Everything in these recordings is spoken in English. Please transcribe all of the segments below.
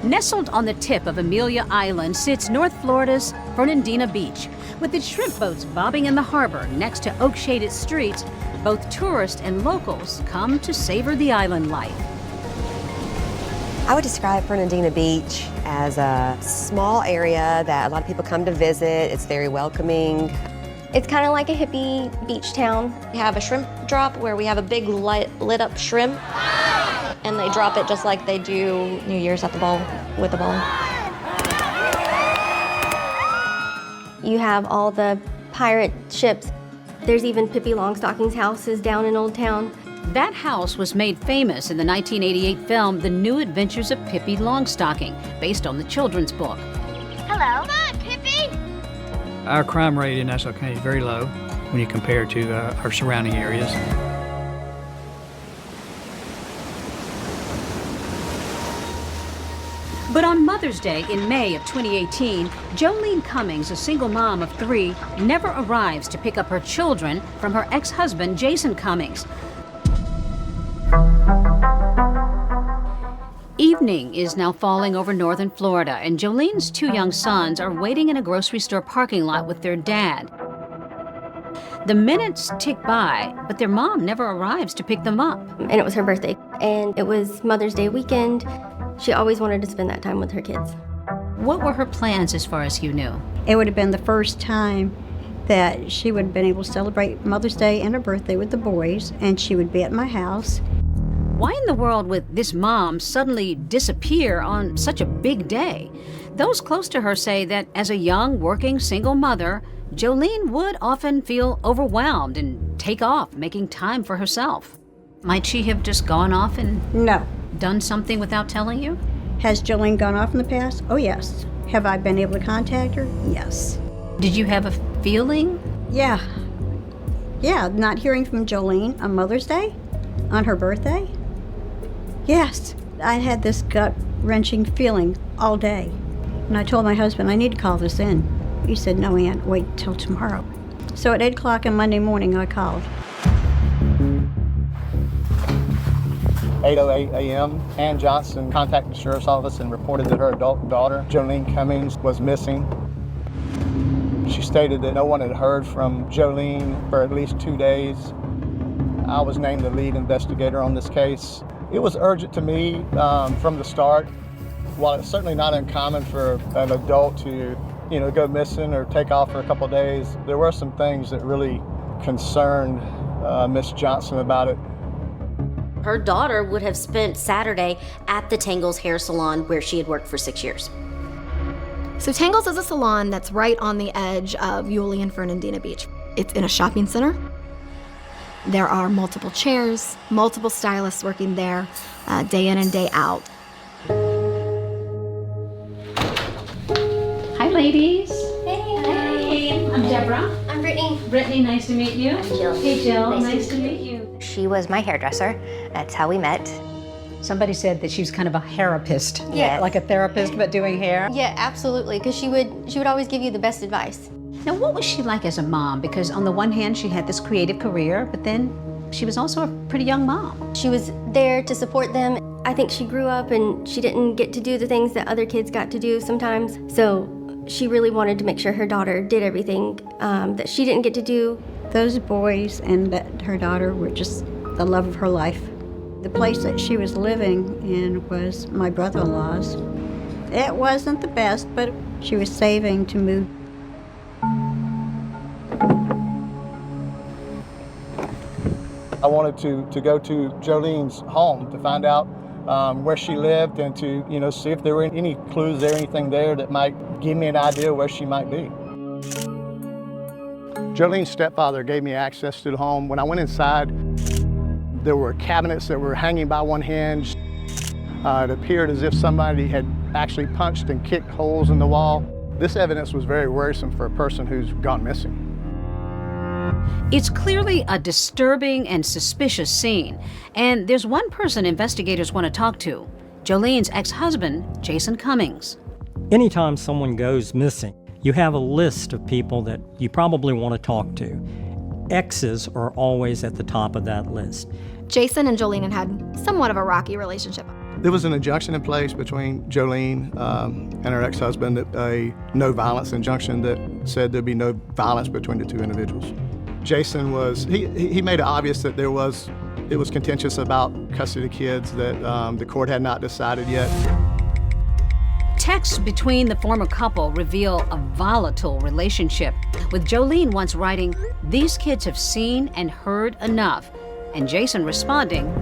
Nestled on the tip of Amelia Island sits North Florida's Fernandina Beach. With its shrimp boats bobbing in the harbor next to oak-shaded streets, both tourists and locals come to savor the island life. I would describe Fernandina Beach as a small area that a lot of people come to visit. It's very welcoming. It's kind of like a hippie beach town. We have a shrimp drop where we have a big lit up shrimp, and they drop it just like they do New Year's at the ball with the ball. You have all the pirate ships. There's even Pippi Longstocking's houses down in Old Town. That house was made famous in the 1988 film The New Adventures of Pippi Longstocking, based on the children's book. Hello. Come on, Pippi! Our crime rate in Nassau County is very low when you compare it to our surrounding areas. But on Mother's Day in May of 2018, Jolene Cummings, a single mom of 3, never arrives to pick up her children from her ex-husband, Jason Cummings. Evening is now falling over northern Florida, and Jolene's 2 young sons are waiting in a grocery store parking lot with their dad. The minutes tick by, but their mom never arrives to pick them up. And it was her birthday, and it was Mother's Day weekend. She always wanted to spend that time with her kids. What were her plans as far as you knew? It would have been the first time that she would have been able to celebrate Mother's Day and her birthday with the boys, and she would be at my house. Why in the world would this mom suddenly disappear on such a big day? Those close to her say that as a young, working, single mother, Jolene would often feel overwhelmed and take off, making time for herself. Might she have just gone off and No. done something without telling you? Has Jolene gone off in the past? Oh, yes. Have I been able to contact her? Yes. Did you have a feeling? Yeah. Yeah, not hearing from Jolene on Mother's Day, on her birthday. Yes, I had this gut-wrenching feeling all day. And I told my husband, I need to call this in. He said, no, Aunt, wait till tomorrow. So at 8 o'clock on Monday morning, I called. 8:08 a.m., Ann Johnson contacted the sheriff's office and reported that her adult daughter, Jolene Cummings, was missing. She stated that no one had heard from Jolene for at least 2 days. I was named the lead investigator on this case. It was urgent to me from the start. While it's certainly not uncommon for an adult to, go missing or take off for a couple of days, there were some things that really concerned Miss Johnson about it. Her daughter would have spent Saturday at the Tangles hair salon where she had worked for 6 years. So Tangles is a salon that's right on the edge of Yulee and Fernandina Beach. It's in a shopping center. There are multiple chairs, multiple stylists working there, day in and day out. Hi, ladies. Hey. I'm Deborah. I'm Brittany. Brittany, nice to meet you. I'm Jill. Hey, Jill. Nice to meet you. She was my hairdresser. That's how we met. Somebody said that she was kind of a hairapist. Yeah. Like a therapist, but doing hair. Yeah, absolutely, because she would always give you the best advice. Now, what was she like as a mom? Because on the one hand, she had this creative career, but then she was also a pretty young mom. She was there to support them. I think she grew up and she didn't get to do the things that other kids got to do sometimes. So she really wanted to make sure her daughter did everything that she didn't get to do. Those boys and her daughter were just the love of her life. The place that she was living in was my brother-in-law's. It wasn't the best, but she was saving to move. I wanted to go to Jolene's home to find out where she lived and to see if there were any clues there, anything there that might give me an idea where she might be. Jolene's stepfather gave me access to the home. When I went inside, there were cabinets that were hanging by one hinge. It appeared as if somebody had actually punched and kicked holes in the wall. This evidence was very worrisome for a person who's gone missing. It's clearly a disturbing and suspicious scene, and there's one person investigators want to talk to, Jolene's ex-husband, Jason Cummings. Anytime someone goes missing, you have a list of people that you probably want to talk to. Exes are always at the top of that list. Jason and Jolene had somewhat of a rocky relationship. There was an injunction in place between Jolene and her ex-husband, a no violence injunction that said there'd be no violence between the two individuals. Jason he made it obvious that it was contentious about custody of kids, that the court had not decided yet. Texts between the former couple reveal a volatile relationship, with Jolene once writing, "These kids have seen and heard enough," and Jason responding,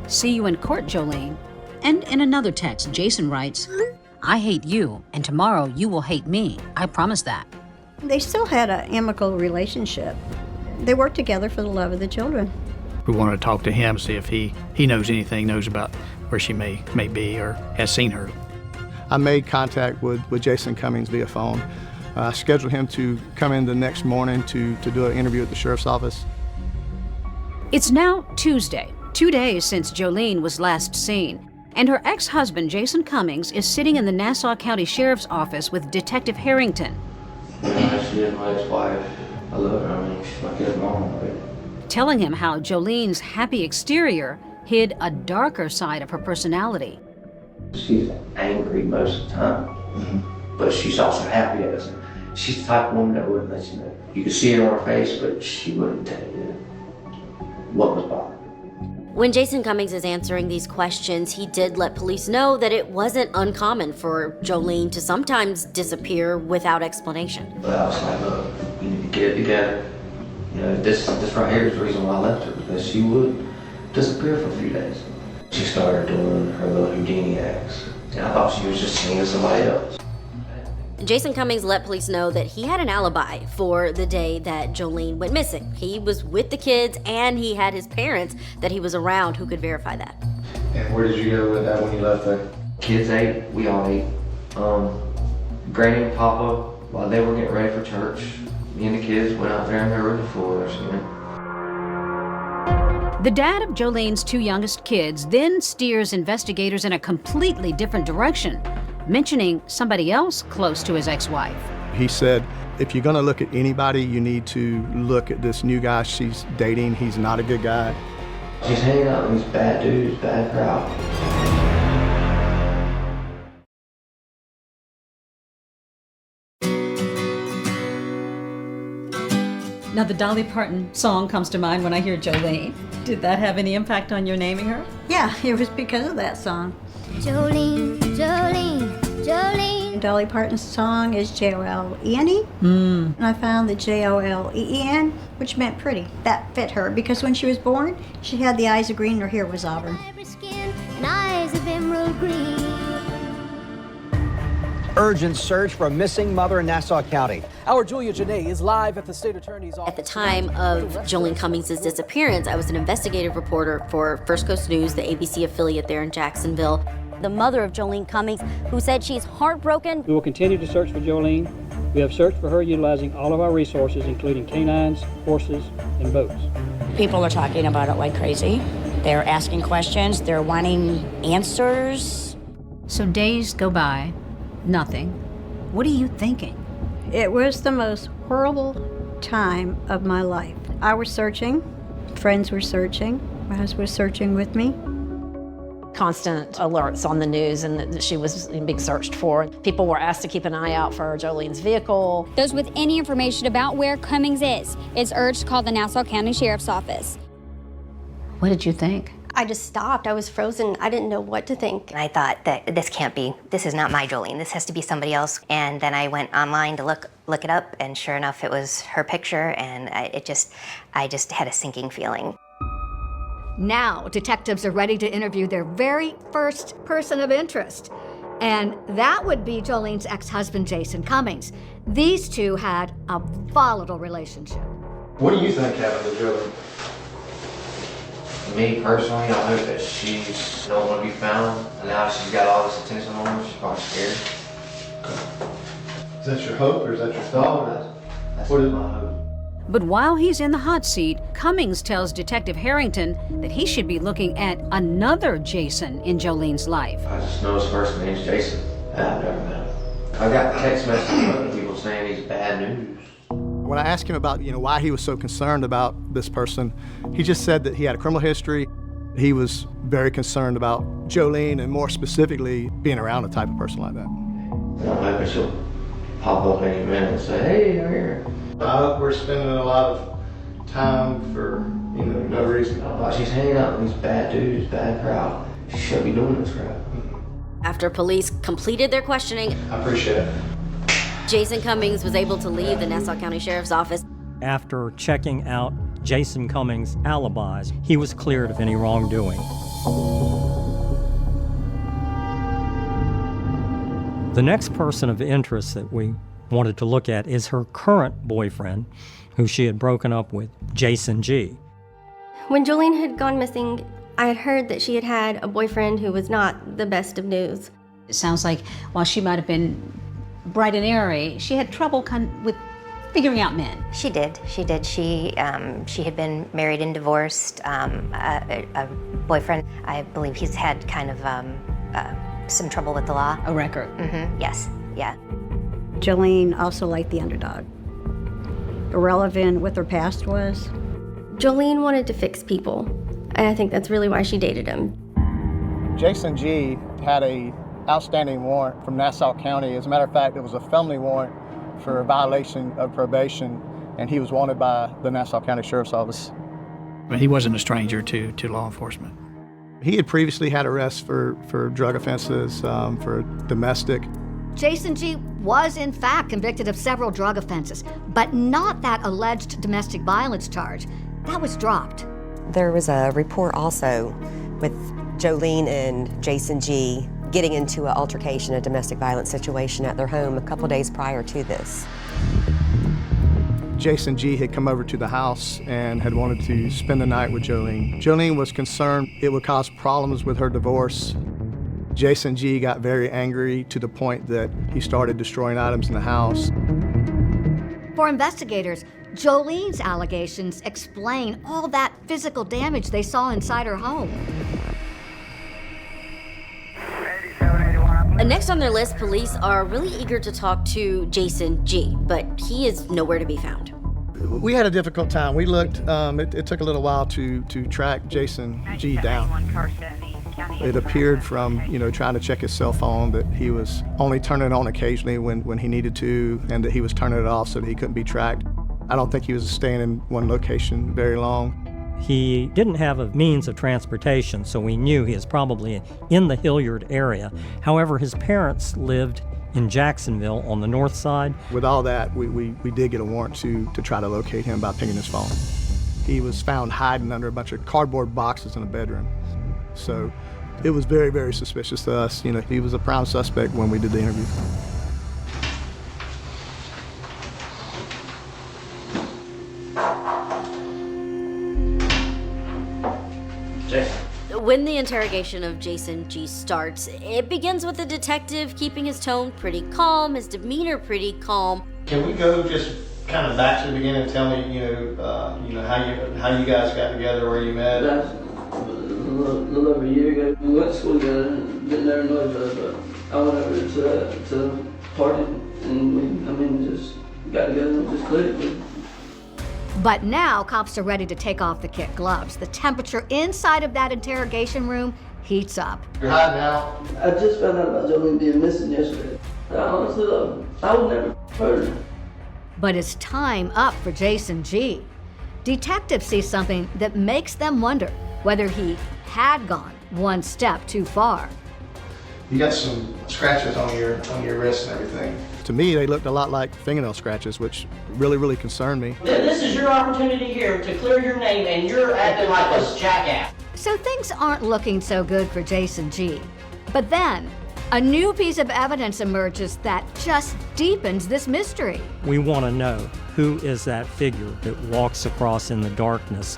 "See you in court, Jolene." And in another text, Jason writes, "I hate you, and tomorrow you will hate me. I promise that." They still had an amicable relationship. They worked together for the love of the children. We wanted to talk to him, see if he knows anything, knows about where she may be or has seen her. I made contact with Jason Cummings via phone. I scheduled him to come in the next morning to do an interview at the sheriff's office. It's now Tuesday, 2 days since Jolene was last seen, and her ex-husband, Jason Cummings, is sitting in the Nassau County Sheriff's Office with Detective Harrington. She is my ex-wife. I love her. I mean, she's my kid's mom. Telling him how Jolene's happy exterior hid a darker side of her personality. She's angry most of the time, but she's also happy. She's the type of woman that wouldn't let you know. You could see it on her face, but she wouldn't tell you what was bothering her. When Jason Cummings is answering these questions, he did let police know that it wasn't uncommon for Jolene to sometimes disappear without explanation. But I was like, look, we need to get it together. You know, this right here is the reason why I left her, because she would disappear for a few days. She started doing her little Houdini acts, and I thought she was just seeing somebody else. Jason Cummings let police know that he had an alibi for the day that Jolene went missing. He was with the kids, and he had his parents that he was around who could verify that. And where did you go with that when you left there? Kids ate, we all ate. Granny and Papa, while they were getting ready for church, me and the kids went out there and they were in the floors, you know. The dad of Jolene's two youngest kids then steers investigators in a completely different direction, mentioning somebody else close to his ex-wife. He said, if you're gonna look at anybody, you need to look at this new guy she's dating. He's not a good guy. She's hanging out with these bad dudes, bad crowd. Now, the Dolly Parton song comes to mind when I hear Jolene. Did that have any impact on your naming her? Yeah, it was because of that song. Jolene, Jolene, Jolene. Dolly Parton's song is Jolene, and I found the Joleen, which meant pretty. That fit her because when she was born, she had the eyes of green and her hair was auburn. Skin and eyes of emerald green. Urgent search for a missing mother in Nassau County. Our Julia Janae is live at the state attorney's office. At the time of Jolene Cummings' disappearance, I was an investigative reporter for First Coast News, the ABC affiliate there in Jacksonville. The mother of Jolene Cummings, who said she's heartbroken. We will continue to search for Jolene. We have searched for her utilizing all of our resources, including canines, horses, and boats. People are talking about it like crazy. They're asking questions. They're wanting answers. So days go by. Nothing. What are you thinking? It was the most horrible time of my life. I was searching. Friends were searching. My husband was searching with me. Constant alerts on the news and that she was being searched for. People were asked to keep an eye out for Jolene's vehicle. Those with any information about where Cummings is urged to call the Nassau County Sheriff's Office. What did you think? I just stopped. I was frozen. I didn't know what to think. I thought that this is not my Jolene. This has to be somebody else. And then I went online to look it up, and sure enough, it was her picture, and I just had a sinking feeling. Now, detectives are ready to interview their very first person of interest, and that would be Jolene's ex-husband, Jason Cummings. These two had a volatile relationship. What do you think happened to Jolene? Me personally, I hope that she's don't want to be found, and now she's got all this attention on her. She's probably scared. Is that your hope or is that your thought? That's what is my hope. But while he's in the hot seat, Cummings tells Detective Harrington that he should be looking at another Jason in Jolene's life. I just know his first name's Jason. I've never met him. I got text messages from other people saying he's bad news. When I asked him about, why he was so concerned about this person, he just said that he had a criminal history. He was very concerned about Jolene and more specifically being around a type of person like that. I'm hoping she'll pop up any minute and say, hey, I'm here. I hope we're spending a lot of time for, no reason. She's hanging out with these bad dudes, bad crowd. She shouldn't be doing this crap. After police completed their questioning, I appreciate it. Jason Cummings was able to leave the Nassau County Sheriff's Office. After checking out Jason Cummings' alibis, he was cleared of any wrongdoing. The next person of interest that we wanted to look at is her current boyfriend, who she had broken up with, Jason G. When Jolene had gone missing, I had heard that she had had a boyfriend who was not the best of news. It sounds like while she might have been bright and airy, she had trouble with figuring out men. She did. She had been married and divorced. A boyfriend, I believe he's had kind of some trouble with the law. A record. Mm-hmm. Yes. Yeah. Jolene also liked the underdog. Irrelevant what their past was. Jolene wanted to fix people, and I think that's really why she dated him. Jason G had a outstanding warrant from Nassau County. As a matter of fact, it was a felony warrant for a violation of probation, and he was wanted by the Nassau County Sheriff's Office. But he wasn't a stranger to law enforcement. He had previously had arrests for drug offenses, for domestic. Jason G was in fact convicted of several drug offenses, but not that alleged domestic violence charge. That was dropped. There was a report also with Jolene and Jason G getting into an altercation, a domestic violence situation at their home a couple days prior to this. Jason G had come over to the house and had wanted to spend the night with Jolene. Jolene was concerned it would cause problems with her divorce. Jason G got very angry to the point that he started destroying items in the house. For investigators, Jolene's allegations explain all that physical damage they saw inside her home. Next on their list, police are really eager to talk to Jason G, but he is nowhere to be found. We had a difficult time. We looked, it took a little while to track Jason G down. It appeared from, trying to check his cell phone that he was only turning it on occasionally when he needed to, and that he was turning it off so that he couldn't be tracked. I don't think he was staying in one location very long. He didn't have a means of transportation, so we knew he was probably in the Hilliard area. However, his parents lived in Jacksonville on the north side. With all that, we did get a warrant to try to locate him by pinging his phone. He was found hiding under a bunch of cardboard boxes in a bedroom. So it was very, very suspicious to us. He was a prime suspect when we did the interview. When the interrogation of Jason G starts, it begins with the detective keeping his tone pretty calm, his demeanor pretty calm. Can we go just kind of back to the beginning and tell me, how you guys got together, where you met? That's a little over a year ago. We went to school together and didn't ever know each other, but I went over to the party and we just got together and just clicked. But now cops are ready to take off the kid gloves. The temperature inside of that interrogation room heats up. You're hiding out. I just found out about Jolene being missing yesterday. Honestly, I would never hurt her. But it's time up for Jason G. Detectives see something that makes them wonder whether he had gone one step too far. You got some scratches on your wrist and everything. To me, they looked a lot like fingernail scratches, which really, really concerned me. This is your opportunity here to clear your name, and you're acting like a jackass. So things aren't looking so good for Jason G. But then, a new piece of evidence emerges that just deepens this mystery. We want to know, who is that figure that walks across in the darkness?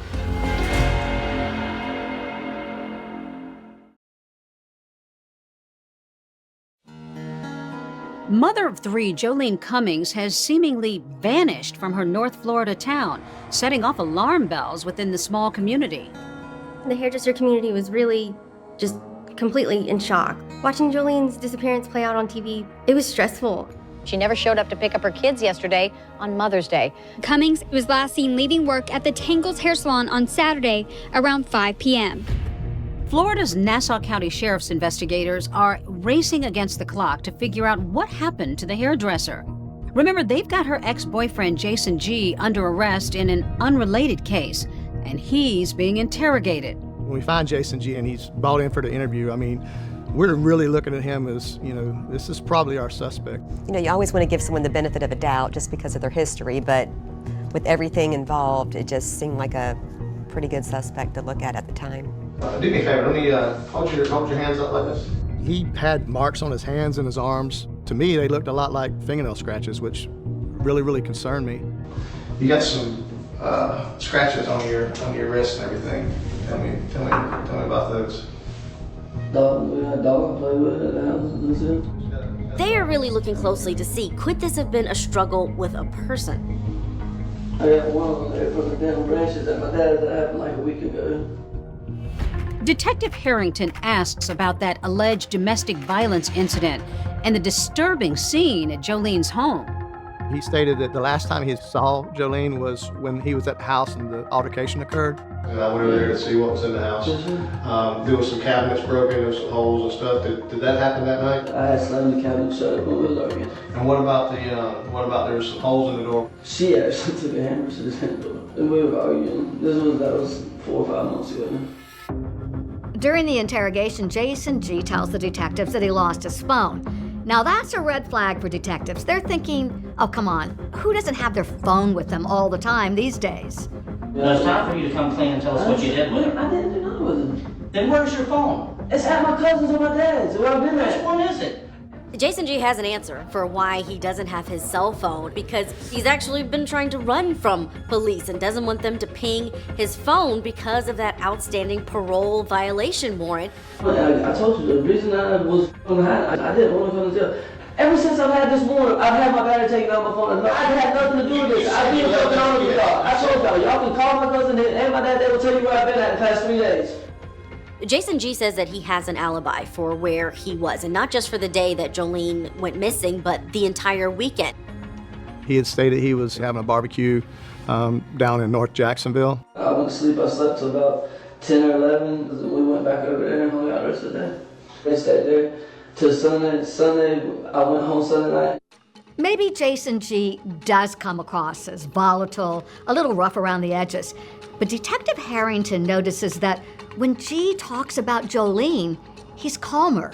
Mother of three, Jolene Cummings, has seemingly vanished from her North Florida town, setting off alarm bells within the small community. The hairdresser community was really just completely in shock. Watching Jolene's disappearance play out on TV, it was stressful. She never showed up to pick up her kids yesterday on Mother's Day. Cummings was last seen leaving work at the Tangles Hair Salon on Saturday around 5 p.m. Florida's Nassau County Sheriff's investigators are racing against the clock to figure out what happened to the hairdresser. Remember, they've got her ex-boyfriend Jason G. under arrest in an unrelated case, and he's being interrogated. When we find Jason G. and he's brought in for the interview, I mean, we're really looking at him as, this is probably our suspect. You always want to give someone the benefit of a doubt just because of their history, but with everything involved, it just seemed like a pretty good suspect to look at the time. Do me a favor, let me hold your hands up like this. He had marks on his hands and his arms. To me, they looked a lot like fingernail scratches, which really, really concerned me. You got some scratches on your wrist and everything. Tell me about those. We had a dog I played with at the house. That's it. They are really looking closely to see, could this have been a struggle with a person? I got one there from the damn branches at my dad's that happened like a week ago. Detective Harrington asks about that alleged domestic violence incident and the disturbing scene at Jolene's home. He stated that the last time he saw Jolene was when he was at the house and the altercation occurred. And I went over there to see what was in the house. There was some cabinets broken, there was some holes and stuff. Did that happen that night? I had slammed the cabinet shut when we was arguing. And what about there was some holes in the door? She actually took a hammer to the door. And we were arguing. That was 4 or 5 months ago. During the interrogation, Jason G. tells the detectives that he lost his phone. Now that's a red flag for detectives. They're thinking, oh, come on, who doesn't have their phone with them all the time these days? Well, it's time for you to come clean and tell us what you did with it. I didn't do nothing with it. Then where's your phone? It's at my cousin's or my dad's. Where I've been at. Which one is it? Jason G has an answer for why he doesn't have his cell phone, because he's actually been trying to run from police and doesn't want them to ping his phone because of that outstanding parole violation warrant. I told you, the reason I was I didn't want to come to jail. Ever since I've had this warrant, I've had my battery taken out of my phone. I had nothing to do with this. I've been fucking on with y'all. I told y'all can call my cousin and my dad, they will tell you where I've been at the past 3 days. Jason G says that he has an alibi for where he was, and not just for the day that Jolene went missing, but the entire weekend. He had stated he was having a barbecue down in North Jacksonville. I went to sleep, I slept till about 10 or 11. We went back over there and hung out the rest of the day. We stayed there till Sunday. I went home Sunday night. Maybe Jason G. does come across as volatile, a little rough around the edges. But Detective Harrington notices that when G talks about Jolene, he's calmer.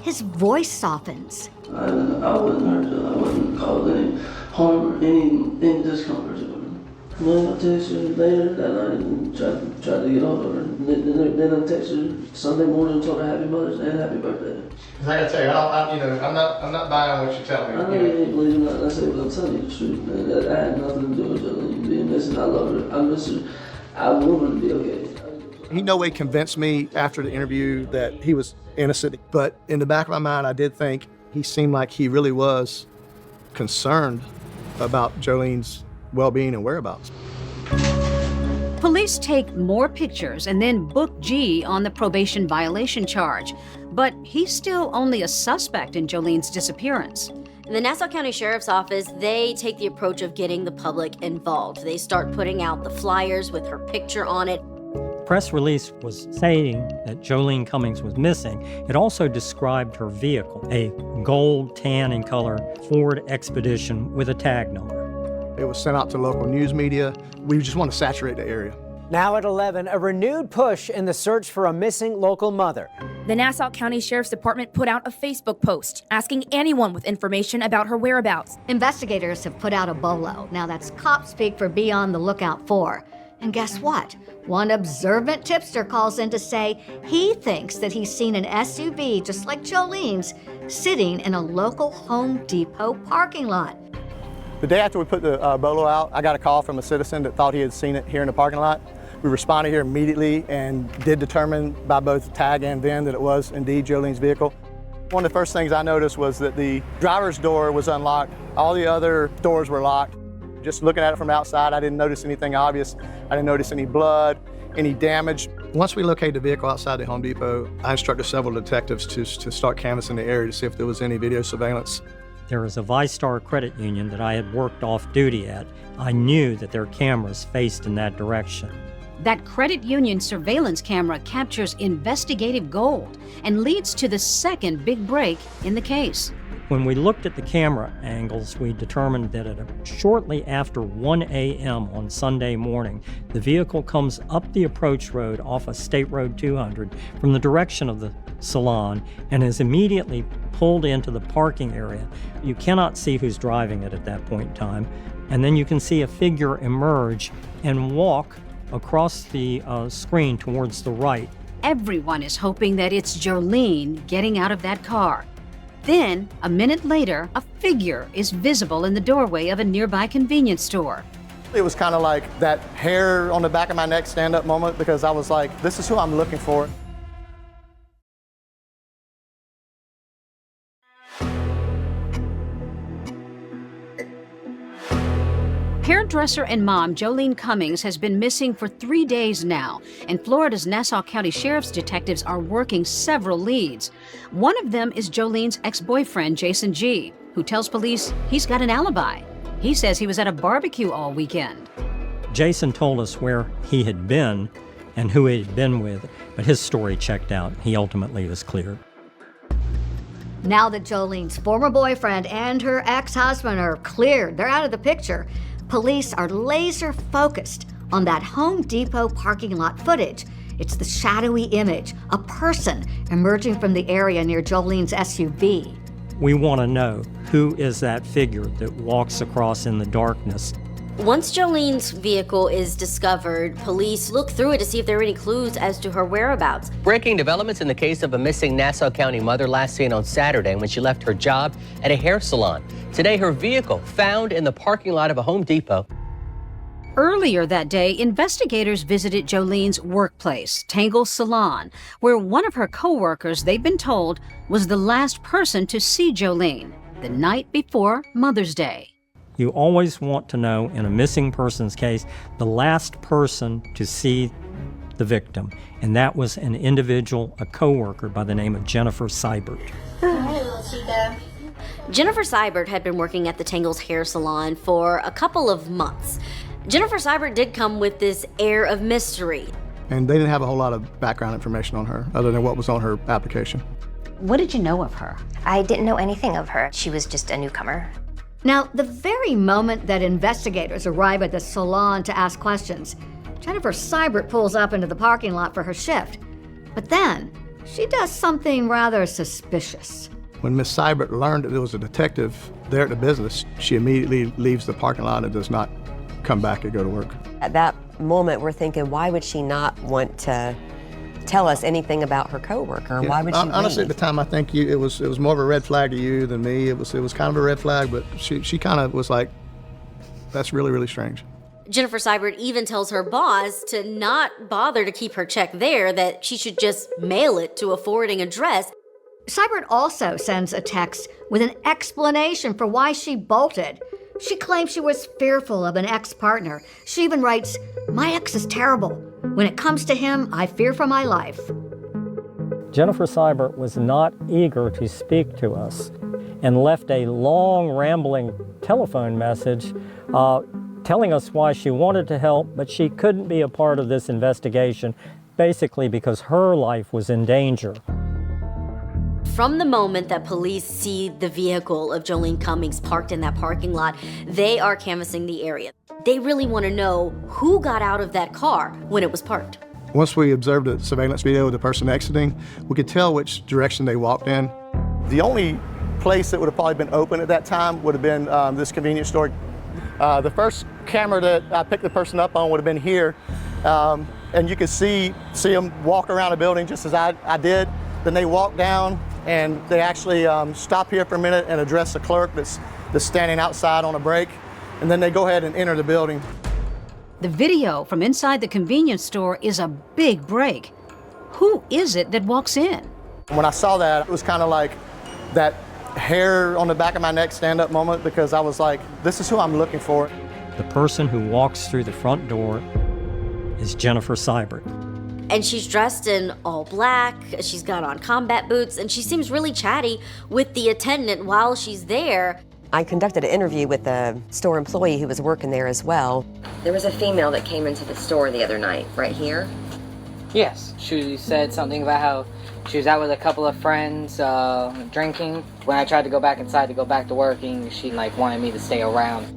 His voice softens. I wouldn't hurt her. I wouldn't cause any harm or any discomfort to her. Well, I texted her later that night and tried to get hold of her. Then I texted her Sunday morning and told her Happy Mother's Day and Happy birthday. I gotta tell you, I'm not buying what you're telling me. I know you ain't believing nothing I say, but I'm telling you the truth, man. That I had nothing to do with Jolene being missing. I love her. I miss her. I want her to be okay. He no way convinced me after the interview that he was innocent, but in the back of my mind, I did think he seemed like he really was concerned about Jolene's well-being and whereabouts. Police take more pictures and then book G on the probation violation charge, but he's still only a suspect in Jolene's disappearance. In the Nassau County Sheriff's Office, they take the approach of getting the public involved. They start putting out the flyers with her picture on it. Press release was stating that Jolene Cummings was missing. It also described her vehicle, a gold tan in color Ford Expedition with a tag number. It was sent out to local news media. We just want to saturate the area. Now at 11, a renewed push in the search for a missing local mother. The Nassau County Sheriff's Department put out a Facebook post asking anyone with information about her whereabouts. Investigators have put out a BOLO. Now that's cop speak for be on the lookout for. And guess what? One observant tipster calls in to say he thinks that he's seen an SUV just like Jolene's sitting in a local Home Depot parking lot. The day after we put the BOLO out, I got a call from a citizen that thought he had seen it here in the parking lot. We responded here immediately and did determine by both tag and VIN that it was indeed Jolene's vehicle. One of the first things I noticed was that the driver's door was unlocked. All the other doors were locked. Just looking at it from outside, I didn't notice anything obvious. I didn't notice any blood, any damage. Once we located the vehicle outside the Home Depot, I instructed several detectives to start canvassing the area to see if there was any video surveillance. There was a ViStar credit union that I had worked off duty at. I knew that their cameras faced in that direction. That credit union surveillance camera captures investigative gold and leads to the second big break in the case. When we looked at the camera angles, we determined that shortly after 1 a.m. on Sunday morning, the vehicle comes up the approach road off of State Road 200 from the direction of the salon and is immediately pulled into the parking area. You cannot see who's driving it at that point in time. And then you can see a figure emerge and walk across the screen towards the right. Everyone is hoping that it's Jolene getting out of that car. Then, a minute later, a figure is visible in the doorway of a nearby convenience store. It was kind of like that hair on the back of my neck stand-up moment because I was like, this is who I'm looking for. Hairdresser and mom Jolene Cummings has been missing for 3 days now, and Florida's Nassau County Sheriff's detectives are working several leads. One of them is Jolene's ex-boyfriend, Jason G., who tells police he's got an alibi. He says he was at a barbecue all weekend. Jason told us where he had been and who he had been with, but his story checked out. He ultimately was cleared. Now that Jolene's former boyfriend and her ex-husband are cleared, they're out of the picture, police are laser focused on that Home Depot parking lot footage. It's the shadowy image, a person emerging from the area near Jolene's SUV. We want to know who is that figure that walks across in the darkness. Once Jolene's vehicle is discovered, police look through it to see if there are any clues as to her whereabouts. Breaking developments in the case of a missing Nassau County mother last seen on Saturday when she left her job at a hair salon. Today, her vehicle found in the parking lot of a Home Depot. Earlier that day, investigators visited Jolene's workplace, Tangle Salon, where one of her co-workers, they've been told, was the last person to see Jolene the night before Mother's Day. You always want to know, in a missing persons case, the last person to see the victim, and that was an individual, a co-worker by the name of Jennifer Seibert. Jennifer Seibert had been working at the Tangle's hair salon for a couple of months. Jennifer Seibert did come with this air of mystery. And they didn't have a whole lot of background information on her other than what was on her application. What did you know of her? I didn't know anything of her. She was just a newcomer. Now, the very moment that investigators arrive at the salon to ask questions, Jennifer Seibert pulls up into the parking lot for her shift. But then, she does something rather suspicious. When Miss Seibert learned that there was a detective there at the business, she immediately leaves the parking lot and does not come back and go to work. At that moment, we're thinking, why would she not want to tell us anything about her coworker? Yeah, Why would she honestly, leave? at the time, I think it was more of a red flag to you than me. It was kind of a red flag, but she kind of was like, that's really, really strange. Jennifer Seibert even tells her boss to not bother to keep her check there, that she should just mail it to a forwarding address. Seibert also sends a text with an explanation for why she bolted. She claims she was fearful of an ex-partner. She even writes, "My ex is terrible. When it comes to him, I fear for my life." Jennifer Seibert was not eager to speak to us and left a long, rambling telephone message telling us why she wanted to help, but she couldn't be a part of this investigation, basically because her life was in danger. From the moment that police see the vehicle of Jolene Cummings parked in that parking lot, they are canvassing the area. They really want to know who got out of that car when it was parked. Once we observed a surveillance video of the person exiting, we could tell which direction they walked in. The only place that would have probably been open at that time would have been this convenience store. The first camera that I picked the person up on would have been here, and you could see them walk around the building just as I did. Then they walk down, and they actually stop here for a minute and address the clerk that's standing outside on a break, and then they go ahead and enter the building. The video from inside the convenience store is a big break. Who is it that walks in? When I saw that, it was kind of like that hair on the back of my neck stand-up moment because I was like, this is who I'm looking for. The person who walks through the front door is Jennifer Seibert. And she's dressed in all black, she's got on combat boots, and she seems really chatty with the attendant while she's there. I conducted an interview with a store employee who was working there as well. There was a female that came into the store the other night, right here. Yes, she said something about how she was out with a couple of friends drinking. When I tried to go back inside to go back to working, she wanted me to stay around.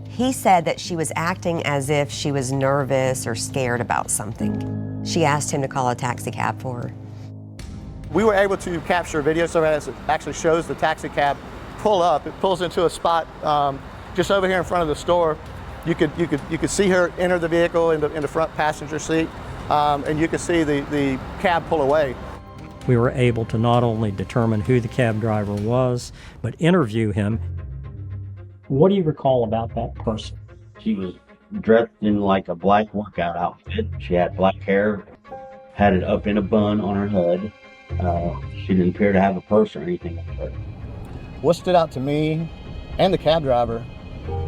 He said that she was acting as if she was nervous or scared about something. She asked him to call a taxi cab for her. We were able to capture a video so as it actually shows the taxi cab pull up. It pulls into a spot just over here in front of the store. You could see her enter the vehicle in the front passenger seat, and you could see the cab pull away. We were able to not only determine who the cab driver was, but interview him. What do you recall about that person? She was dressed in like a black workout outfit. She had black hair, had it up in a bun on her head. She didn't appear to have a purse or anything like that. What stood out to me and the cab driver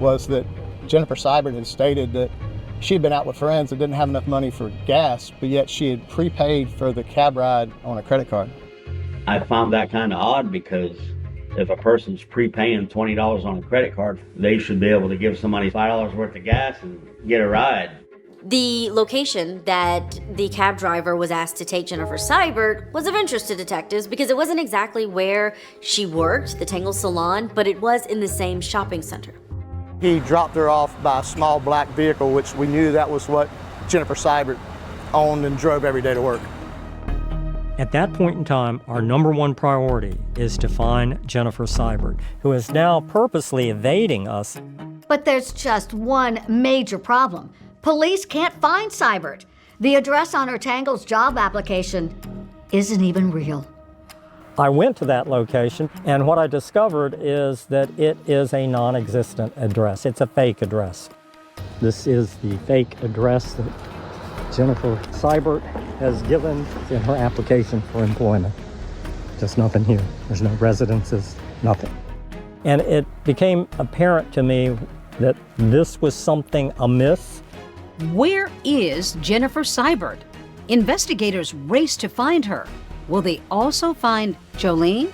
was that Jennifer Seibert had stated that she had been out with friends that didn't have enough money for gas, but yet she had prepaid for the cab ride on a credit card. I found that kind of odd because if a person's prepaying $20 on a credit card, they should be able to give somebody $5 worth of gas and get a ride. The location that the cab driver was asked to take Jennifer Seibert was of interest to detectives because it wasn't exactly where she worked, the Tangle Salon, but it was in the same shopping center. He dropped her off by a small black vehicle, which we knew that was what Jennifer Seibert owned and drove every day to work. At that point in time, our number one priority is to find Jennifer Seibert, who is now purposely evading us. But there's just one major problem. Police can't find Seibert. The address on her Tangle's job application isn't even real. I went to that location, and what I discovered is that it is a non-existent address. It's a fake address. This is the fake address that Jennifer Seibert has given in her application for employment. Just nothing here. There's no residences, nothing. And it became apparent to me that this was something amiss. Where is Jennifer Seibert? Investigators race to find her. Will they also find Jolene?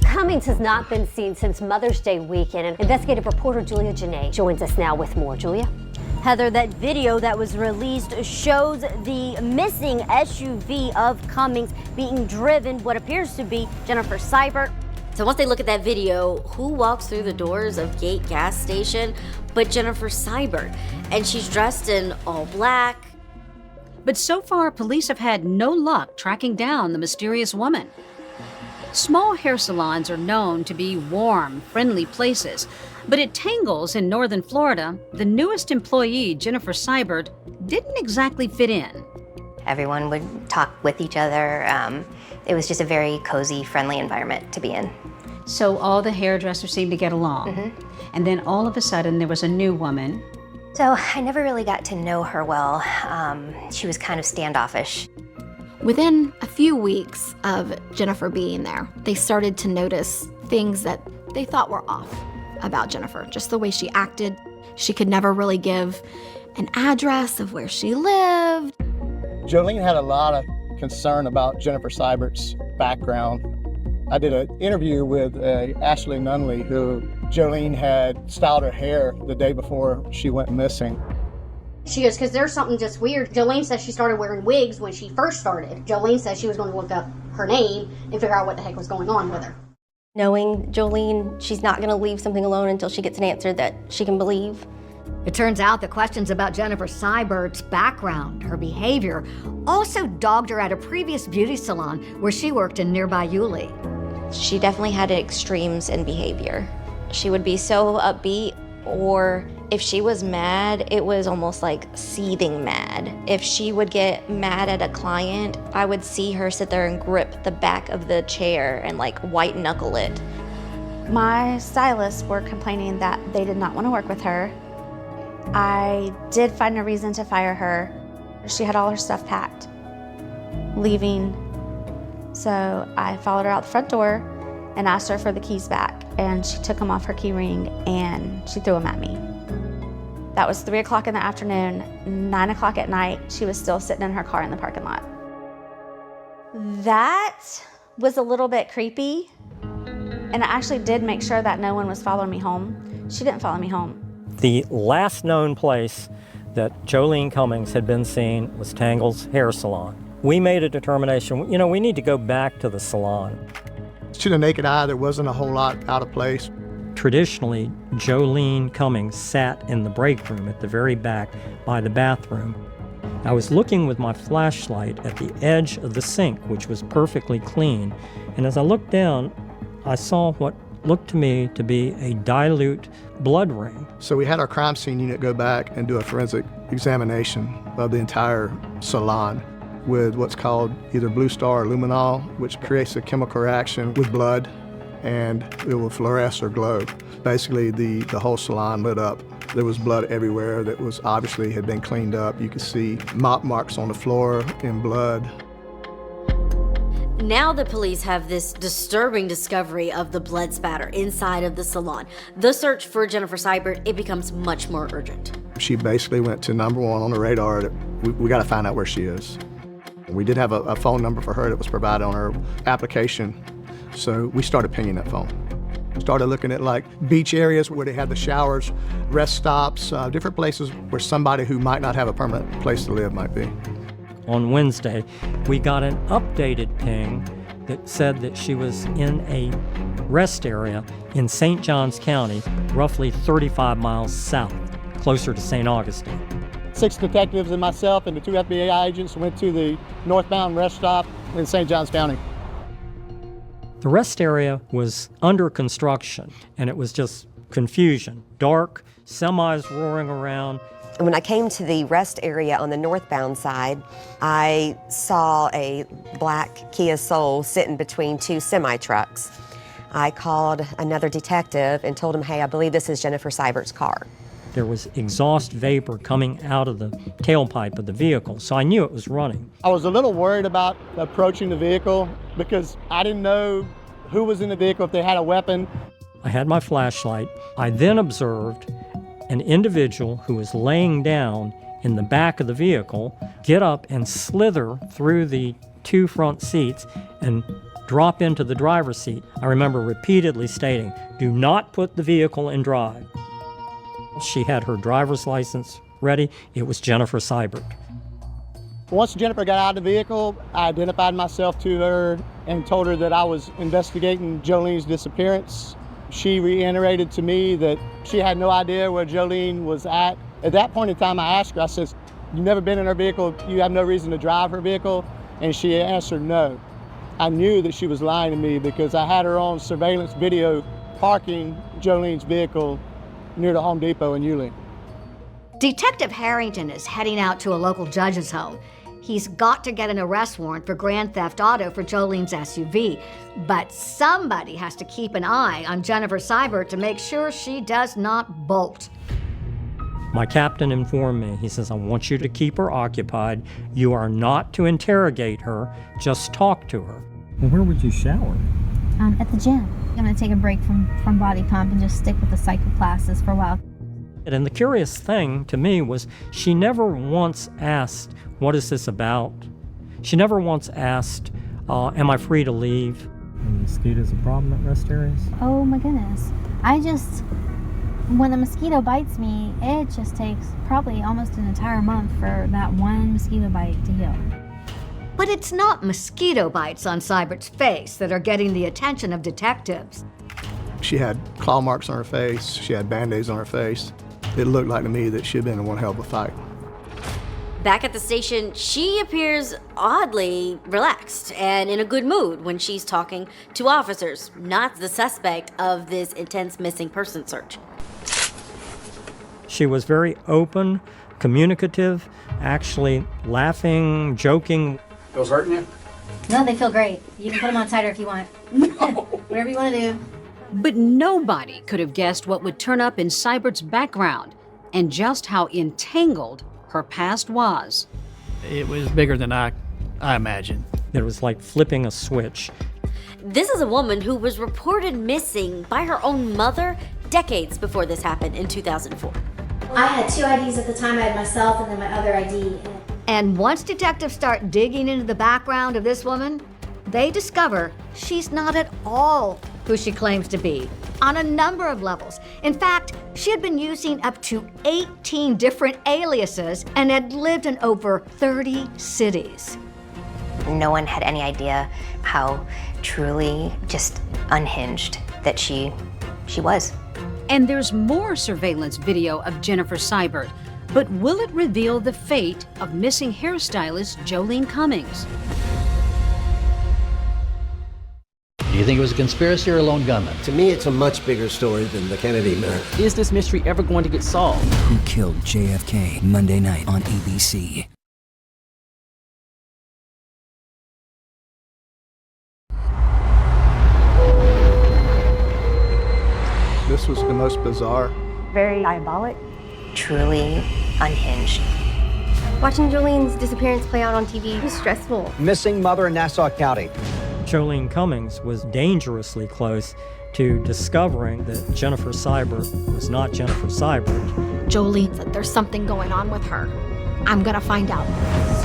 Cummings has not been seen since Mother's Day weekend, and investigative reporter Julia Janae joins us now with more. Julia? Heather, that video that was released shows the missing SUV of Cummings being driven what appears to be Jennifer Seibert. So once they look at that video, who walks through the doors of Gate gas station but Jennifer Seibert? And she's dressed in all black. But so far, police have had no luck tracking down the mysterious woman. Small hair salons are known to be warm, friendly places, but at Tangle's in northern Florida, the newest employee, Jennifer Seibert, didn't exactly fit in. Everyone would talk with each other. It was just a very cozy, friendly environment to be in. So all the hairdressers seemed to get along. And then all of a sudden, there was a new woman. So I never really got to know her well. She was kind of standoffish. Within a few weeks of Jennifer being there, they started to notice things that they thought were off about Jennifer, just the way she acted. She could never really give an address of where she lived. Jolene had a lot of concern about Jennifer Seibert's background. I did an interview with Ashley Nunley, who Jolene had styled her hair the day before she went missing. She goes, because there's something just weird. Jolene says she started wearing wigs when she first started. Jolene says she was going to look up her name and figure out what the heck was going on with her. Knowing Jolene, she's not going to leave something alone until she gets an answer that she can believe. It turns out the questions about Jennifer Seibert's background, her behavior, also dogged her at a previous beauty salon where she worked in nearby Yulee. She definitely had extremes in behavior. She would be so upbeat, or if she was mad, it was almost like seething mad. If she would get mad at a client, I would see her sit there and grip the back of the chair and like white knuckle it. My stylists were complaining that they did not want to work with her. I did find a reason to fire her. She had all her stuff packed, leaving. So I followed her out the front door and asked her for the keys back, and she took them off her key ring and she threw them at me. That was 3 o'clock in the afternoon. 9 o'clock at night, she was still sitting in her car in the parking lot. That was a little bit creepy. And I actually did make sure that no one was following me home. She didn't follow me home. The last known place that Jolene Cummings had been seen was Tangle's hair salon. We made a determination, we need to go back to the salon. To the naked eye, there wasn't a whole lot out of place. Traditionally, Jolene Cummings sat in the break room at the very back by the bathroom. I was looking with my flashlight at the edge of the sink, which was perfectly clean, and as I looked down, I saw what looked to me to be a dilute blood ring. So we had our crime scene unit go back and do a forensic examination of the entire salon with what's called either Blue Star or luminol, which creates a chemical reaction with blood, and it will fluoresce or glow. Basically, the whole salon lit up. There was blood everywhere that was obviously had been cleaned up. You could see mop marks on the floor in blood. Now the police have this disturbing discovery of the blood spatter inside of the salon. The search for Jennifer Seibert, it becomes much more urgent. She basically went to number one on the radar that we got to find out where she is. We did have a phone number for her that was provided on her application, so we started pinging that phone. Started looking at like beach areas where they had the showers, rest stops, different places where somebody who might not have a permanent place to live might be. On Wednesday, we got an updated ping that said that she was in a rest area in St. Johns County, roughly 35 miles south, closer to St. Augustine. 6 detectives and myself and the 2 FBI agents went to the northbound rest stop in St. Johns County. The rest area was under construction, and it was just confusion. Dark, semis roaring around. When I came to the rest area on the northbound side, I saw a black Kia Soul sitting between 2 semi-trucks. I called another detective and told him, hey, I believe this is Jennifer Seibert's car. There was exhaust vapor coming out of the tailpipe of the vehicle, so I knew it was running. I was a little worried about approaching the vehicle because I didn't know who was in the vehicle, if they had a weapon. I had my flashlight. I then observed an individual who was laying down in the back of the vehicle get up and slither through the 2 front seats and drop into the driver's seat. I remember repeatedly stating, do not put the vehicle in drive. She had her driver's license ready. It was Jennifer Seibert. Once Jennifer got out of the vehicle, I identified myself to her and told her that I was investigating Jolene's disappearance. She reiterated to me that she had no idea where Jolene was at. At that point in time, I asked her, I said, you've never been in her vehicle, you have no reason to drive her vehicle? And she answered no. I knew that she was lying to me because I had her on surveillance video parking Jolene's vehicle near the Home Depot in Yulee. Detective Harrington is heading out to a local judge's home. He's got to get an arrest warrant for grand theft auto for Jolene's SUV, but somebody has to keep an eye on Jennifer Seibert to make sure she does not bolt. My captain informed me, he says, I want you to keep her occupied. You are not to interrogate her, just talk to her. Well, where would you shower? At the gym. I'm going to take a break from body pump and just stick with the cycle classes for a while. And the curious thing to me was she never once asked, what is this about? She never once asked, am I free to leave? Are mosquitoes a problem at rest areas? Oh my goodness. When a mosquito bites me, it just takes probably almost an entire month for that one mosquito bite to heal. But it's not mosquito bites on Seibert's face that are getting the attention of detectives. She had claw marks on her face, she had band-aids on her face. It looked like to me that she had been in one hell of a fight. Back at the station, she appears oddly relaxed and in a good mood when she's talking to officers, not the suspect of this intense missing person search. She was very open, communicative, actually laughing, joking. Those hurting you? No, they feel great. You can put them on tighter if you want. Whatever you want to do. But nobody could have guessed what would turn up in Seibert's background and just how entangled her past was. It was bigger than I imagined. It was like flipping a switch. This is a woman who was reported missing by her own mother decades before this happened in 2004. I had 2 IDs at the time. I had myself and then my other ID. And once detectives start digging into the background of this woman, they discover she's not at all who she claims to be on a number of levels. In fact, she had been using up to 18 different aliases and had lived in over 30 cities. No one had any idea how truly just unhinged that she was. And there's more surveillance video of Jennifer Seibert, but will it reveal the fate of missing hairstylist Jolene Cummings? Do you think it was a conspiracy or a lone gunman? To me, it's a much bigger story than the Kennedy murder. Is this mystery ever going to get solved? Who killed JFK? Monday night on ABC. This was the most bizarre. Very diabolic. Truly unhinged. Watching Jolene's disappearance play out on TV was stressful. Missing mother in Nassau County. Jolene Cummings was dangerously close to discovering that Jennifer Seibert was not Jennifer Seibert. Jolene said, there's something going on with her. I'm gonna find out.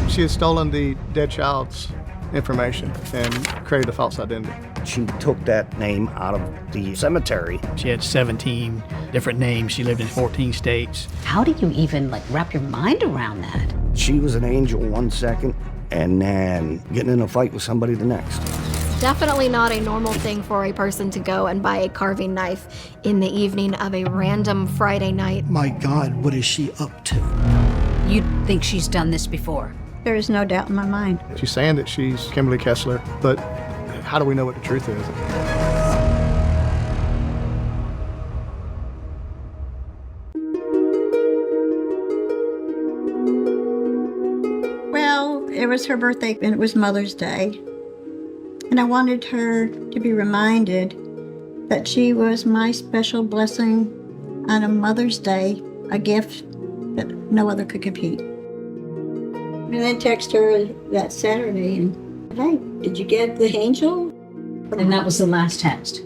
She had stolen the dead child's information and created a false identity. She took that name out of the cemetery. She had 17 different names. She lived in 14 states. How do you even wrap your mind around that? She was an angel one second and then getting in a fight with somebody the next. Definitely not a normal thing for a person to go and buy a carving knife in the evening of a random Friday night. My God, what is she up to? You'd think she's done this before. There is no doubt in my mind. She's saying that she's Kimberly Kessler, but how do we know what the truth is? Well, it was her birthday and it was Mother's Day. And I wanted her to be reminded that she was my special blessing on a Mother's Day, a gift that no other could compete. And then text her that Saturday and, hey, did you get the angel? And that was the last text.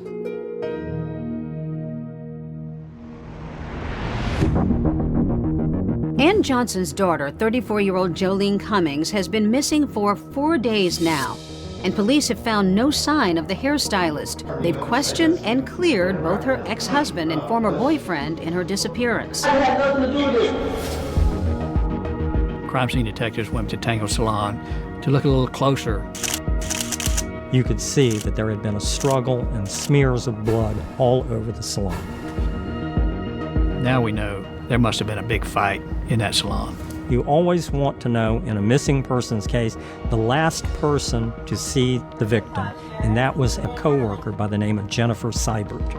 Ann Johnson's daughter, 34-year-old Jolene Cummings, has been missing for 4 days now, and police have found no sign of the hairstylist. They've questioned and cleared both her ex-husband and former boyfriend in her disappearance. Crime scene detectives went to Tango Salon to look a little closer. You could see that there had been a struggle and smears of blood all over the salon. Now we know there must have been a big fight in that salon. You always want to know, in a missing persons case, the last person to see the victim, and that was a coworker by the name of Jennifer Seibert.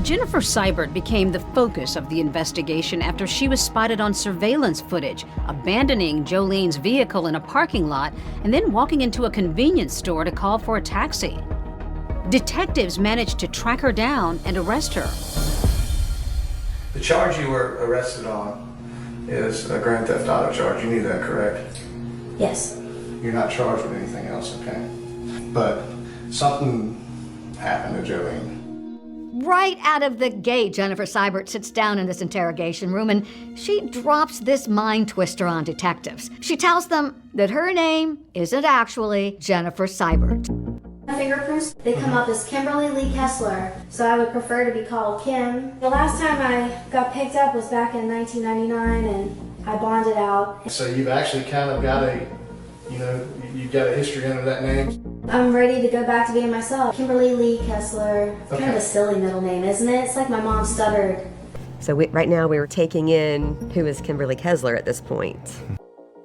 Jennifer Seibert became the focus of the investigation after she was spotted on surveillance footage, abandoning Jolene's vehicle in a parking lot and then walking into a convenience store to call for a taxi. Detectives managed to track her down and arrest her. The charge you were arrested on is a grand theft auto charge. You knew that, correct? Yes. You're not charged with anything else, okay? But something happened to Jolene. Right out of the gate, Jennifer Seibert sits down in this interrogation room and she drops this mind twister on detectives. She tells them that her name isn't actually Jennifer Seibert. Fingerprints, they come up as Kimberly Lee Kessler, so I would prefer to be called Kim. The last time I got picked up was back in 1999 and I bonded out. So you've actually kind of got you've got a history under that name? I'm ready to go back to being myself. Kimberly Lee Kessler. It's kind of a silly middle name, isn't it? It's like my mom stuttered. So right now we were taking in who is Kimberly Kessler at this point.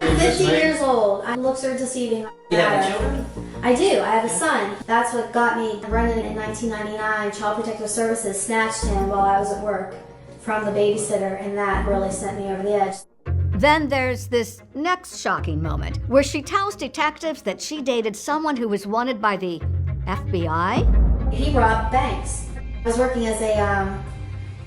I'm 50 years old. My looks are deceiving. You have children? I do. I have a son. That's what got me running in 1999. Child Protective Services snatched him while I was at work from the babysitter, and that really sent me over the edge. Then there's this next shocking moment where she tells detectives that she dated someone who was wanted by the FBI. He robbed banks. I was working as a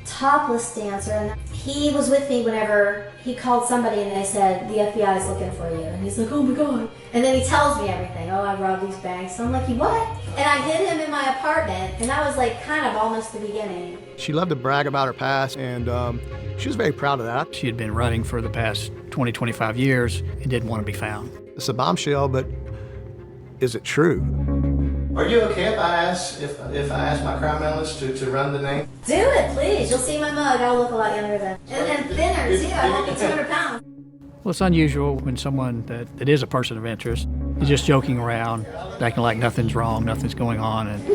topless dancer, and he was with me whenever he called somebody and they said, the FBI is looking for you. And he's like, oh my God. And then he tells me everything. Oh, I robbed these banks. So I'm like, you what? And I hid him in my apartment, and that was like kind of almost the beginning. She loved to brag about her past, and she was very proud of that. She had been running for the past 20, 25 years and didn't want to be found. It's a bombshell, but is it true? Are you okay if I ask my crime analyst to run the name? Do it, please. You'll see my mug. I'll look a lot younger then. And thinner, too. I won't be 200 pounds. Well, it's unusual when someone that is a person of interest is just joking around, acting like nothing's wrong, nothing's going on. And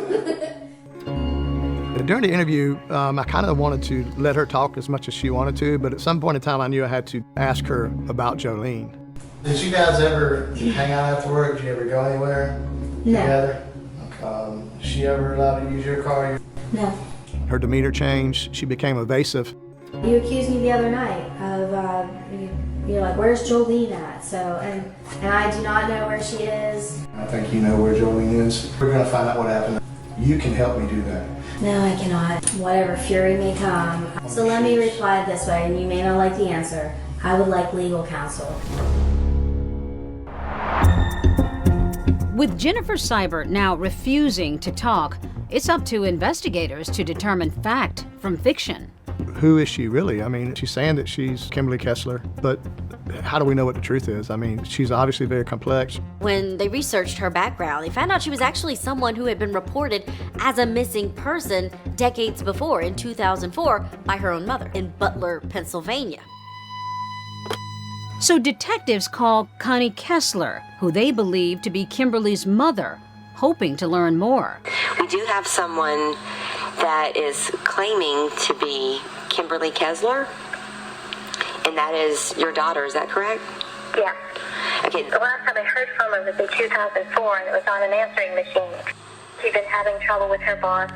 during the interview, I kind of wanted to let her talk as much as she wanted to, but at some point in time, I knew I had to ask her about Jolene. Did you guys ever hang out after work? Did you ever go anywhere together? She ever allowed to use your car? No. Her demeanor changed. She became evasive. You accused me the other night of, you're like, where's Jolene at? So, and I do not know where she is. I think you know where Jolene is. We're going to find out what happened. You can help me do that. No, I cannot. Whatever fury may come. So let me reply this way, and you may not like the answer. I would like legal counsel. With Jennifer Seibert now refusing to talk, it's up to investigators to determine fact from fiction. Who is she really? I mean, she's saying that she's Kimberly Kessler, but how do we know what the truth is? I mean, she's obviously very complex. When they researched her background, they found out she was actually someone who had been reported as a missing person decades before, in 2004, by her own mother in Butler, Pennsylvania. So detectives call Connie Kessler, who they believe to be Kimberly's mother, hoping to learn more. We do have someone that is claiming to be Kimberly Kessler, and that is your daughter, is that correct? Yeah. Okay. The last time I heard from her was in 2004, and it was on an answering machine. She'd been having trouble with her boss,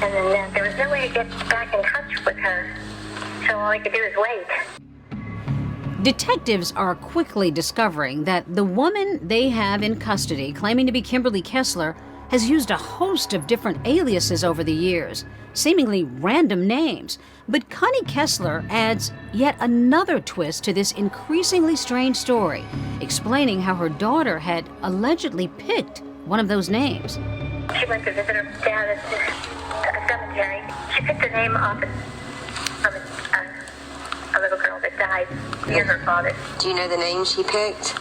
and then there was no way to get back in touch with her, so all I could do is wait. Detectives are quickly discovering that the woman they have in custody, claiming to be Kimberly Kessler, has used a host of different aliases over the years, seemingly random names. But Connie Kessler adds yet another twist to this increasingly strange story, explaining how her daughter had allegedly picked one of those names. She went to visit her dad at a cemetery. She picked a name off from a little girl that died near her father. Do you know the name she picked?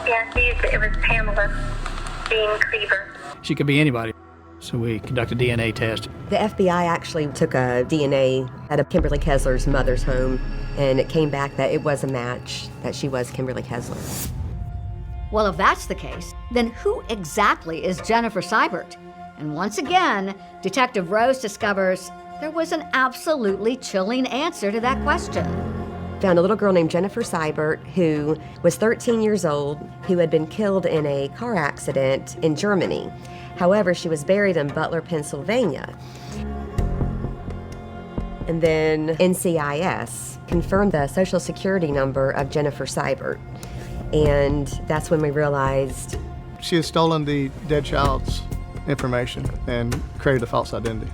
Yeah, it was Pamela Bean Cleaver. she could be anybody. So we conducted a DNA test. The FBI actually took a DNA at Kimberly Kessler's mother's home, and it came back that it was a match, that she was Kimberly Kessler. Well, if that's the case, then who exactly is Jennifer Seibert? And once again, Detective Rose discovers there was an absolutely chilling answer to that question. Found a little girl named Jennifer Seibert who was 13 years old, who had been killed in a car accident in Germany. However, she was buried in Butler, Pennsylvania. And then NCIS confirmed the social security number of Jennifer Seibert. And that's when we realized she had stolen the dead child's information and created a false identity.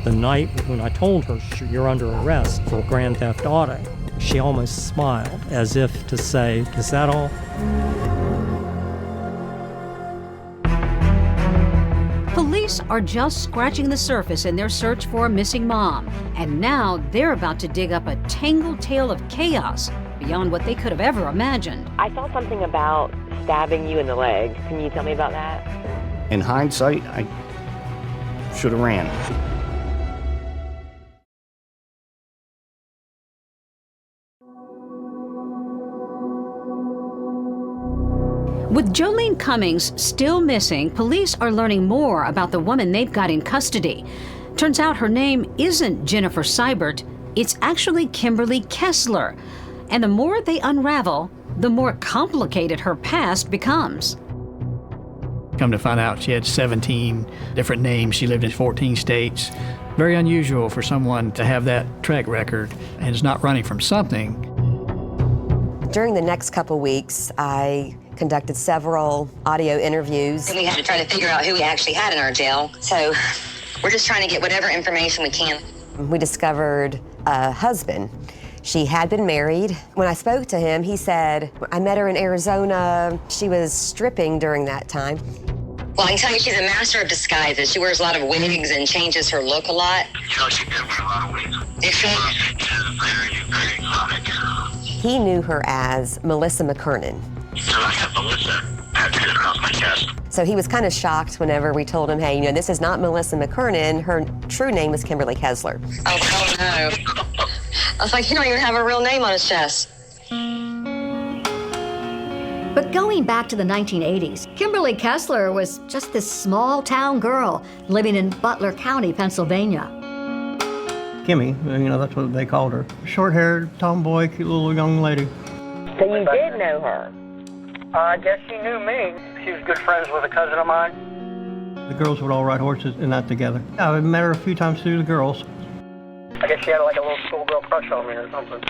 The night when I told her you're under arrest for grand theft auto, she almost smiled as if to say, is that all? Police are just scratching the surface in their search for a missing mom, and now they're about to dig up a tangled tale of chaos beyond what they could have ever imagined. I saw something about stabbing you in the leg. Can you tell me about that? In hindsight, I should have ran. With Jolene Cummings still missing, police are learning more about the woman they've got in custody. Turns out her name isn't Jennifer Seibert, it's actually Kimberly Kessler. And the more they unravel, the more complicated her past becomes. Come to find out, she had 17 different names. She lived in 14 states. Very unusual for someone to have that track record and is not running from something. During the next couple weeks, I conducted several audio interviews. And we had to try to figure out who we actually had in our jail. So we're just trying to get whatever information we can. We discovered a husband. She had been married. When I spoke to him, he said, I met her in Arizona. She was stripping during that time. Well, I can tell you she's a master of disguises. She wears a lot of wigs and changes her look a lot. You know, she did wear a lot of wigs. Is she? She's very exotic. He knew her as Melissa McKernan. So I have Melissa had to get across my chest. So he was kind of shocked whenever we told him, hey, this is not Melissa McKernan. Her true name is Kimberly Kessler. Oh, hell no. I was like, he don't even have a real name on his chest. But going back to the 1980s, Kimberly Kessler was just this small town girl living in Butler County, Pennsylvania. Kimmy, that's what they called her. Short-haired, tomboy, cute little young lady. So you did know her? I guess she knew me. She was good friends with a cousin of mine. The girls would all ride horses and that together. I met her a few times through the girls. I guess she had like a little schoolgirl crush on me or something.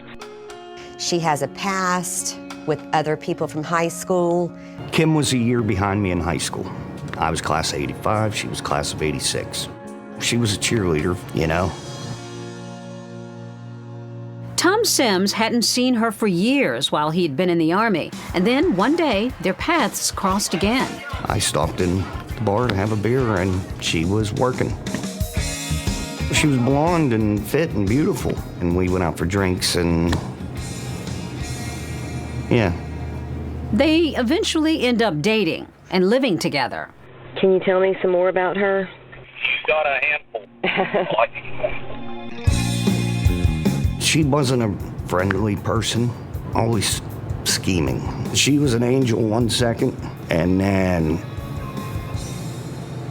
She has a past with other people from high school. Kim was a year behind me in high school. I was class of 85, she was class of 86. She was a cheerleader, Tom Sims hadn't seen her for years while he'd been in the Army, and then one day their paths crossed again. I stopped in the bar to have a beer, and she was working. She was blonde and fit and beautiful, and we went out for drinks, and yeah. They eventually end up dating and living together. Can you tell me some more about her? She's got a handful. She wasn't a friendly person, always scheming. She was an angel one second, and then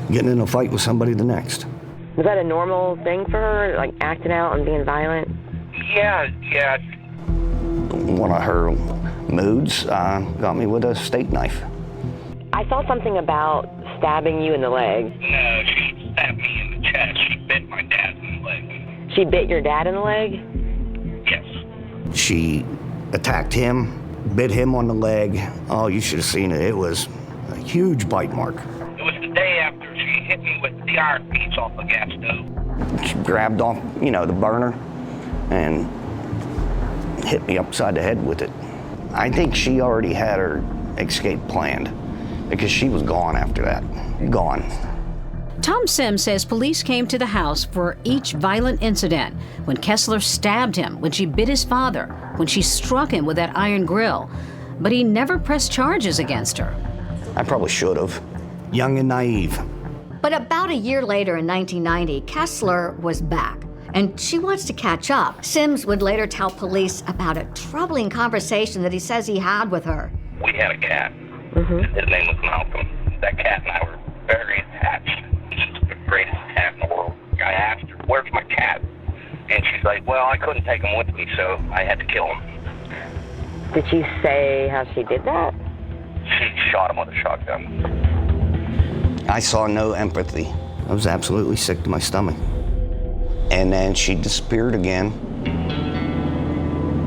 getting in a fight with somebody the next. Was that a normal thing for her, like acting out and being violent? Yeah. One of her moods got me with a steak knife. I saw something about stabbing you in the leg. No, she stabbed me in the chest. She bit my dad in the leg. She bit your dad in the leg? Yes. She attacked him, bit him on the leg. Oh, you should have seen it. It was a huge bite mark. It was the day after she hit me with the iron piece off the gas stove. She grabbed off, the burner and hit me upside the head with it. I think she already had her escape planned because she was gone after that. Gone. Tom Sims says police came to the house for each violent incident, when Kessler stabbed him, when she bit his father, when she struck him with that iron grill. But he never pressed charges against her. I probably should have. Young and naive. But about a year later in 1990, Kessler was back, and she wants to catch up. Sims would later tell police about a troubling conversation that he says he had with her. We had a cat. Mm-hmm. His name was Malcolm. That cat and I were very attached. She's the greatest cat in the world. I asked her, where's my cat? And she's like, well, I couldn't take him with me, so I had to kill him. Did she say how she did that? She shot him with a shotgun. I saw no empathy. I was absolutely sick to my stomach. And then she disappeared again.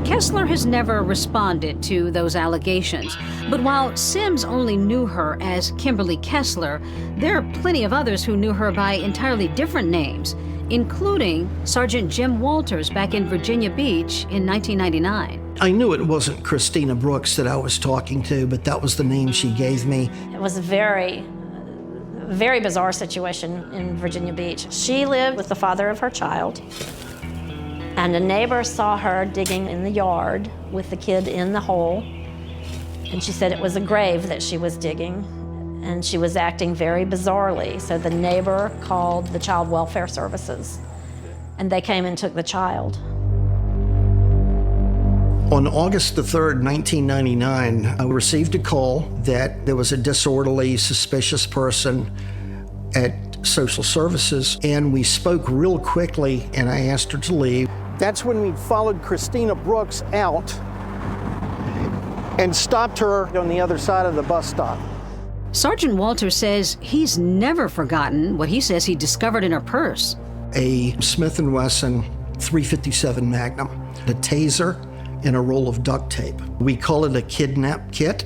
Kessler has never responded to those allegations, but while Sims only knew her as Kimberly Kessler, there are plenty of others who knew her by entirely different names, including Sergeant Jim Walters back in Virginia Beach in 1999. I knew it wasn't Christina Brooks that I was talking to, but that was the name she gave me. It was a very bizarre situation in Virginia Beach. She lived with the father of her child, and a neighbor saw her digging in the yard with the kid in the hole, and she said it was a grave that she was digging, and she was acting very bizarrely. So the neighbor called the Child Welfare Services, and they came and took the child. On August the 3rd, 1999, I received a call that there was a disorderly, suspicious person at social services, and we spoke real quickly, and I asked her to leave. That's when we followed Christina Brooks out and stopped her on the other side of the bus stop. Sergeant Walters says he's never forgotten what he says he discovered in her purse. A Smith & Wesson .357 Magnum, a taser, and a roll of duct tape. We call it a kidnap kit.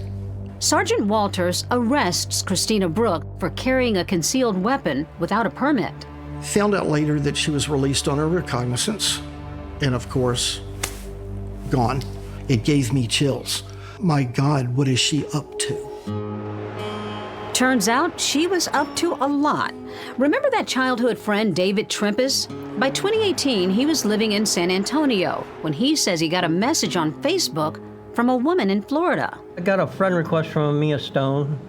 Sergeant Walters arrests Christina Brooks for carrying a concealed weapon without a permit. Found out later that she was released on her recognizance, and of course, gone. It gave me chills. My God, what is she up to? Turns out she was up to a lot. Remember that childhood friend David Trempis? By 2018, he was living in San Antonio when he says he got a message on Facebook from a woman in Florida. I got a friend request from Mia Stone.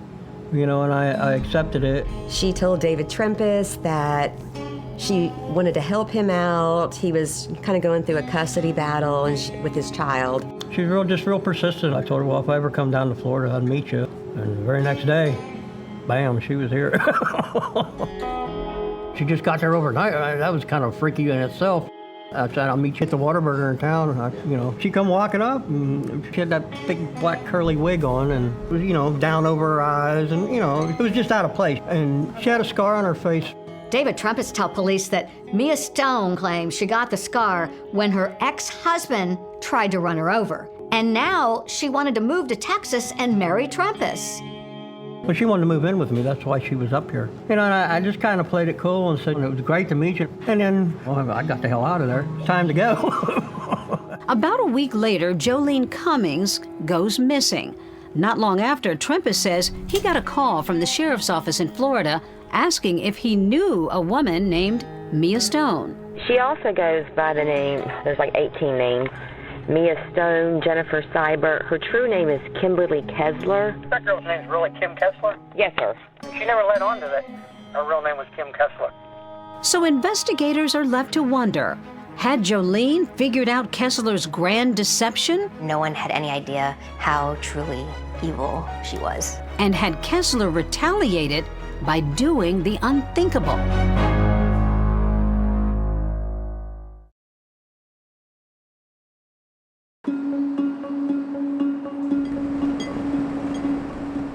you know, and I accepted it. She told David Trempis that she wanted to help him out. He was kind of going through a custody battle with his child. She's real persistent. I told her, well, if I ever come down to Florida, I'd meet you. And the very next day, bam, she was here. She just got there overnight. That was kind of freaky in itself. I said, I'll meet you at the Whataburger in town. And she come walking up, and she had that big black curly wig on, and it was, down over her eyes, and, it was just out of place. And she had a scar on her face. David Trempis told police that Mia Stone claims she got the scar when her ex-husband tried to run her over. And now she wanted to move to Texas and marry Trempis. Well, she wanted to move in with me. That's why she was up here. And I just kind of played it cool and said, it was great to meet you. And then, well, I got the hell out of there. It's time to go. About a week later, Jolene Cummings goes missing. Not long after, Trempis says he got a call from the sheriff's office in Florida asking if he knew a woman named Mia Stone. She also goes by the name, there's like 18 names, Mia Stone, Jennifer Seibert. Her true name is Kimberly Kessler. That girl's name's really Kim Kessler? Yes, sir. She never let on to that. Her real name was Kim Kessler. So investigators are left to wonder, had Jolene figured out Kessler's grand deception? No one had any idea how truly evil she was. And had Kessler retaliated by doing the unthinkable?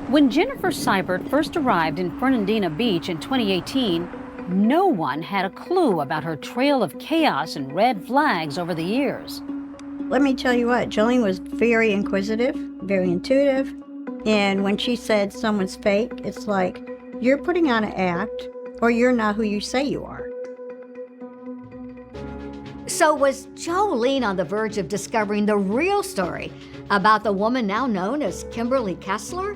When Jennifer Seibert first arrived in Fernandina Beach in 2018, no one had a clue about her trail of chaos and red flags over the years. Let me tell you what, Jolene was very inquisitive, very intuitive, and when she said someone's fake, it's like, you're putting on an act, or you're not who you say you are. So was Jolene on the verge of discovering the real story about the woman now known as Kimberly Kessler?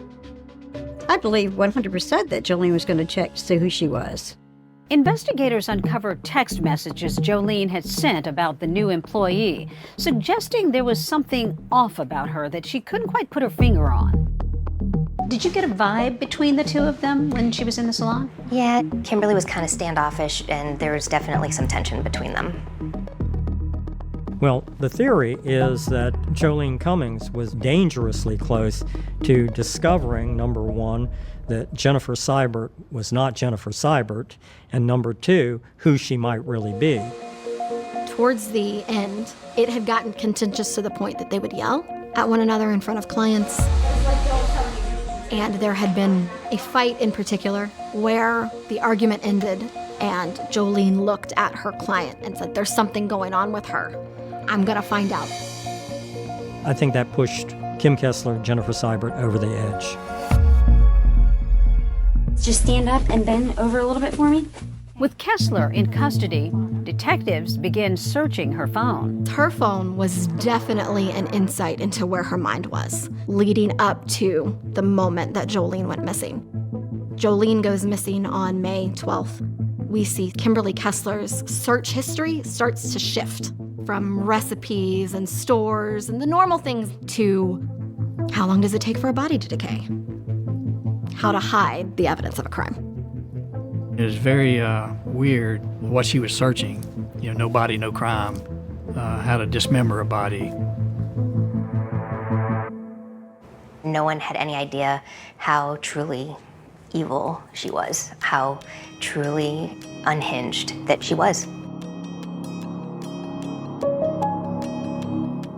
I believe 100% that Jolene was going to check to see who she was. Investigators uncovered text messages Jolene had sent about the new employee, suggesting there was something off about her that she couldn't quite put her finger on. Did you get a vibe between the two of them when she was in the salon? Yeah, Kimberly was kind of standoffish, and there was definitely some tension between them. Well, the theory is that Jolene Cummings was dangerously close to discovering, number one, that Jennifer Seibert was not Jennifer Seibert, and number two, who she might really be. Towards the end, it had gotten contentious to the point that they would yell at one another in front of clients. And there had been a fight in particular where the argument ended and Jolene looked at her client and said, "There's something going on with her. I'm gonna find out." I think that pushed Kim Kessler, Jennifer Seibert over the edge. Just stand up and bend over a little bit for me. With Kessler in custody, detectives begin searching her phone. Her phone was definitely an insight into where her mind was, leading up to the moment that Jolene went missing. Jolene goes missing on May 12th. We see Kimberly Kessler's search history starts to shift from recipes and stores and the normal things to how long does it take for a body to decay? How to hide the evidence of a crime. It was very weird what she was searching. No body, no crime. How to dismember a body. No one had any idea how truly evil she was, how truly unhinged that she was.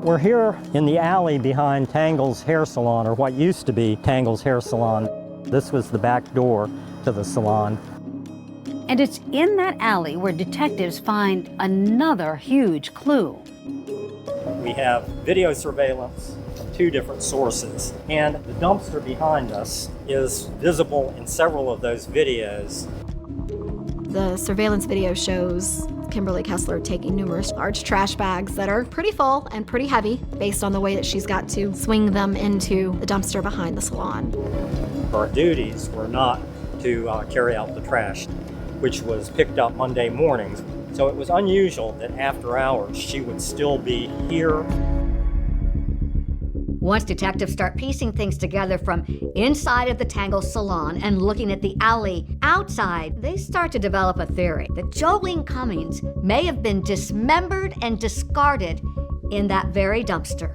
We're here in the alley behind Tangle's Hair Salon, or what used to be Tangle's Hair Salon. This was the back door to the salon. And it's in that alley where detectives find another huge clue. We have video surveillance from two different sources, and the dumpster behind us is visible in several of those videos. The surveillance video shows Kimberly Kessler taking numerous large trash bags that are pretty full and pretty heavy based on the way that she's got to swing them into the dumpster behind the salon. Her duties were not to carry out the trash, which was picked up Monday mornings. So it was unusual that after hours she would still be here. Once detectives start piecing things together from inside of the Tangle salon and looking at the alley outside, they start to develop a theory that Jolene Cummings may have been dismembered and discarded in that very dumpster.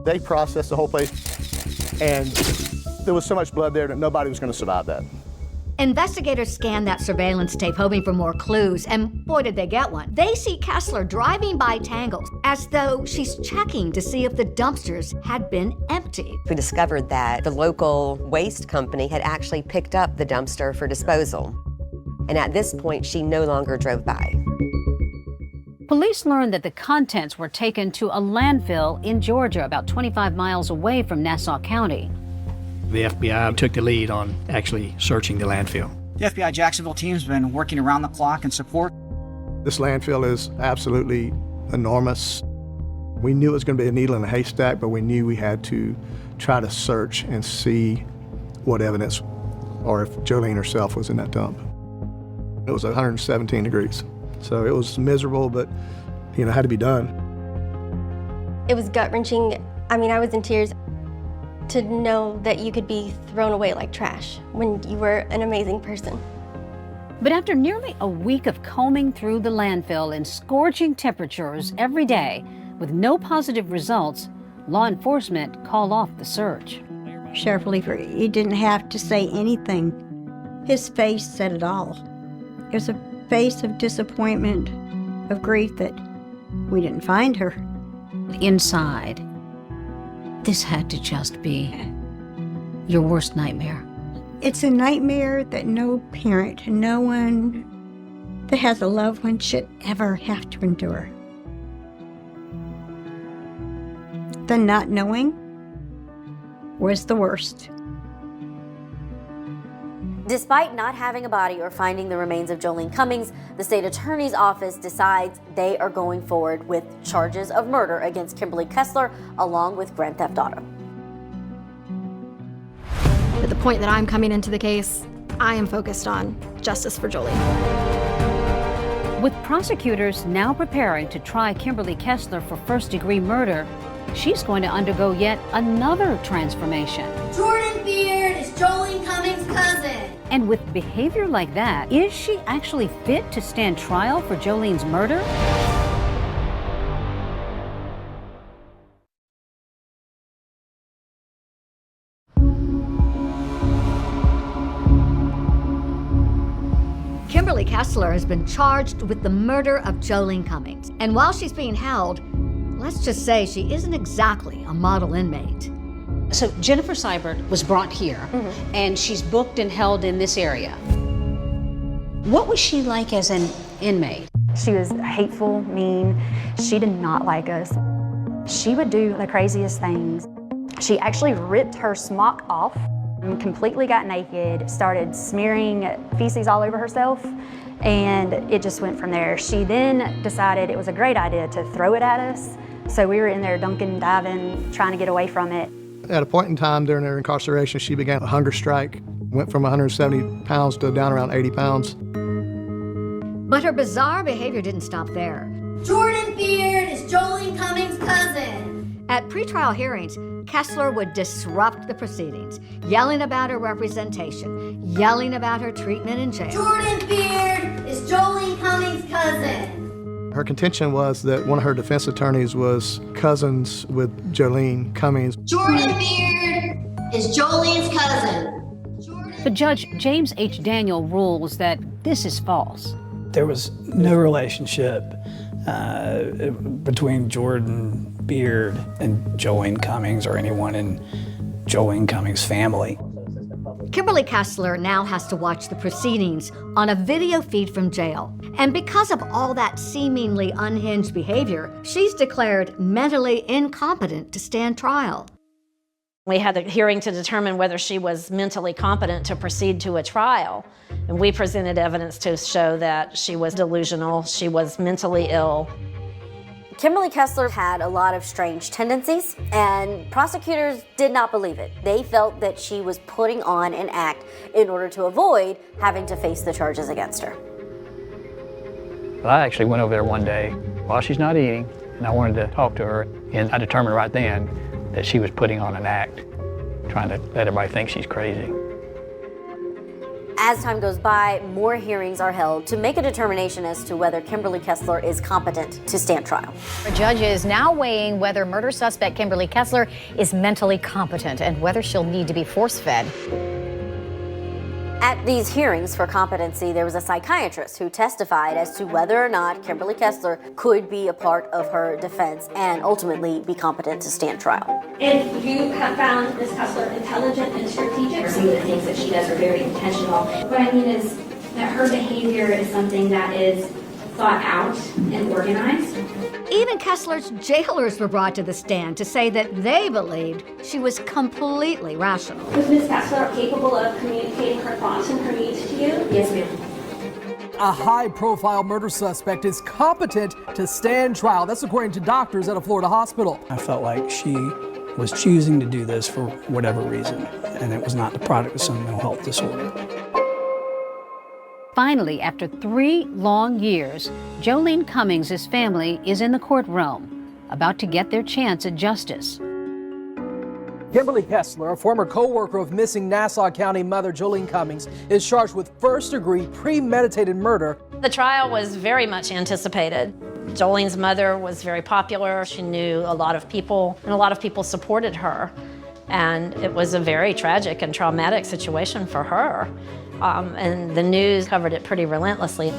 They processed the whole place, and there was so much blood there that nobody was going to survive that. Investigators scanned that surveillance tape hoping for more clues, and boy did they get one. They see Kessler driving by Tangles as though she's checking to see if the dumpsters had been emptied. We discovered that the local waste company had actually picked up the dumpster for disposal. And at this point, she no longer drove by. Police learned that the contents were taken to a landfill in Georgia, about 25 miles away from Nassau County. The FBI took the lead on actually searching the landfill. The FBI Jacksonville team's been working around the clock in support. This landfill is absolutely enormous. We knew it was going to be a needle in a haystack, but we knew we had to try to search and see what evidence or if Jolene herself was in that dump. It was 117 degrees, so it was miserable, but it had to be done. It was gut-wrenching. I mean, I was in tears. To know that you could be thrown away like trash when you were an amazing person. But after nearly a week of combing through the landfill in scorching temperatures every day with no positive results, law enforcement called off the search. Sheriff Leeper, he didn't have to say anything. His face said it all. It was a face of disappointment, of grief that we didn't find her. Inside, this had to just be your worst nightmare. It's a nightmare that no parent, no one that has a loved one should ever have to endure. The not knowing was the worst. Despite not having a body or finding the remains of Jolene Cummings, the state attorney's office decides they are going forward with charges of murder against Kimberly Kessler along with grand theft auto. At the point that I'm coming into the case, I am focused on justice for Jolene. With prosecutors now preparing to try Kimberly Kessler for first-degree murder, she's going to undergo yet another transformation. Jordan Beard is Jolene Cummings' cousin. And with behavior like that, is she actually fit to stand trial for Jolene's murder? Kimberly Kessler has been charged with the murder of Jolene Cummings. And while she's being held, let's just say she isn't exactly a model inmate. So Jennifer Seibert was brought here, and she's booked and held in this area. What was she like as an inmate? She was hateful, mean. She did not like us. She would do the craziest things. She actually ripped her smock off and completely got naked, started smearing feces all over herself, and it just went from there. She then decided it was a great idea to throw it at us. So we were in there dunking, diving, trying to get away from it. At a point in time during her incarceration, she began a hunger strike, went from 170 pounds to down around 80 pounds. But her bizarre behavior didn't stop there. Jordan Beard is Jolene Cummings' cousin. At pretrial hearings, Kessler would disrupt the proceedings, yelling about her representation, yelling about her treatment in jail. Jordan Beard is Jolene Cummings' cousin. Her contention was that one of her defense attorneys was cousins with Jolene Cummings. Jordan Beard is Jolene's cousin. But Judge James H. Daniel rules that this is false. There was no relationship between Jordan Beard and Jolene Cummings or anyone in Jolene Cummings' family. Kimberly Kessler now has to watch the proceedings on a video feed from jail. And because of all that seemingly unhinged behavior, she's declared mentally incompetent to stand trial. We had the hearing to determine whether she was mentally competent to proceed to a trial. And we presented evidence to show that she was delusional, she was mentally ill. Kimberly Kessler had a lot of strange tendencies, and prosecutors did not believe it. They felt that she was putting on an act in order to avoid having to face the charges against her. I actually went over there one day while she's not eating, and I wanted to talk to her, and I determined right then that she was putting on an act, trying to let everybody think she's crazy. As time goes by, more hearings are held to make a determination as to whether Kimberly Kessler is competent to stand trial. A judge is now weighing whether murder suspect Kimberly Kessler is mentally competent and whether she'll need to be force-fed. At these hearings for competency, there was a psychiatrist who testified as to whether or not Kimberly Kessler could be a part of her defense and ultimately be competent to stand trial. If you have found Ms. Kessler intelligent and strategic, some of the things that she does are very intentional. What I mean is that her behavior is something that is thought out and organized. Even Kessler's jailers were brought to the stand to say that they believed she was completely rational. Was Ms. Kessler capable of communicating her thoughts and her needs to you? Yes, ma'am. A high-profile murder suspect is competent to stand trial. That's according to doctors at a Florida hospital. I felt like she was choosing to do this for whatever reason, and it was not the product of some mental health disorder. Finally, after 3 long years, Jolene Cummings' family is in the courtroom, about to get their chance at justice. Kimberly Kessler, a former co-worker of missing Nassau County mother Jolene Cummings, is charged with first-degree premeditated murder. The trial was very much anticipated. Jolene's mother was very popular. She knew a lot of people, and a lot of people supported her. And it was a very tragic and traumatic situation for her. And the news covered it pretty relentlessly.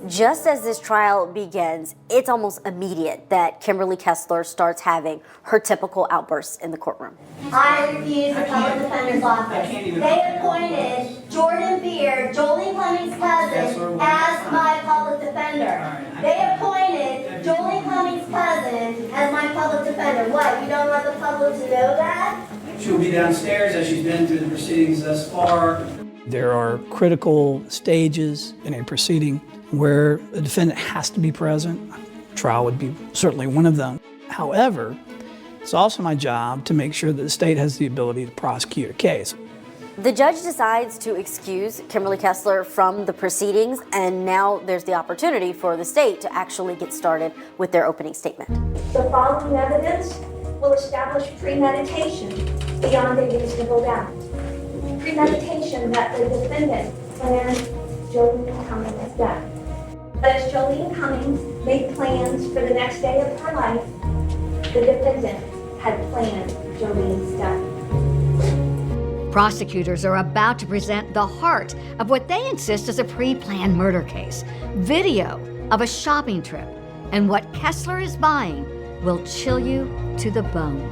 Just as this trial begins, it's almost immediate that Kimberly Kessler starts having her typical outbursts in the courtroom. I refuse the public defender's office. They appointed Jordan Beard, Jolene Cummings' cousin, as my public defender. They appointed Jolene Cummings' cousin as my public defender. What, you don't want the public to know that? She'll be downstairs as she's been through the proceedings thus far. There are critical stages in a proceeding where the defendant has to be present. Trial would be certainly one of them. However, it's also my job to make sure that the state has the ability to prosecute a case. The judge decides to excuse Kimberly Kessler from the proceedings, and now there's the opportunity for the state to actually get started with their opening statement. The following evidence will establish premeditation beyond a reasonable doubt. Premeditation that the defendant planned Jolene Cummings' death. But as Jolene Cummings made plans for the next day of her life, the defendant had planned Jolene's death. Prosecutors are about to present the heart of what they insist is a pre-planned murder case. Video of a shopping trip, and what Kessler is buying will chill you to the bone.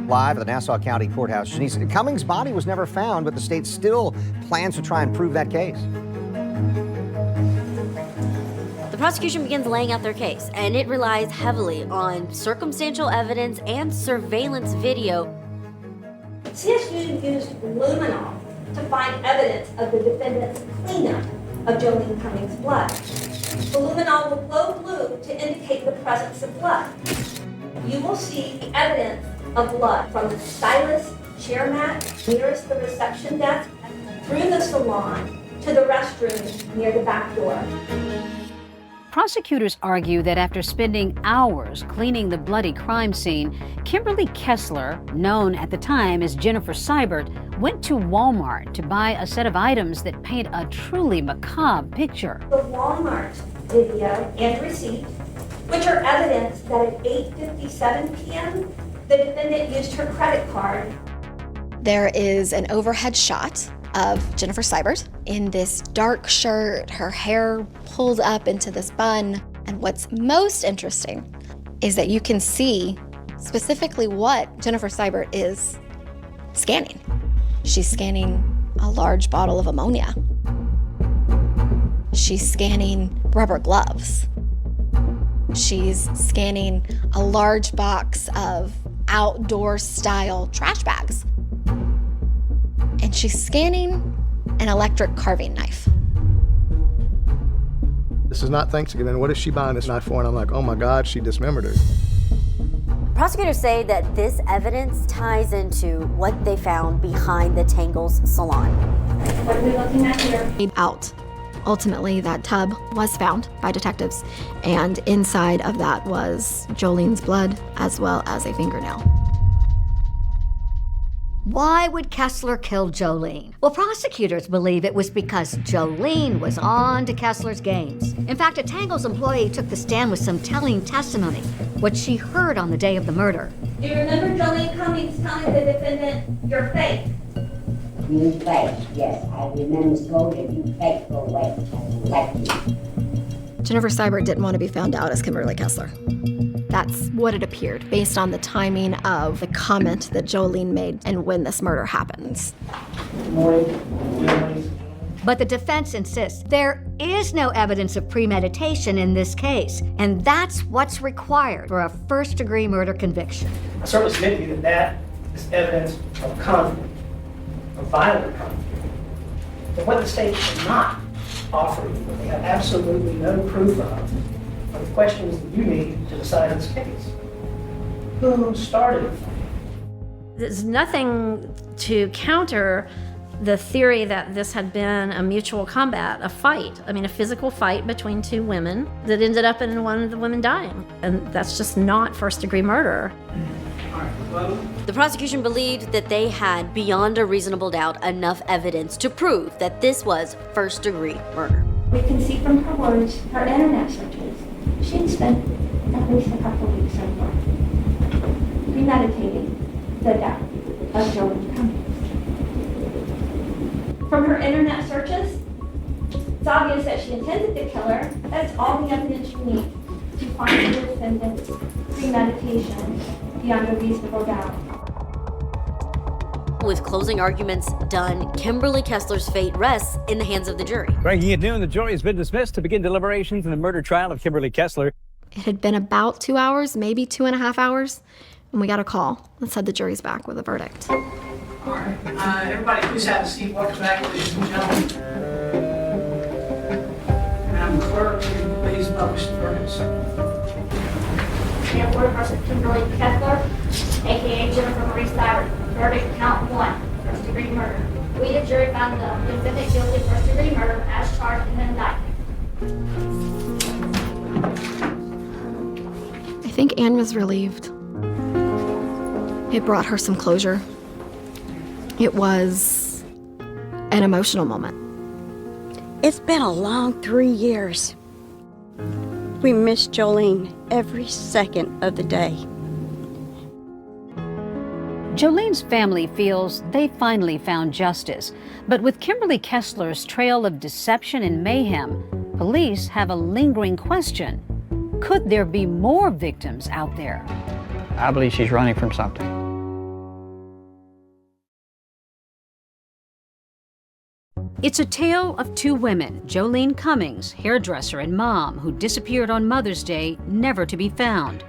Live at the Nassau County Courthouse, Janice, Cummings' body was never found, but the state still plans to try and prove that case. The prosecution begins laying out their case, and it relies heavily on circumstantial evidence and surveillance video. CSU used luminol to find evidence of the defendant's cleanup of Jolene Cummings' blood. The luminol will glow blue to indicate the presence of blood. You will see evidence of blood from the stylist chair mat nearest the reception desk through the salon to the restroom near the back door. Prosecutors argue that after spending hours cleaning the bloody crime scene, Kimberly Kessler, known at the time as Jennifer Seibert, went to Walmart to buy a set of items that paint a truly macabre picture. The Walmart video and receipt, which are evidence that at 8:57 p.m., the defendant used her credit card. There is an overhead shot of Jennifer Seibert in this dark shirt, her hair pulled up into this bun. And what's most interesting is that you can see specifically what Jennifer Seibert is scanning. She's scanning a large bottle of ammonia. She's scanning rubber gloves. She's scanning a large box of outdoor-style trash bags. And she's scanning an electric carving knife. This is not Thanksgiving. What is she buying this knife for? And I'm like, oh my God, she dismembered her. Prosecutors say that this evidence ties into what they found behind the Tangles salon. What are we looking at here? Out. Ultimately, that tub was found by detectives, and inside of that was Jolene's blood as well as a fingernail. Why would Kessler kill Jolene? Well, prosecutors believe it was because Jolene was on to Kessler's games. In fact, a Tangles employee took the stand with some telling testimony, what she heard on the day of the murder. Do you remember Jolene Cummings telling the defendant, "You're fake"? You fake, yes. I remember told that you fake for away. Like you. Jennifer Seibert didn't want to be found out as Kimberly Kessler. That's what it appeared, based on the timing of the comment that Jolene made and when this murder happens. But the defense insists there is no evidence of premeditation in this case, and that's what's required for a first-degree murder conviction. I certainly submit to you that that is evidence of conflict, of violent conflict. But what the state cannot offer you, what they have absolutely no proof of, are the questions that you need to decide this case. Who started the fight? There's nothing to counter the theory that this had been a mutual combat, a fight. I mean, a physical fight between two women that ended up in one of the women dying. And that's just not first-degree murder. The prosecution believed that they had, beyond a reasonable doubt, enough evidence to prove that this was first-degree murder. We can see from her words, her internet searches, she had spent at least a couple of weeks so far premeditating the death of Jolene Cummings. From her internet searches, it's obvious that she intended to kill her. That's all the evidence you need to find the defendant's premeditation beyond a reasonable doubt. With closing arguments done, Kimberly Kessler's fate rests in the hands of the jury. Breaking at noon, the jury has been dismissed to begin deliberations in the murder trial of Kimberly Kessler. It had been about 2 hours, maybe 2.5 hours, and we got a call that said the jury's back with a verdict. All right. Everybody, please have a seat. Welcome back, ladies and gentlemen. Madam Clerk, please publish the verdicts. And for person Kimberly Kessler, aka Jennifer Marie Seibert, verdict count 1, first-degree murder. We, the jury, found the defendant guilty of first-degree murder as charged in the indictment. I think Anne was relieved. It brought her some closure. It was an emotional moment. It's been a long 3 years. We miss Jolene every second of the day. Jolene's family feels they finally found justice, but with Kimberly Kessler's trail of deception and mayhem, police have a lingering question. Could there be more victims out there? I believe she's running from something. It's a tale of two women, Jolene Cummings, hairdresser and mom, who disappeared on Mother's Day, never to be found.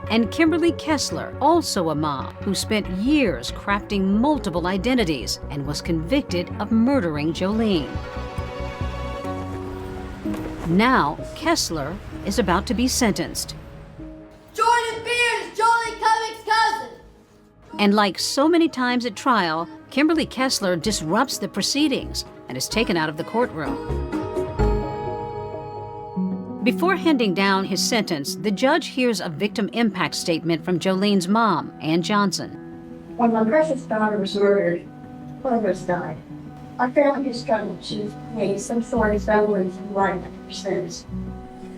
And Kimberly Kessler, also a mom, who spent years crafting multiple identities and was convicted of murdering Jolene. Now, Kessler is about to be sentenced. Jordan Beard is Jolene Cummings' cousin! And like so many times at trial, Kimberly Kessler disrupts the proceedings and is taken out of the courtroom. Before handing down his sentence, the judge hears a victim impact statement from Jolene's mom, Ann Johnson. When my precious daughter was murdered, others died. I found his struggle to made some sort of semblance of life since.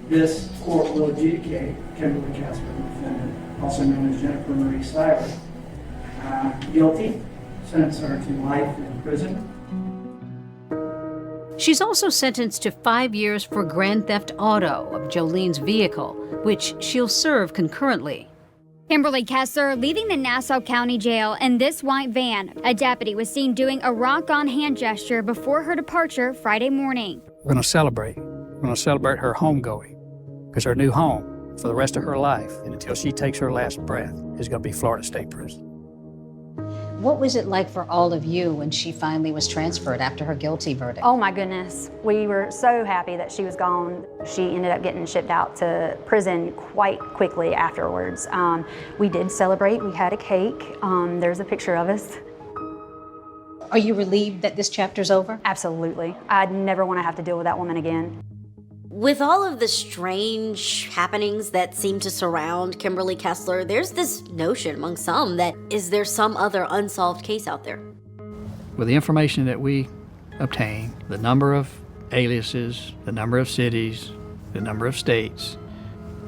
This court will adjudicate Kimberly Kessler, defendant, also known as Jennifer Marie Seibert, guilty, sentence her to life in prison. She's also sentenced to 5 years for grand theft auto of Jolene's vehicle, which she'll serve concurrently. Kimberly Kessler leaving the Nassau County Jail in this white van. A deputy was seen doing a rock-on hand gesture before her departure Friday morning. We're going to celebrate. We're going to celebrate her homegoing, because her new home for the rest of her life and until she takes her last breath is going to be Florida State Prison. What was it like for all of you when she finally was transferred after her guilty verdict? Oh my goodness. We were so happy that she was gone. She ended up getting shipped out to prison quite quickly afterwards. We did celebrate. We had a cake. There's a picture of us. Are you relieved that this chapter's over? Absolutely. I'd never want to have to deal with that woman again. With all of the strange happenings that seem to surround Kimberly Kessler, there's this notion among some that is there some other unsolved case out there? With the information that we obtain, the number of aliases, the number of cities, the number of states,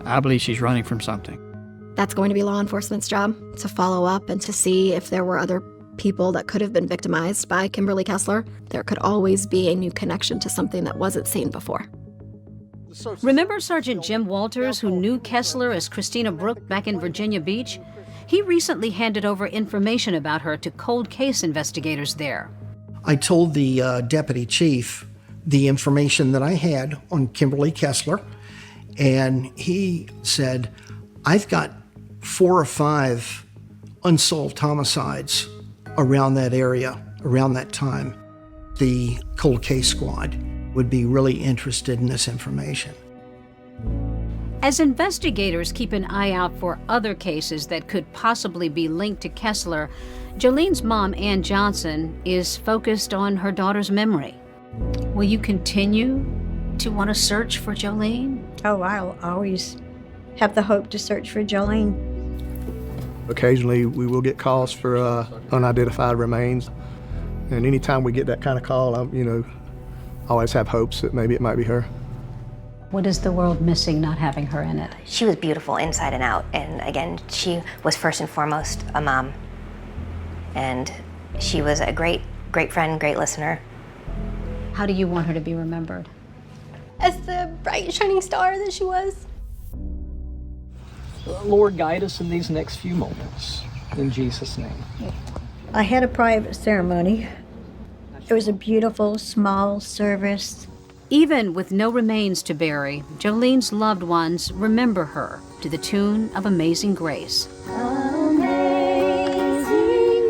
I believe she's running from something. That's going to be law enforcement's job, to follow up and to see if there were other people that could have been victimized by Kimberly Kessler. There could always be a new connection to something that wasn't seen before. Remember Sergeant Jim Walters, who knew Kessler as Christina Brooke back in Virginia Beach? He recently handed over information about her to cold case investigators there. I told the deputy chief the information that I had on Kimberly Kessler, and he said, I've got 4 or 5 unsolved homicides around that area, around that time. The cold case squad would be really interested in this information. As investigators keep an eye out for other cases that could possibly be linked to Kessler, Jolene's mom, Ann Johnson, is focused on her daughter's memory. Will you continue to want to search for Jolene? Oh, I'll always have the hope to search for Jolene. Occasionally, we will get calls for unidentified remains. And anytime we get that kind of call, I always have hopes that maybe it might be her. What is the world missing not having her in it? She was beautiful inside and out. And again, she was first and foremost a mom. And she was a great friend, great listener. How do you want her to be remembered? As the bright, shining star that she was. Lord, guide us in these next few moments. In Jesus' name. I had a private ceremony. It was a beautiful, small service. Even with no remains to bury, Jolene's loved ones remember her to the tune of Amazing Grace. Amazing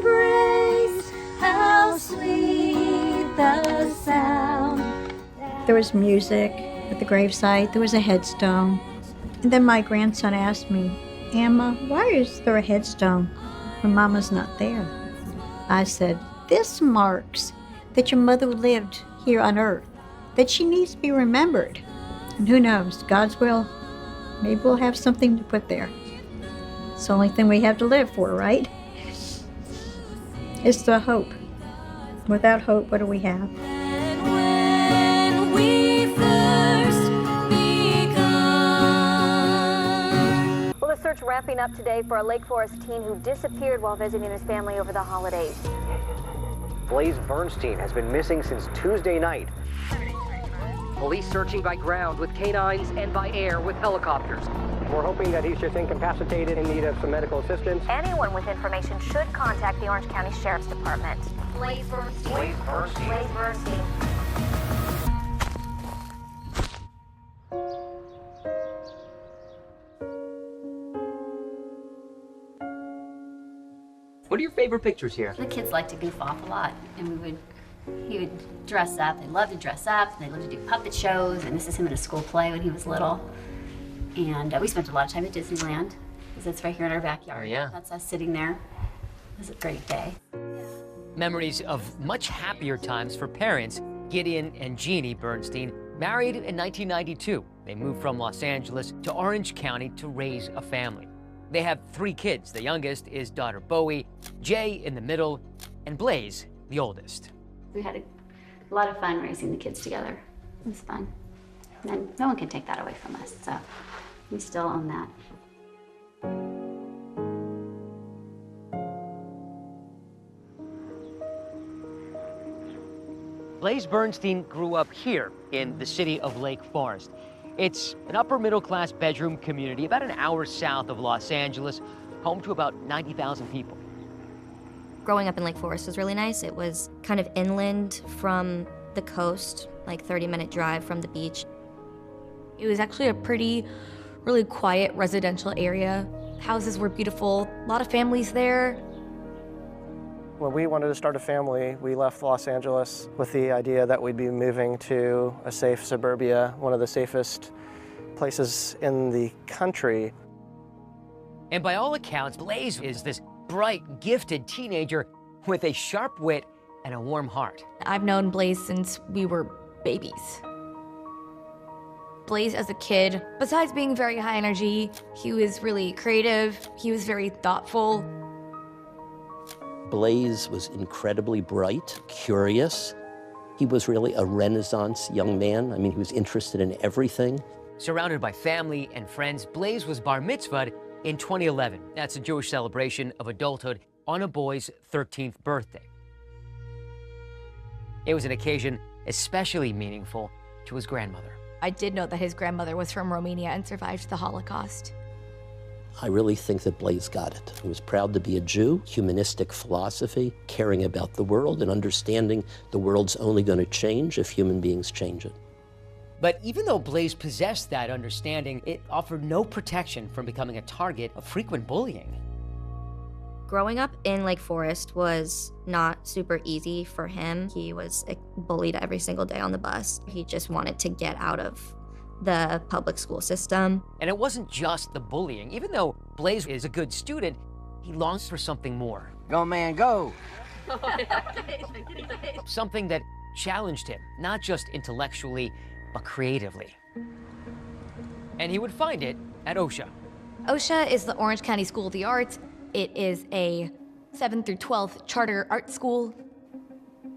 grace, how sweet the sound. There was music at the gravesite. There was a headstone. And then my grandson asked me, Emma, why is there a headstone when Mama's not there? I said, this marks that your mother lived here on earth, that she needs to be remembered. And who knows, God's will, maybe we'll have something to put there. It's the only thing we have to live for, right? It's the hope. Without hope, what do we have? When we first begun. Well, the search ramping up today for a Lake Forest teen who disappeared while visiting his family over the holidays. Blaze Bernstein has been missing since Tuesday night. Police searching by ground with canines and by air with helicopters. We're hoping that he's just incapacitated in need of some medical assistance. Anyone with information should contact the Orange County Sheriff's Department. Blaze Bernstein. Blaze Bernstein. Blaze Bernstein. What are your favorite pictures here? The kids like to goof off a lot, and he would dress up. They love to dress up. They love to do puppet shows, and this is him in a school play when he was little. And we spent a lot of time at Disneyland, because it's right here in our backyard. Oh, yeah. That's us sitting there. It was a great day. Memories of much happier times for parents. Gideon and Jeannie Bernstein married in 1992. They moved from Los Angeles to Orange County to raise a family. They have 3 kids. The youngest is daughter Bowie, Jay in the middle, and Blaze, the oldest. We had a lot of fun raising the kids together. It was fun. And no one can take that away from us, so we still own that. Blaze Bernstein grew up here in the city of Lake Forest. It's an upper middle class bedroom community about an hour south of Los Angeles, home to about 90,000 people. Growing up in Lake Forest was really nice. It was kind of inland from the coast, like 30-minute drive from the beach. It was actually a really quiet residential area. Houses were beautiful, a lot of families there. When we wanted to start a family, we left Los Angeles with the idea that we'd be moving to a safe suburbia, one of the safest places in the country. And by all accounts, Blaze is this bright, gifted teenager with a sharp wit and a warm heart. I've known Blaze since we were babies. Blaze as a kid, besides being very high energy, he was really creative, he was very thoughtful. Blaze was incredibly bright, curious. He was really a Renaissance young man. I mean, he was interested in everything. Surrounded by family and friends, Blaze was bar mitzvahed in 2011. That's a Jewish celebration of adulthood on a boy's 13th birthday. It was an occasion especially meaningful to his grandmother. I did know that his grandmother was from Romania and survived the Holocaust. I really think that Blaze got it. He was proud to be a Jew, humanistic philosophy, caring about the world and understanding the world's only going to change if human beings change it. But even though Blaze possessed that understanding, it offered no protection from becoming a target of frequent bullying. Growing up in Lake Forest was not super easy for him. He was bullied every single day on the bus. He just wanted to get out of the public school system. And it wasn't just the bullying. Even though Blaze is a good student, he longs for something more. Go, man, go! Something that challenged him, not just intellectually, but creatively. And he would find it at OSHA. OSHA is the Orange County School of the Arts. It is a 7th through 12th charter art school.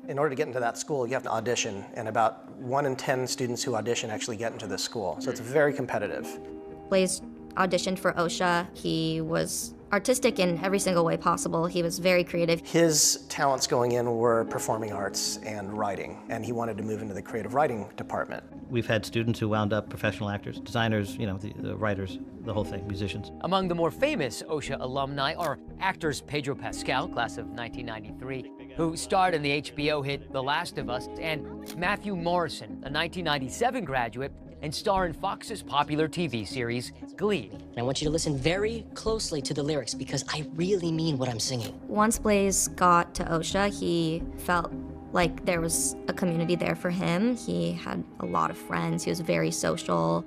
In order to get into that school, you have to audition, and about 1 in 10 students who audition actually get into this school. So it's very competitive. Blaze auditioned for OSHA. He was artistic in every single way possible. He was very creative. His talents going in were performing arts and writing, and he wanted to move into the creative writing department. We've had students who wound up professional actors, designers, the writers, the whole thing, musicians. Among the more famous OSHA alumni are actors Pedro Pascal, class of 1993, who starred in the HBO hit The Last of Us, and Matthew Morrison, a 1997 graduate and star in Fox's popular TV series, Glee. I want you to listen very closely to the lyrics because I really mean what I'm singing. Once Blaze got to OSHA, he felt like there was a community there for him. He had a lot of friends. He was very social.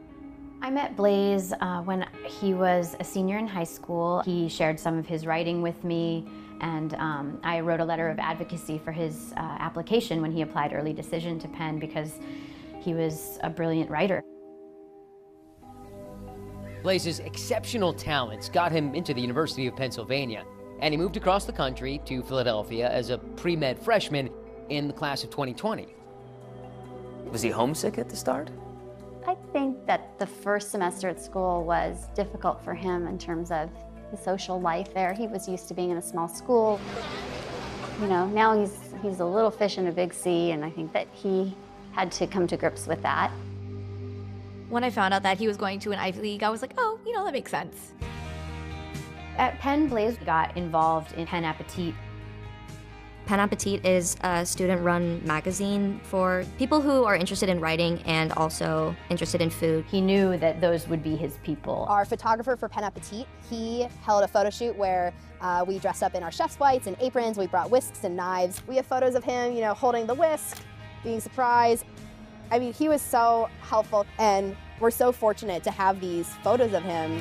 I met Blaze when he was a senior in high school. He shared some of his writing with me, and I wrote a letter of advocacy for his application when he applied early decision to Penn because he was a brilliant writer. Blaze's exceptional talents got him into the University of Pennsylvania, and he moved across the country to Philadelphia as a pre-med freshman in the class of 2020. Was he homesick at the start? I think that the first semester at school was difficult for him in terms of the social life there. He was used to being in a small school. Now he's a little fish in a big sea, and I think that he had to come to grips with that. When I found out that he was going to an Ivy League, I was like, oh, that makes sense. At Penn, Blaze got involved in Penn Appetit. Penn Appetit is a student-run magazine for people who are interested in writing and also interested in food. He knew that those would be his people. Our photographer for Penn Appetit, he held a photo shoot where we dressed up in our chef's whites and aprons. We brought whisks and knives. We have photos of him, holding the whisk, being surprised. I mean, he was so helpful, and we're so fortunate to have these photos of him.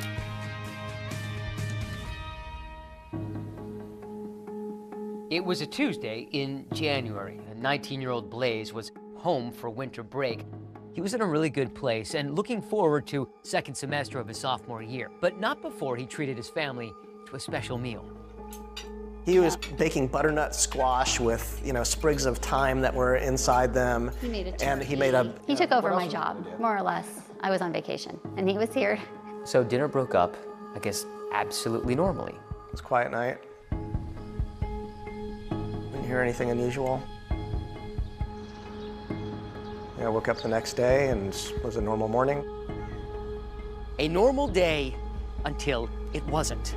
It was a Tuesday in January. A 19-year-old Blaze was home for winter break. He was in a really good place and looking forward to second semester of his sophomore year, but not before he treated his family to a special meal. He was baking butternut squash with, sprigs of thyme that were inside them. He made a turkey. And he made a... He took over my job, more or less. I was on vacation, and he was here. So dinner broke up, I guess, absolutely normally. It was a quiet night. Didn't hear anything unusual. I woke up the next day and it was a normal morning. A normal day until it wasn't.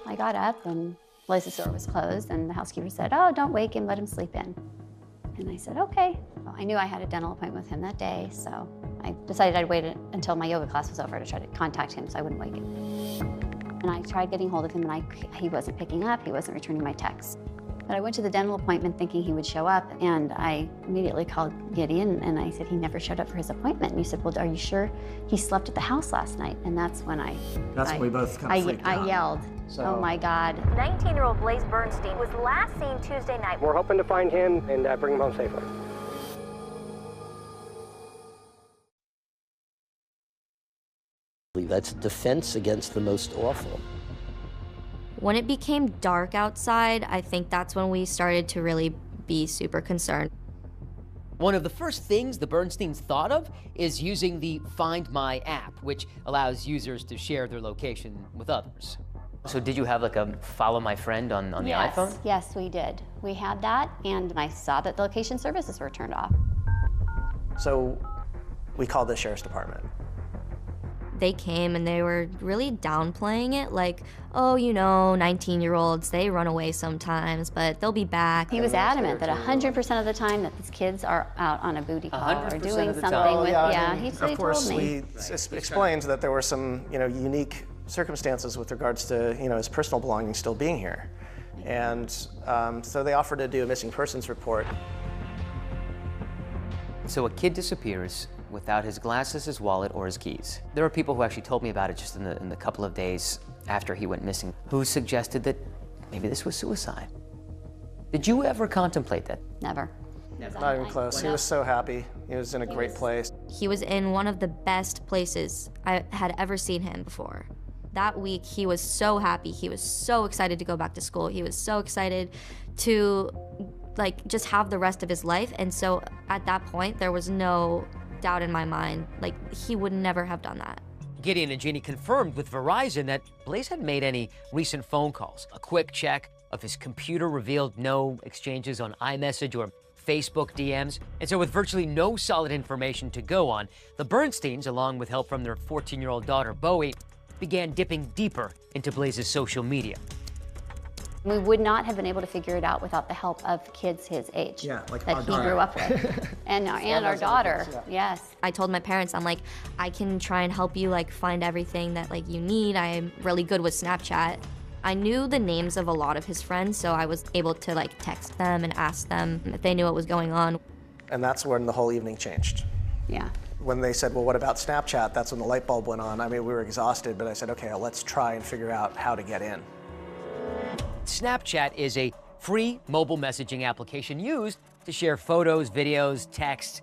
I got up and Blaze's door was closed, and the housekeeper said, "Oh, don't wake him, let him sleep in." And I said, okay. Well, I knew I had a dental appointment with him that day, so I decided I'd wait until my yoga class was over to try to contact him so I wouldn't wake him. And I tried getting hold of him, and he wasn't picking up. He wasn't returning my texts. But I went to the dental appointment thinking he would show up, and I immediately called Gideon, and I said he never showed up for his appointment. And he said, well, are you sure he slept at the house last night? And that's when when we both kind of freaked out. I yelled, oh my God. 19-year-old Blaze Bernstein was last seen Tuesday night. We're hoping to find him and bring him home safely. That's defense against the most awful. When it became dark outside, I think that's when we started to really be super concerned. One of the first things the Bernsteins thought of is using the Find My app, which allows users to share their location with others. So did you have like a Follow My Friend on the iPhone? Yes, we did. We had that, and I saw that the location services were turned off. So we called the sheriff's department. They came and they were really downplaying it, like, oh, 19-year-olds, they run away sometimes, but they'll be back. He was adamant that 100% of the time that these kids are out on a booty call or doing something with, he told me. Of course, we explained that there were some, unique circumstances with regards to, his personal belongings still being here. And so they offered to do a missing persons report. So a kid disappears without his glasses, his wallet, or his keys. There are people who actually told me about it just in the couple of days after he went missing, who suggested that maybe this was suicide. Did you ever contemplate that? Never. Not even close. He was so happy. He was in a great place. He was in one of the best places I had ever seen him before. That week, he was so happy. He was so excited to go back to school. He was so excited to just have the rest of his life. And so at that point, there was no doubt in my mind, he would never have done that. Gideon and Jeannie confirmed with Verizon that Blaze hadn't made any recent phone calls. A quick check of his computer revealed no exchanges on iMessage or Facebook DMs. And so with virtually no solid information to go on, the Bernsteins, along with help from their 14-year-old daughter, Bowie, began dipping deeper into Blaze's social media. We would not have been able to figure it out without the help of kids his age that he grew up with. and our daughter, yes. I told my parents, I'm like, I can try and help you find everything that you need. I'm really good with Snapchat. I knew the names of a lot of his friends, so I was able to text them and ask them if they knew what was going on. And that's when the whole evening changed. Yeah. When they said, well, what about Snapchat? That's when the light bulb went on. I mean, we were exhausted, but I said, okay, let's try and figure out how to get in. Snapchat is a free mobile messaging application used to share photos, videos, texts.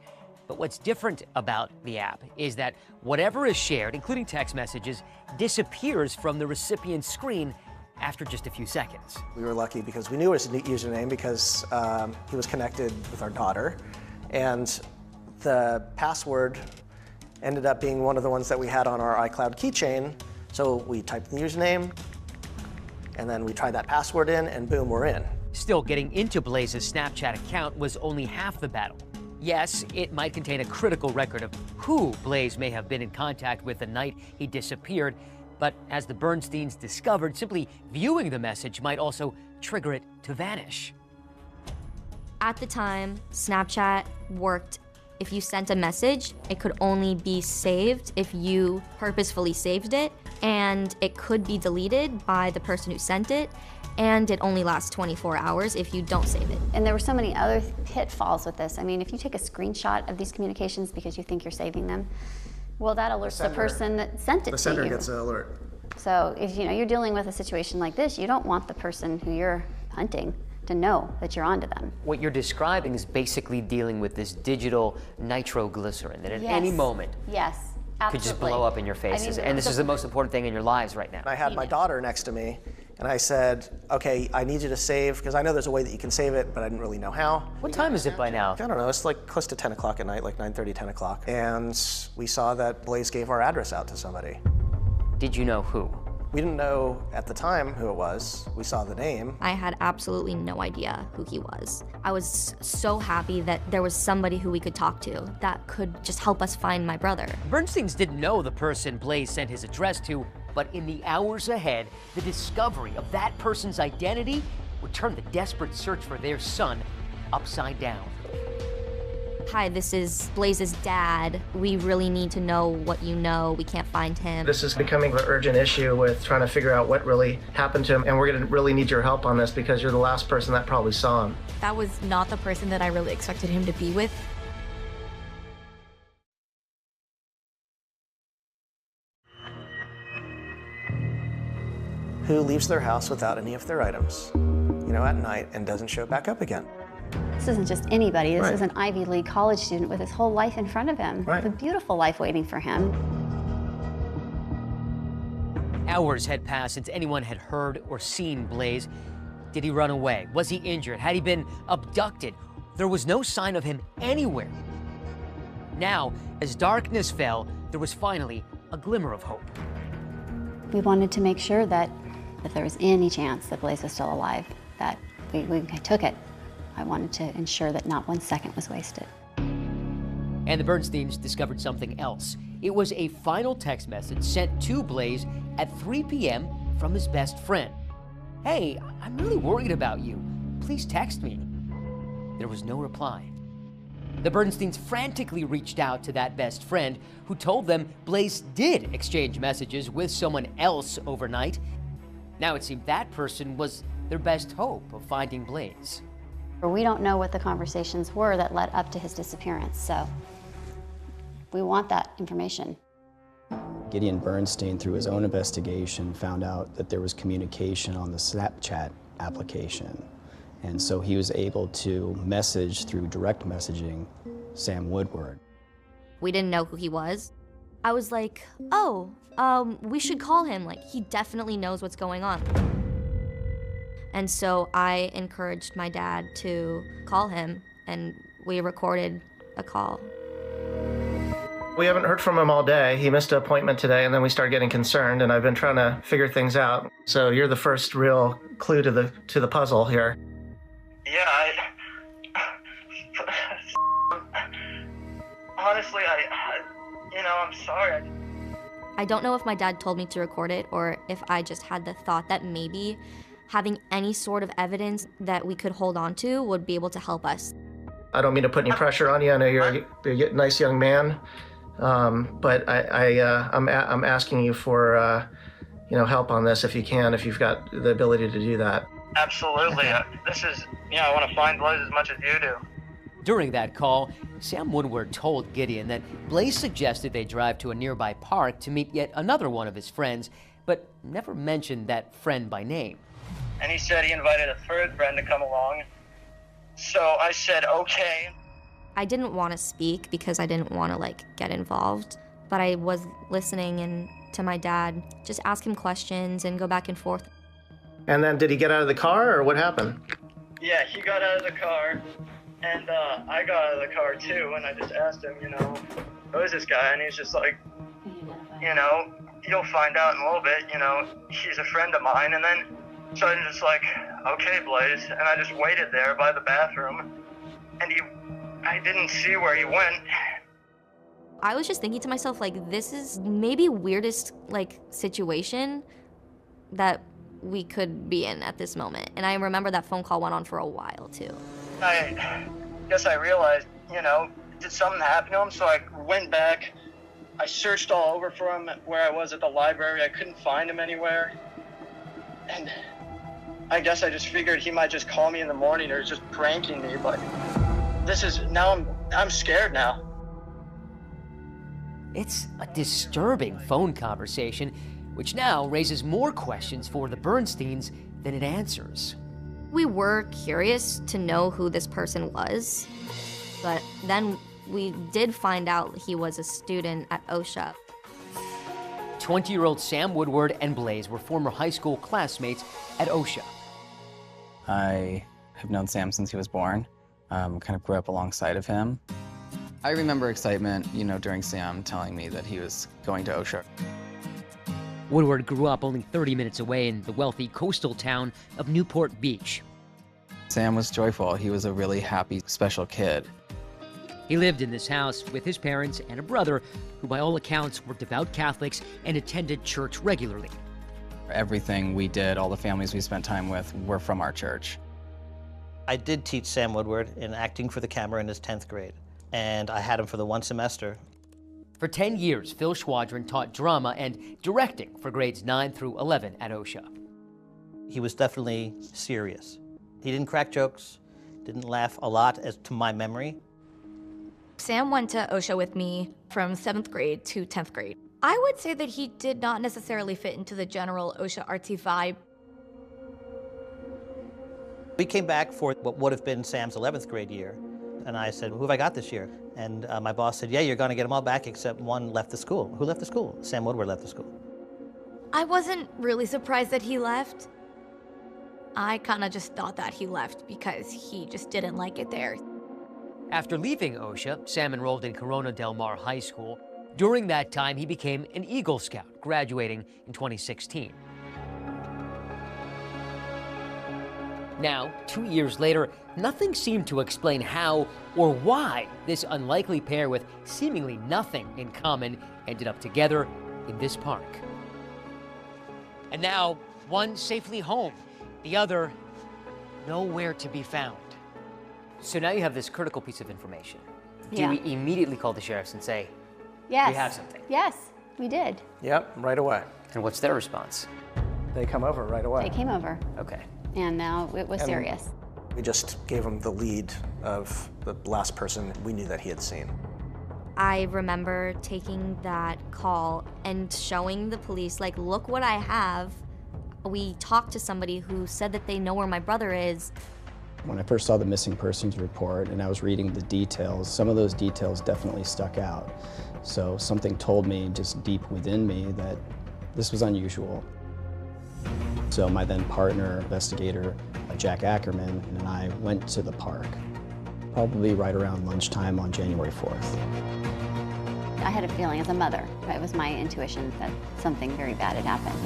But what's different about the app is that whatever is shared, including text messages, disappears from the recipient's screen after just a few seconds. We were lucky because we knew his username because he was connected with our daughter. And the password ended up being one of the ones that we had on our iCloud keychain. So we typed in the username, and then we tried that password in, and boom, we're in. Still, getting into Blaze's Snapchat account was only half the battle. Yes, it might contain a critical record of who Blaze may have been in contact with the night he disappeared, but as the Bernsteins discovered, simply viewing the message might also trigger it to vanish. At the time, Snapchat worked. If you sent a message, it could only be saved if you purposefully saved it, and it could be deleted by the person who sent it, and it only lasts 24 hours if you don't save it. And there were so many other pitfalls with this. I mean, if you take a screenshot of these communications because you think you're saving them, well, that alerts the person that sent it to you. The sender gets an alert. So if you're dealing with a situation like this, you don't want the person who you're hunting to know that you're onto them. What you're describing is basically dealing with this digital nitroglycerin that at any moment could just blow up in your faces. And this is the most important thing in your lives right now. I had my daughter next to me, and I said, okay, I need you to save, because I know there's a way that you can save it, but I didn't really know how. What time is it by now? I don't know, it's close to 10 o'clock at night, 9:30, 10 o'clock. And we saw that Blaze gave our address out to somebody. Did you know who? We didn't know at the time who it was. We saw the name. I had absolutely no idea who he was. I was so happy that there was somebody who we could talk to that could just help us find my brother. Bernsteins didn't know the person Blaze sent his address to, but in the hours ahead, the discovery of that person's identity would turn the desperate search for their son upside down. Hi, this is Blaze's dad. We really need to know what you know. We can't find him. This is becoming an urgent issue with trying to figure out what really happened to him, and we're going to really need your help on this because you're the last person that probably saw him. That was not the person that I really expected him to be with. Who leaves their house without any of their items, at night and doesn't show back up again? This isn't just anybody. This Right. is an Ivy League college student with his whole life in front of him. Right. A beautiful life waiting for him. Hours had passed since anyone had heard or seen Blaze. Did he run away? Was he injured? Had he been abducted? There was no sign of him anywhere. Now, as darkness fell, there was finally a glimmer of hope. We wanted to make sure that if there was any chance that Blaze was still alive, that we took it. I wanted to ensure that not 1 second was wasted. And the Bernsteins discovered something else. It was a final text message sent to Blaze at 3 p.m. from his best friend. Hey, I'm really worried about you. Please text me. There was no reply. The Bernsteins frantically reached out to that best friend, who told them Blaze did exchange messages with someone else overnight. Now it seemed that person was their best hope of finding Blaze. We don't know what the conversations were that led up to his disappearance, so we want that information. Gideon Bernstein, through his own investigation, found out that there was communication on the Snapchat application. And so he was able to message through direct messaging Sam Woodward. We didn't know who he was. I was like, oh, we should call him. Like, he definitely knows what's going on. And so I encouraged my dad to call him, and we recorded a call. We haven't heard from him all day. He missed an appointment today, and then we started getting concerned, and I've been trying to figure things out. So you're the first real clue to the puzzle here. Yeah, honestly, I'm sorry. I don't know if my dad told me to record it or if I just had the thought that maybe having any sort of evidence that we could hold on to would be able to help us. I don't mean to put any pressure on you. I know you're a nice young man, but I'm asking you for help on this if you can, if you've got the ability to do that. Absolutely. I want to find Blaze as much as you do. During that call, Sam Woodward told Gideon that Blaze suggested they drive to a nearby park to meet yet another one of his friends, but never mentioned that friend by name. And he said he invited a third friend to come along. So I said, okay. I didn't want to speak because I didn't want to get involved, but I was listening and to my dad, just ask him questions and go back and forth. And then did he get out of the car, or what happened? Yeah, he got out of the car, and I got out of the car too, and I just asked him, who is this guy? And he's just like, you'll find out in a little bit, he's a friend of mine. And then, so I'm just like, okay, Blaze, and I just waited there by the bathroom, and I didn't see where he went. I was just thinking to myself, this is maybe weirdest, situation that we could be in at this moment. And I remember that phone call went on for a while, too. I guess I realized, did something happen to him? So I went back. I searched all over for him where I was at the library. I couldn't find him anywhere. And I guess I just figured he might just call me in the morning or just pranking me, but I'm scared now. It's a disturbing phone conversation, which now raises more questions for the Bernsteins than it answers. We were curious to know who this person was, but then we did find out he was a student at OSHA. 20-year-old Sam Woodward and Blaze were former high school classmates at OSHA. I have known Sam since he was born, kind of grew up alongside of him. I remember excitement, during Sam telling me that he was going to OSHA. Woodward grew up only 30 minutes away in the wealthy coastal town of Newport Beach. Sam was joyful. He was a really happy, special kid. He lived in this house with his parents and a brother who, by all accounts, were devout Catholics and attended church regularly. Everything we did, all the families we spent time with, were from our church. I did teach Sam Woodward in acting for the camera in his 10th grade. and I had him for the one semester. For 10 years, Phil Schwadron taught drama and directing for grades 9 through 11 at OSHA. He was definitely serious. He didn't crack jokes, didn't laugh a lot, as to my memory. Sam went to OSHA with me from 7th grade to 10th grade. I would say that he did not necessarily fit into the general OSHA artsy vibe. We came back for what would have been Sam's 11th grade year, and I said, who have I got this year? And my boss said, yeah, you're going to get them all back except one left the school. Who left the school? Sam Woodward left the school. I wasn't really surprised that he left. I kind of just thought that he left because he just didn't like it there. After leaving OSHA, Sam enrolled in Corona Del Mar High School. During that time, he became an Eagle Scout, graduating in 2016. Now, 2 years later, nothing seemed to explain how or why this unlikely pair with seemingly nothing in common ended up together in this park. And now, one safely home, the other nowhere to be found. So now you have this critical piece of information. Yeah. Do we immediately call the sheriffs and say, Yes. we have something? Yes, we did. Yep, right away. And what's their response? They come over right away. They came over. Okay. And now it was serious. We just gave him the lead of the last person we knew that he had seen. I remember taking that call and showing the police, like, look what I have. We talked to somebody who said that they know where my brother is. When I first saw the missing persons report and I was reading the details, some of those details definitely stuck out. So something told me just deep within me that this was unusual. So my then partner, investigator, Jack Ackerman, and I went to the park, probably right around lunchtime on January 4th. I had a feeling as a mother, it was my intuition that something very bad had happened.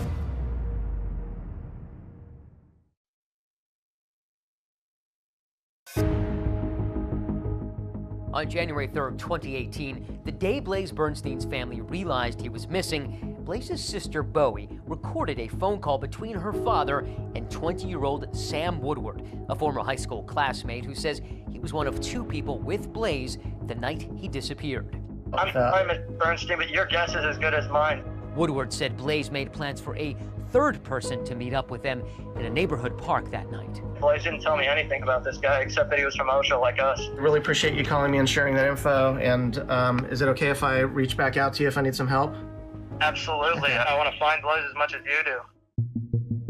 On January 3rd, 2018, the day Blaze Bernstein's family realized he was missing, Blaze's sister Bowie recorded a phone call between her father and 20-year-old Sam Woodward, a former high school classmate who says he was one of 2 people with Blaze the night he disappeared. I'm sorry, Mr. Bernstein, but your guess is as good as mine. Woodward said Blaze made plans for a 3rd person to meet up with them in a neighborhood park that night. Blaze didn't tell me anything about this guy except that he was from OSHA like us. Really appreciate you calling me and sharing that info. And is it okay if I reach back out to you if I need some help? Absolutely. I want to find Blaze as much as you do.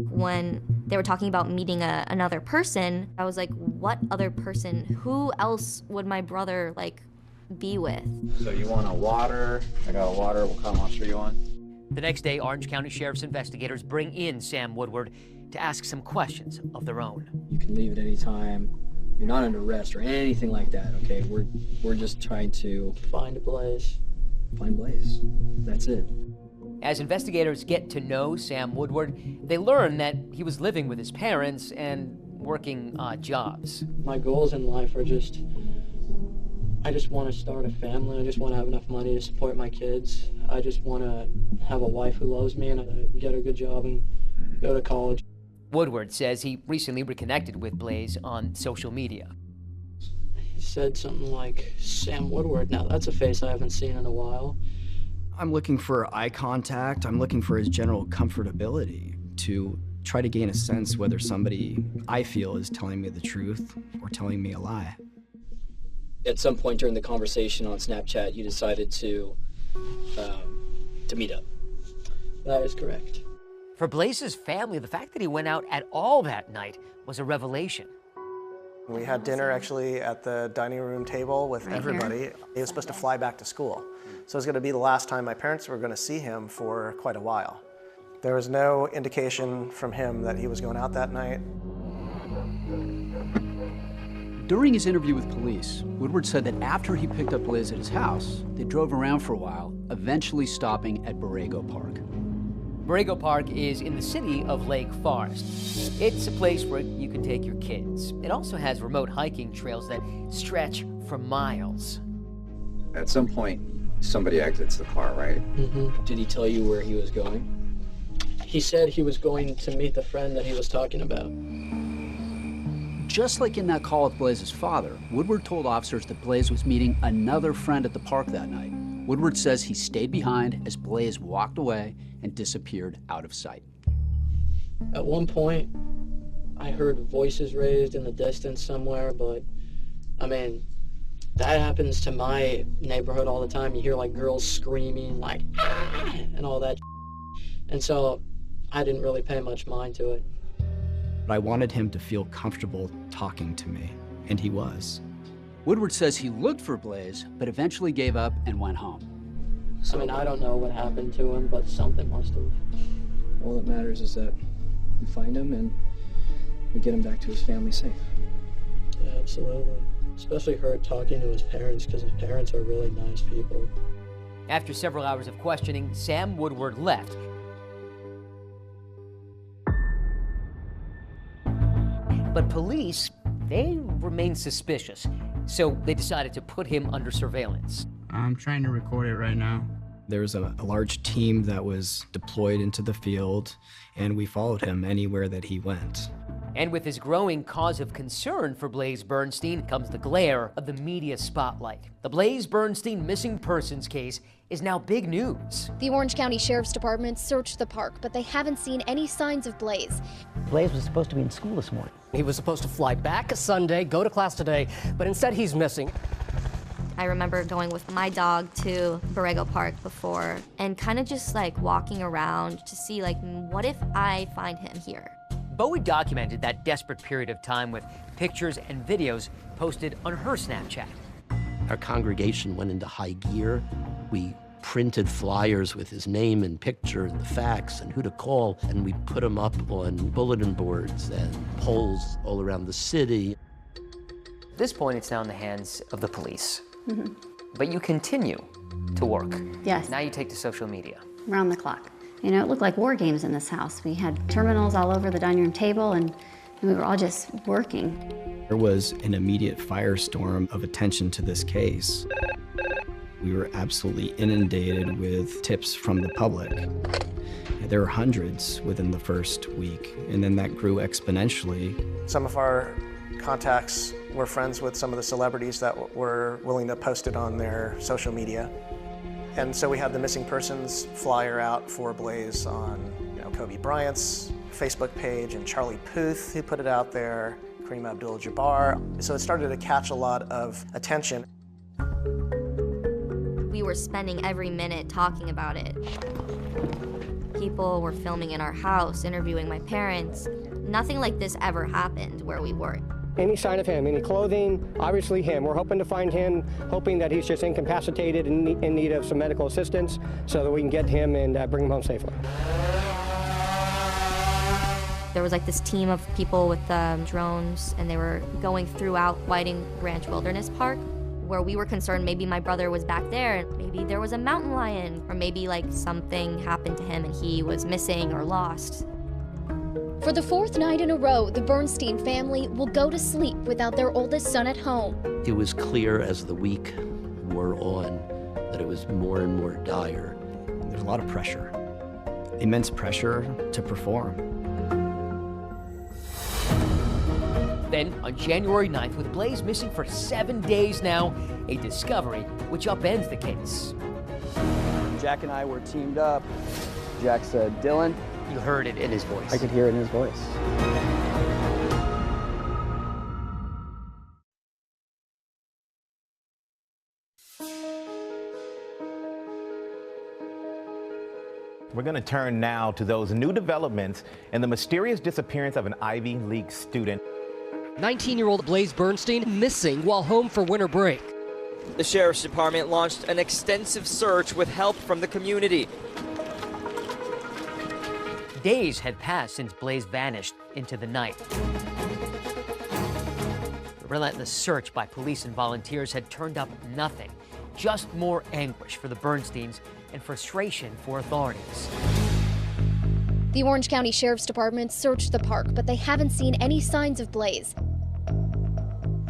When they were talking about meeting another person, I was like, what other person? Who else would my brother, like, be with? So you want a water? I got a water. What kind of monster you want? The next day, Orange County Sheriff's investigators bring in Sam Woodward to ask some questions of their own. You can leave at any time. You're not under arrest or anything like that, okay? We're just trying to find Blaze. Find Blaze. That's it. As investigators get to know Sam Woodward, they learn that he was living with his parents and working odd jobs. My goals in life are I just want to start a family. I just want to have enough money to support my kids. I just want to have a wife who loves me and get a good job and go to college. Woodward says he recently reconnected with Blaze on social media. He said something like, Sam Woodward. Now, that's a face I haven't seen in a while. I'm looking for eye contact. I'm looking for his general comfortability to try to gain a sense whether somebody I feel is telling me the truth or telling me a lie. At some point during the conversation on Snapchat, you decided to meet up. That is correct. For Blaze's family, the fact that he went out at all that night was a revelation. We had dinner actually at the dining room table with everybody. He was supposed to fly back to school. So it was going to be the last time my parents were going to see him for quite a while. There was no indication from him that he was going out that night. During his interview with police, Woodward said that after he picked up Blaze at his house, they drove around for a while, eventually stopping at Borrego Park. Borrego Park is in the city of Lake Forest. It's a place where you can take your kids. It also has remote hiking trails that stretch for miles. At some point, somebody exits the car, right? Mm-hmm. Did he tell you where he was going? He said he was going to meet the friend that he was talking about. just like in that call with Blaze's father, Woodward told officers that Blaze was meeting another friend at the park that night. Woodward says he stayed behind as Blaze walked away and disappeared out of sight. At one point, I heard voices raised in the distance somewhere, but I mean, that happens to my neighborhood all the time. You hear like girls screaming, like, ah! And all that. And so I didn't really pay much mind to it. But I wanted him to feel comfortable talking to me, and he was. Woodward says he looked for Blaze, but eventually gave up and went home. I mean, I don't know what happened to him, but something must have. All that matters is that we find him and we get him back to his family safe. Yeah, absolutely. Especially her talking to his parents, because his parents are really nice people. After several hours of questioning, Sam Woodward left. But police, they remained suspicious, so they decided to put him under surveillance. I'm trying to record it right now. There was a large team that was deployed into the field, and we followed him anywhere that he went. And with his growing cause of concern for Blaze Bernstein comes the glare of the media spotlight. The Blaze Bernstein missing persons case is now big news. The Orange County Sheriff's Department searched the park, but they haven't seen any signs of Blaze. Blaze was supposed to be in school this morning. He was supposed to fly back Sunday, go to class today, but instead he's missing. I remember going with my dog to Borrego Park before and kind of just like walking around to see like, what if I find him here? Bowie documented that desperate period of time with pictures and videos posted on her Snapchat. Our congregation went into high gear. We printed flyers with his name and picture and the facts and who to call, and we put them up on bulletin boards and poles all around the city. At this point, it's now in the hands of the police. But you continue to work. Yes. Now you take to social media. Around the clock. You know, it looked like war games in this house. We had terminals all over the dining room table, and we were all just working. There was an immediate firestorm of attention to this case. We were absolutely inundated with tips from the public. There were hundreds within the first week, and then that grew exponentially. Some of our contacts were friends with some of the celebrities that were willing to post it on their social media. And so we had the missing persons flyer out for Blaze on, Kobe Bryant's Facebook page, and Charlie Puth, who put it out there, Kareem Abdul-Jabbar. So it started to catch a lot of attention. We were spending every minute talking about it. People were filming in our house, interviewing my parents. Nothing like this ever happened where we were. Any sign of him, any clothing, obviously him. We're hoping to find him, hoping that he's just incapacitated and in need of some medical assistance so that we can get him and bring him home safely. There was like this team of people with drones, and they were going throughout Whiting Ranch Wilderness Park, where we were concerned maybe my brother was back there, and maybe there was a mountain lion, or maybe like something happened to him and he was missing or lost. For the fourth night in a row, the Bernstein family will go to sleep without their oldest son at home. It was clear as the week wore on that it was more and more dire. There's a lot of pressure, immense pressure to perform. Then, on January 9th, with Blaze missing for 7 days now, a discovery which upends the case. Jack and I were teamed up. Jack said, "Dylan." You heard it in his voice. I could hear it in his voice. We're going to turn now to those new developments in the mysterious disappearance of an Ivy League student. 19-year-old Blaze Bernstein missing while home for winter break. The Sheriff's Department launched an extensive search with help from the community. Days had passed since Blaze vanished into the night. The relentless search by police and volunteers had turned up nothing, just more anguish for the Bernsteins and frustration for authorities. The Orange County Sheriff's Department searched the park, but they haven't seen any signs of Blaze.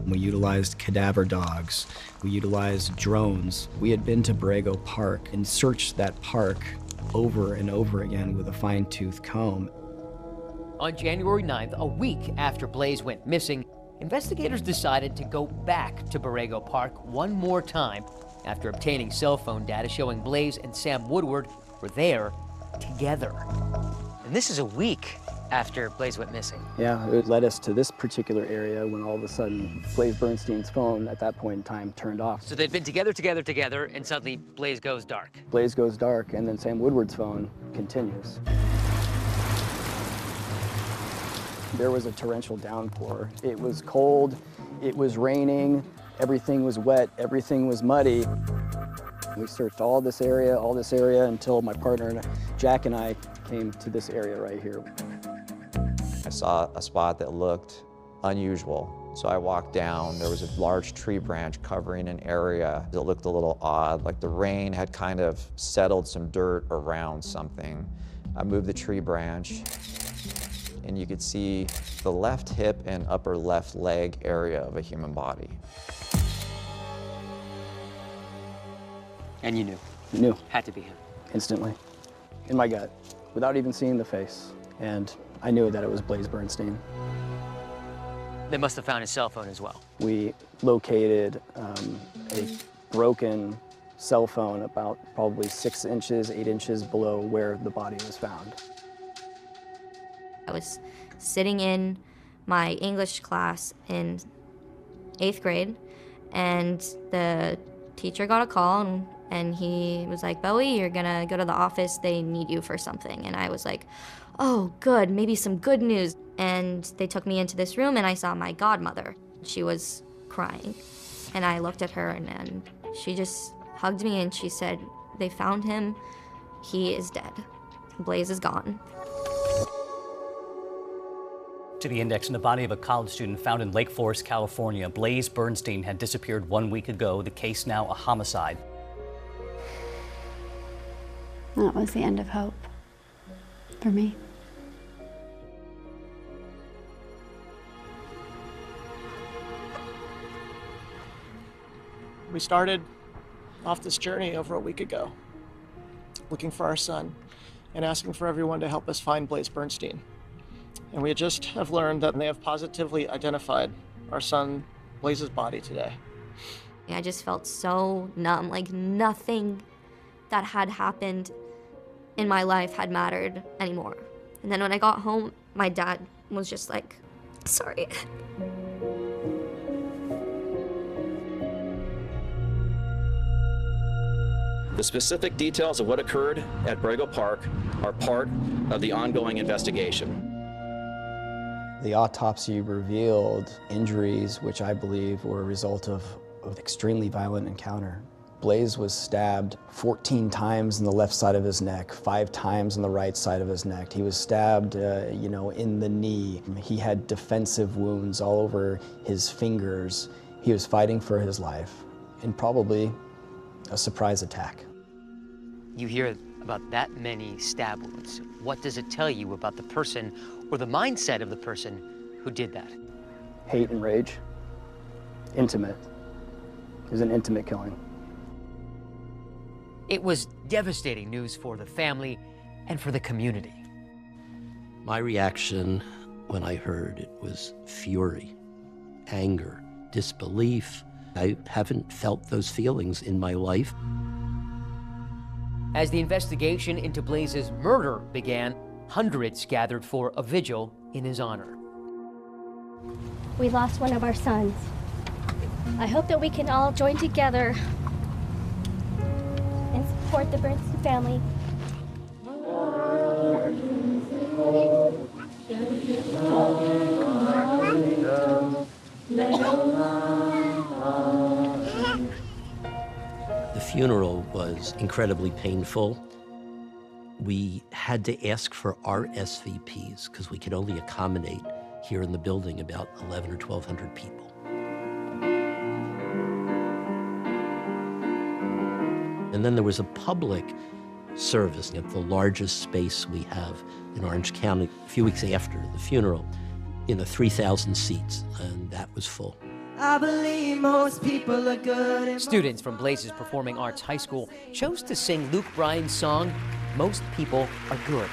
We utilized cadaver dogs. We utilized drones. We had been to Borrego Park and searched that park over and over again with a fine-tooth comb. On January 9th, a week after Blaze went missing, investigators decided to go back to Borrego Park one more time after obtaining cell phone data showing Blaze and Sam Woodward were there together. And this is a week after Blaze went missing. Yeah, it led us to this particular area when all of a sudden Blaze Bernstein's phone at that point in time turned off. So they've been together, and suddenly Blaze goes dark. Blaze goes dark, and then Sam Woodward's phone continues. There was a torrential downpour. It was cold, it was raining, everything was wet, everything was muddy. We searched all this area until my partner, Jack, and I came to this area right here. I saw a spot that looked unusual. So I walked down. There was a large tree branch covering an area that looked a little odd, like the rain had kind of settled some dirt around something. I moved the tree branch, and you could see the left hip and upper left leg area of a human body. And you knew? Knew. Had to be him. Instantly. In my gut, without even seeing the face. And I knew that it was Blaze Bernstein. They must have found his cell phone as well. We located a broken cell phone about probably 6 inches, 8 inches below where the body was found. I was sitting in my English class in 8th grade, and the teacher got a call, and he was like, "Bowie, you're gonna go to the office, they need you for something." And I was like, "Oh, good, maybe some good news." And they took me into this room, and I saw my godmother. She was crying, and I looked at her, and she just hugged me, and she said, "They found him, he is dead. Blaze is gone." To the index in the body of a college student found in Lake Forest, California. Blaze Bernstein had disappeared 1 week ago. The case now a homicide. That was the end of hope for me. We started off this journey over a week ago, looking for our son and asking for everyone to help us find Blaze Bernstein. And we just have learned that they have positively identified our son Blaze's body today. I just felt so numb, like nothing that had happened in my life had mattered anymore. And then when I got home, my dad was just like, "Sorry." The specific details of what occurred at Borrego Park are part of the ongoing investigation. The autopsy revealed injuries which I believe were a result of an extremely violent encounter. Blaze was stabbed 14 times in the left side of his neck, 5 times on the right side of his neck. He was stabbed, in the knee. He had defensive wounds all over his fingers. He was fighting for his life, and probably a surprise attack. You hear about that many stab wounds. What does it tell you about the person or the mindset of the person who did that? Hate and rage. Intimate. It was an intimate killing. It was devastating news for the family and for the community. My reaction when I heard it was fury, anger, disbelief. I haven't felt those feelings in my life. As the investigation into Blaze's murder began, hundreds gathered for a vigil in his honor. We lost one of our sons. I hope that we can all join together and support the Bernstein family. The funeral was incredibly painful. We had to ask for RSVPs because we could only accommodate here in the building about 1,100 or 1,200 people. And then there was a public service at the largest space we have in Orange County a few weeks after the funeral in 3,000 seats, and that was full. I believe most people are good. Students from Blaze's Performing Arts High School chose to sing Luke Bryan's song, "Most People Are Good."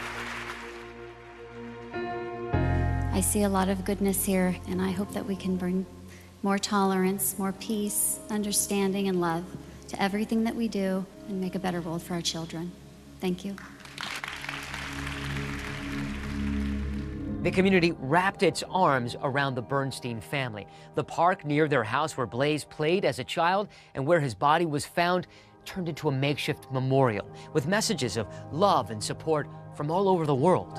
I see a lot of goodness here, and I hope that we can bring more tolerance, more peace, understanding, and love to everything that we do and make a better world for our children. Thank you. The community wrapped its arms around the Bernstein family. The park near their house where Blaze played as a child and where his body was found turned into a makeshift memorial with messages of love and support from all over the world.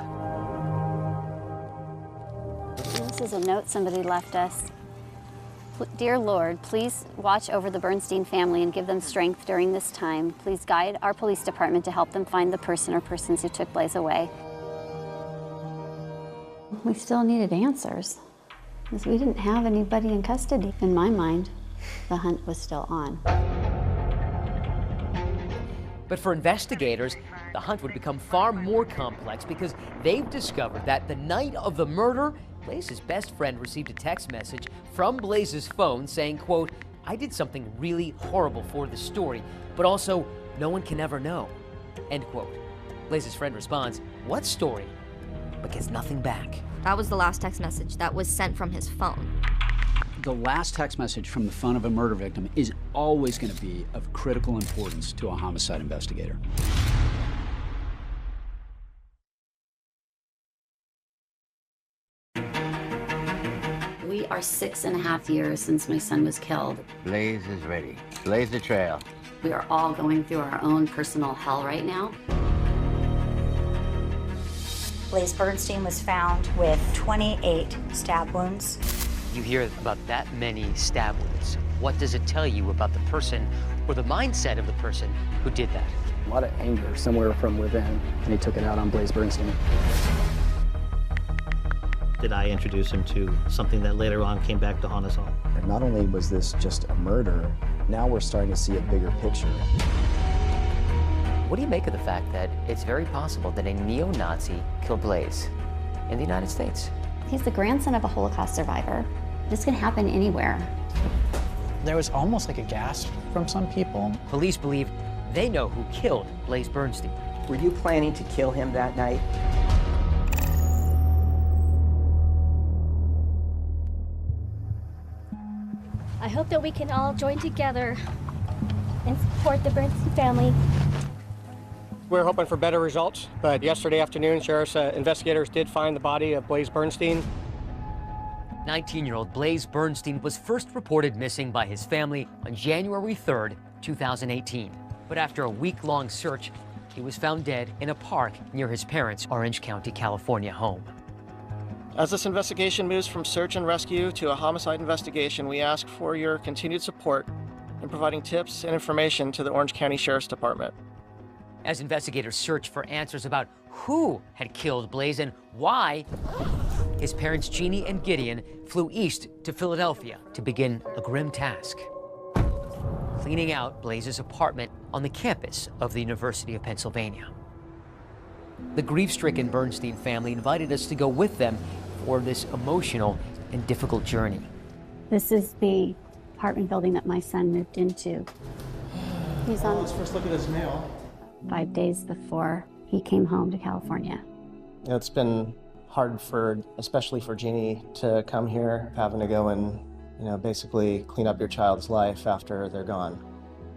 This is a note somebody left us. Dear Lord, please watch over the Bernstein family and give them strength during this time. Please guide our police department to help them find the person or persons who took Blaze away. We still needed answers, because we didn't have anybody in custody. In my mind, the hunt was still on. But for investigators, the hunt would become far more complex because they've discovered that the night of the murder, Blaze's best friend received a text message from Blaze's phone saying, quote, "I did something really horrible for the story, but also no one can ever know," end quote. Blaze's friend responds, "What story?" but gets nothing back. That was the last text message that was sent from his phone. The last text message from the phone of a murder victim is always going to be of critical importance to a homicide investigator. We are 6.5 years since my son was killed. Blaze is ready. Blaze the trail. We are all going through our own personal hell right now. Blaze Bernstein was found with 28 stab wounds. You hear about that many stab wounds. What does it tell you about the person or the mindset of the person who did that? A lot of anger somewhere from within, and he took it out on Blaze Bernstein. Did I introduce him to something that later on came back to haunt us all? And not only was this just a murder, now we're starting to see a bigger picture. What do you make of the fact that it's very possible that a neo-Nazi killed Blaze in the United States? He's the grandson of a Holocaust survivor. This can happen anywhere. There was almost like a gasp from some people. Police believe they know who killed Blaze Bernstein. Were you planning to kill him that night? I hope that we can all join together and support the Bernstein family. We're hoping for better results, but yesterday afternoon, sheriff's investigators did find the body of Blaze Bernstein. 19-year-old Blaze Bernstein was first reported missing by his family on January 3rd, 2018. But after a week-long search, he was found dead in a park near his parents' Orange County, California home. As this investigation moves from search and rescue to a homicide investigation, we ask for your continued support in providing tips and information to the Orange County Sheriff's Department. As investigators search for answers about who had killed Blaze and why, his parents Jeannie and Gideon flew east to Philadelphia to begin a grim task: cleaning out Blaze's apartment on the campus of the University of Pennsylvania. The grief-stricken Bernstein family invited us to go with them for this emotional and difficult journey. This is the apartment building that my son moved into. He's on. Let's first look at his mail. 5 days before he came home to California. It's been hard especially for Jeannie, to come here, having to go and, basically clean up your child's life after they're gone.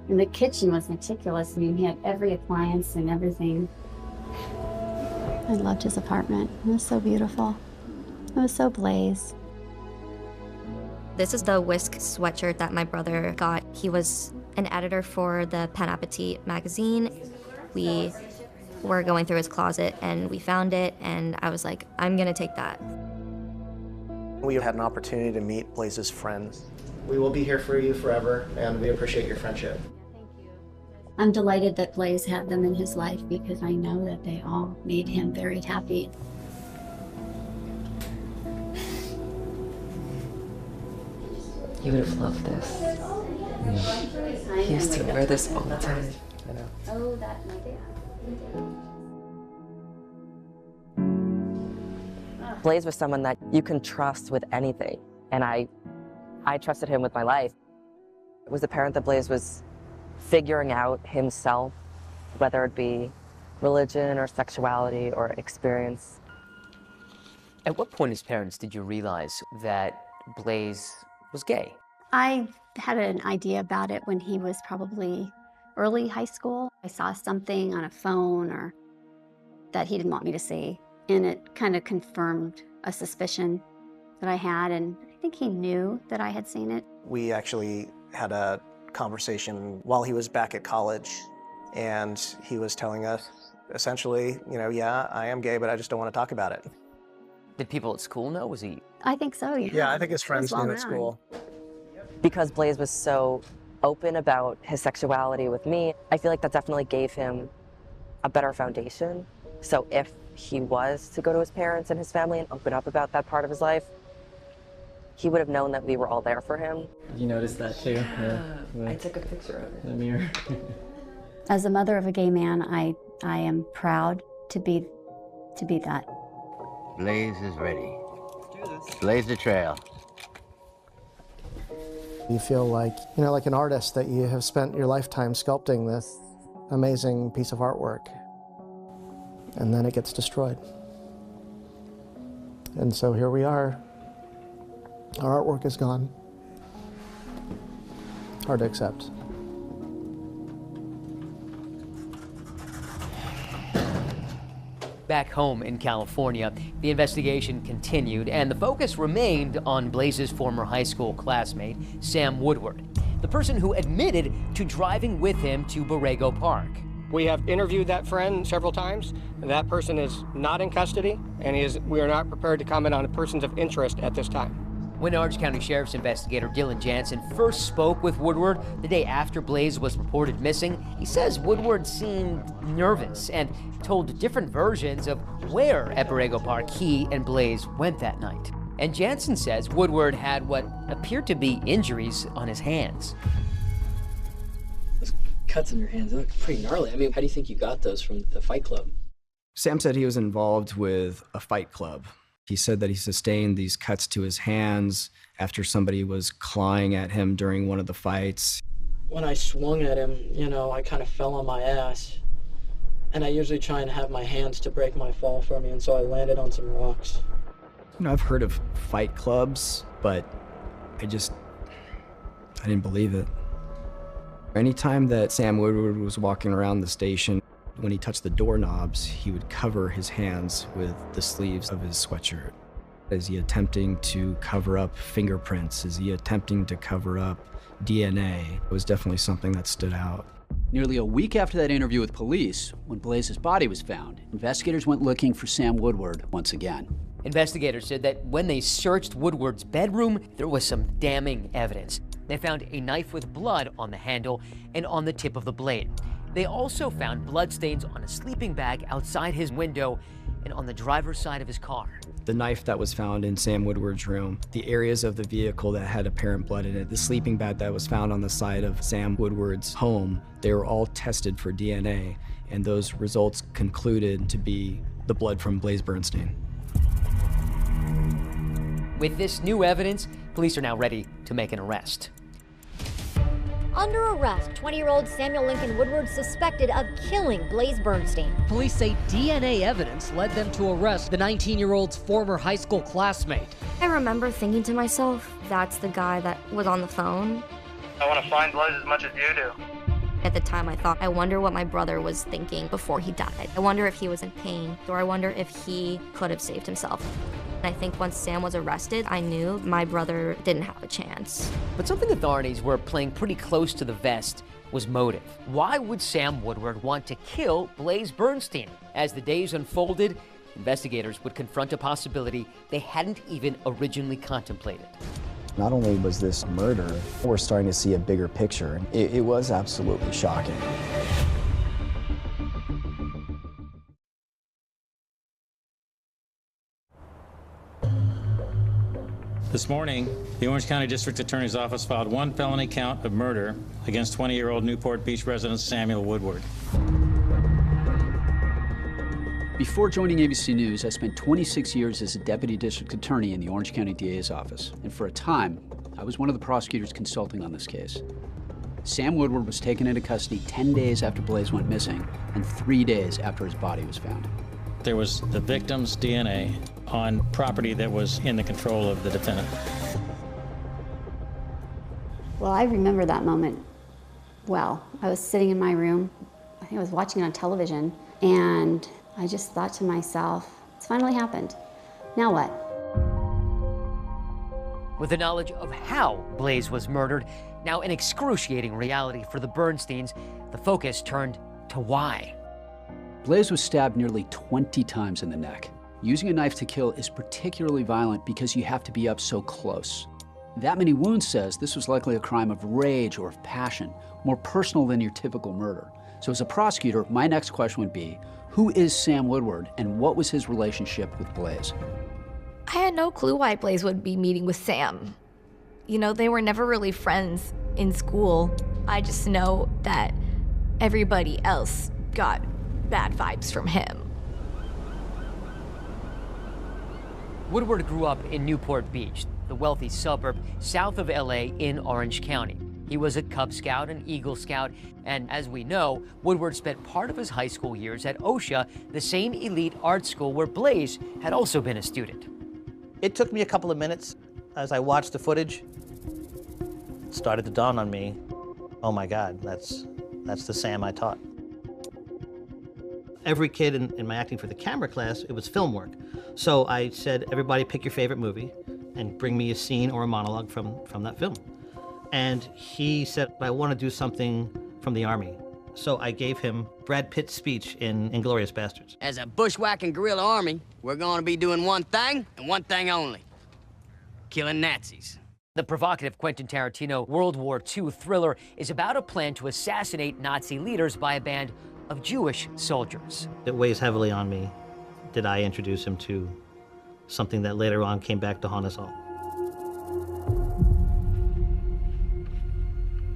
And the kitchen was meticulous. I mean, he had every appliance and everything. I loved his apartment. It was so beautiful. It was so Blaze. This is the Whisk sweatshirt that my brother got. He was an editor for the Pen Appetit magazine. We were going through his closet and we found it, and I was like, I'm gonna take that. We had an opportunity to meet Blaze's friends. We will be here for you forever, and we appreciate your friendship. I'm delighted that Blaze had them in his life, because I know that they all made him very happy. You would have loved this. He used to wear this all the time. Oh, that my dad. Blaze was someone that you can trust with anything, and I trusted him with my life. It was apparent that Blaze was figuring out himself, whether it be religion or sexuality or experience. At what point as parents did you realize that Blaze was gay? I had an idea about it when he was probably early high school. I saw something on a phone or that he didn't want me to see, and it kind of confirmed a suspicion that I had, and I think he knew that I had seen it. We actually had a conversation while he was back at college, and he was telling us essentially, you know, yeah, I am gay, but I just don't want to talk about it. Did people at school know? Was he? I think so, yeah. Yeah, I think his friends well knew at known. school. Because Blaze was so open about his sexuality with me, I feel like that definitely gave him a better foundation. So if he was to go to his parents and his family and open up about that part of his life, he would have known that we were all there for him. You noticed that too? Yeah, I took a picture of it. The mirror. As a mother of a gay man, I am proud to be that. Blaze is ready. Blaze the trail. You feel like, you know, like an artist that you have spent your lifetime sculpting this amazing piece of artwork, and then it gets destroyed. And so here we are. Our artwork is gone. Hard to accept. Back home in California, the investigation continued, and the focus remained on Blaze's former high school classmate, Sam Woodward, the person who admitted to driving with him to Borrego Park. We have interviewed that friend several times. That person is not in custody, and we are not prepared to comment on persons of interest at this time. When Orange County Sheriff's investigator Dylan Jansen first spoke with Woodward the day after Blaze was reported missing, he says Woodward seemed nervous and told different versions of where at Borrego Park he and Blaze went that night. And Jansen says Woodward had what appeared to be injuries on his hands. Those cuts in your hands, they look pretty gnarly. I mean, how do you think you got those from the fight club? Sam said he was involved with a fight club. He said that he sustained these cuts to his hands after somebody was clawing at him during one of the fights. When I swung at him, you know, I kind of fell on my ass. And I usually try and have my hands to break my fall for me, and so I landed on some rocks. You know, I've heard of fight clubs, but I didn't believe it. Anytime that Sam Woodward was walking around the station, when he touched the doorknobs, he would cover his hands with the sleeves of his sweatshirt. Is he attempting to cover up fingerprints? Is he attempting to cover up DNA? It was definitely something that stood out. Nearly a week after that interview with police, when Blaze's body was found, investigators went looking for Sam Woodward once again. Investigators said that when they searched Woodward's bedroom, there was some damning evidence. They found a knife with blood on the handle and on the tip of the blade. They also found bloodstains on a sleeping bag outside his window and on the driver's side of his car. The knife that was found in Sam Woodward's room, the areas of the vehicle that had apparent blood in it, the sleeping bag that was found on the side of Sam Woodward's home, they were all tested for DNA, and those results concluded to be the blood from Blaze Bernstein. With this new evidence, police are now ready to make an arrest. Under arrest, 20-year-old Samuel Lincoln Woodward suspected of killing Blaze Bernstein. Police say DNA evidence led them to arrest the 19-year-old's former high school classmate. I remember thinking to myself, that's the guy that was on the phone. I want to find Blaze as much as you do. At the time I thought, I wonder what my brother was thinking before he died. I wonder if he was in pain, or I wonder if he could have saved himself. I think once Sam was arrested, I knew my brother didn't have a chance. But something authorities were playing pretty close to the vest was motive. Why would Sam Woodward want to kill Blaze Bernstein? As the days unfolded, investigators would confront a possibility they hadn't even originally contemplated. Not only was this murder, we're starting to see a bigger picture. It was absolutely shocking. This morning, the Orange County District Attorney's Office filed one felony count of murder against 20-year-old Newport Beach resident Samuel Woodward. Before joining ABC News, I spent 26 years as a deputy district attorney in the Orange County DA's office. And for a time, I was one of the prosecutors consulting on this case. Sam Woodward was taken into custody 10 days after Blaze went missing and 3 days after his body was found. There was the victim's DNA on property that was in the control of the defendant. Well, I remember that moment well. I was sitting in my room. I think I was watching it on television, and I just thought to myself, it's finally happened. Now what? With the knowledge of how Blaze was murdered, now an excruciating reality for the Bernsteins, the focus turned to why. Blaze was stabbed nearly 20 times in the neck. Using a knife to kill is particularly violent because you have to be up so close. That many wounds says this was likely a crime of rage or of passion, more personal than your typical murder. So as a prosecutor, my next question would be, who is Sam Woodward and what was his relationship with Blaze? I had no clue why Blaze would be meeting with Sam. You know, they were never really friends in school. I just know that everybody else got bad vibes from him. Woodward grew up in Newport Beach, the wealthy suburb south of LA in Orange County. He was a Cub Scout, an Eagle Scout, and as we know, Woodward spent part of his high school years at OSHA, the same elite art school where Blaze had also been a student. It took me a couple of minutes as I watched the footage. It started to dawn on me, oh my God, that's the Sam I taught. Every kid in my acting for the camera class, it was film work. So I said, everybody pick your favorite movie and bring me a scene or a monologue from that film. And he said, I want to do something from the Army. So I gave him Brad Pitt's speech in Inglourious Bastards. As a bushwhacking guerrilla army, we're going to be doing one thing and one thing only: killing Nazis. The provocative Quentin Tarantino World War II thriller is about a plan to assassinate Nazi leaders by a band of Jewish soldiers. It weighs heavily on me. Did I introduce him to something that later on came back to haunt us all?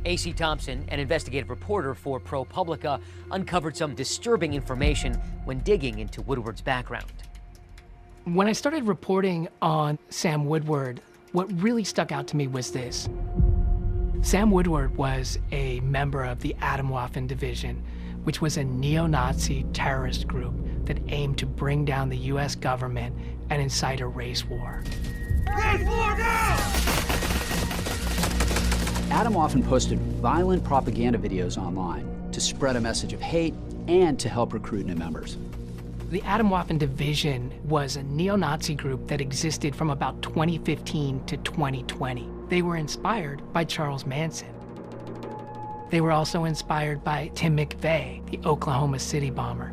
A.C. Thompson, an investigative reporter for ProPublica, uncovered some disturbing information when digging into Woodward's background. When I started reporting on Sam Woodward, what really stuck out to me was this. Sam Woodward was a member of the Atomwaffen Division, which was a neo-Nazi terrorist group that aimed to bring down the U.S. government and incite a race war. Race war now! Atomwaffen posted violent propaganda videos online to spread a message of hate and to help recruit new members. The Atomwaffen Division was a neo-Nazi group that existed from about 2015 to 2020. They were inspired by Charles Manson. They were also inspired by Tim McVeigh, the Oklahoma City bomber.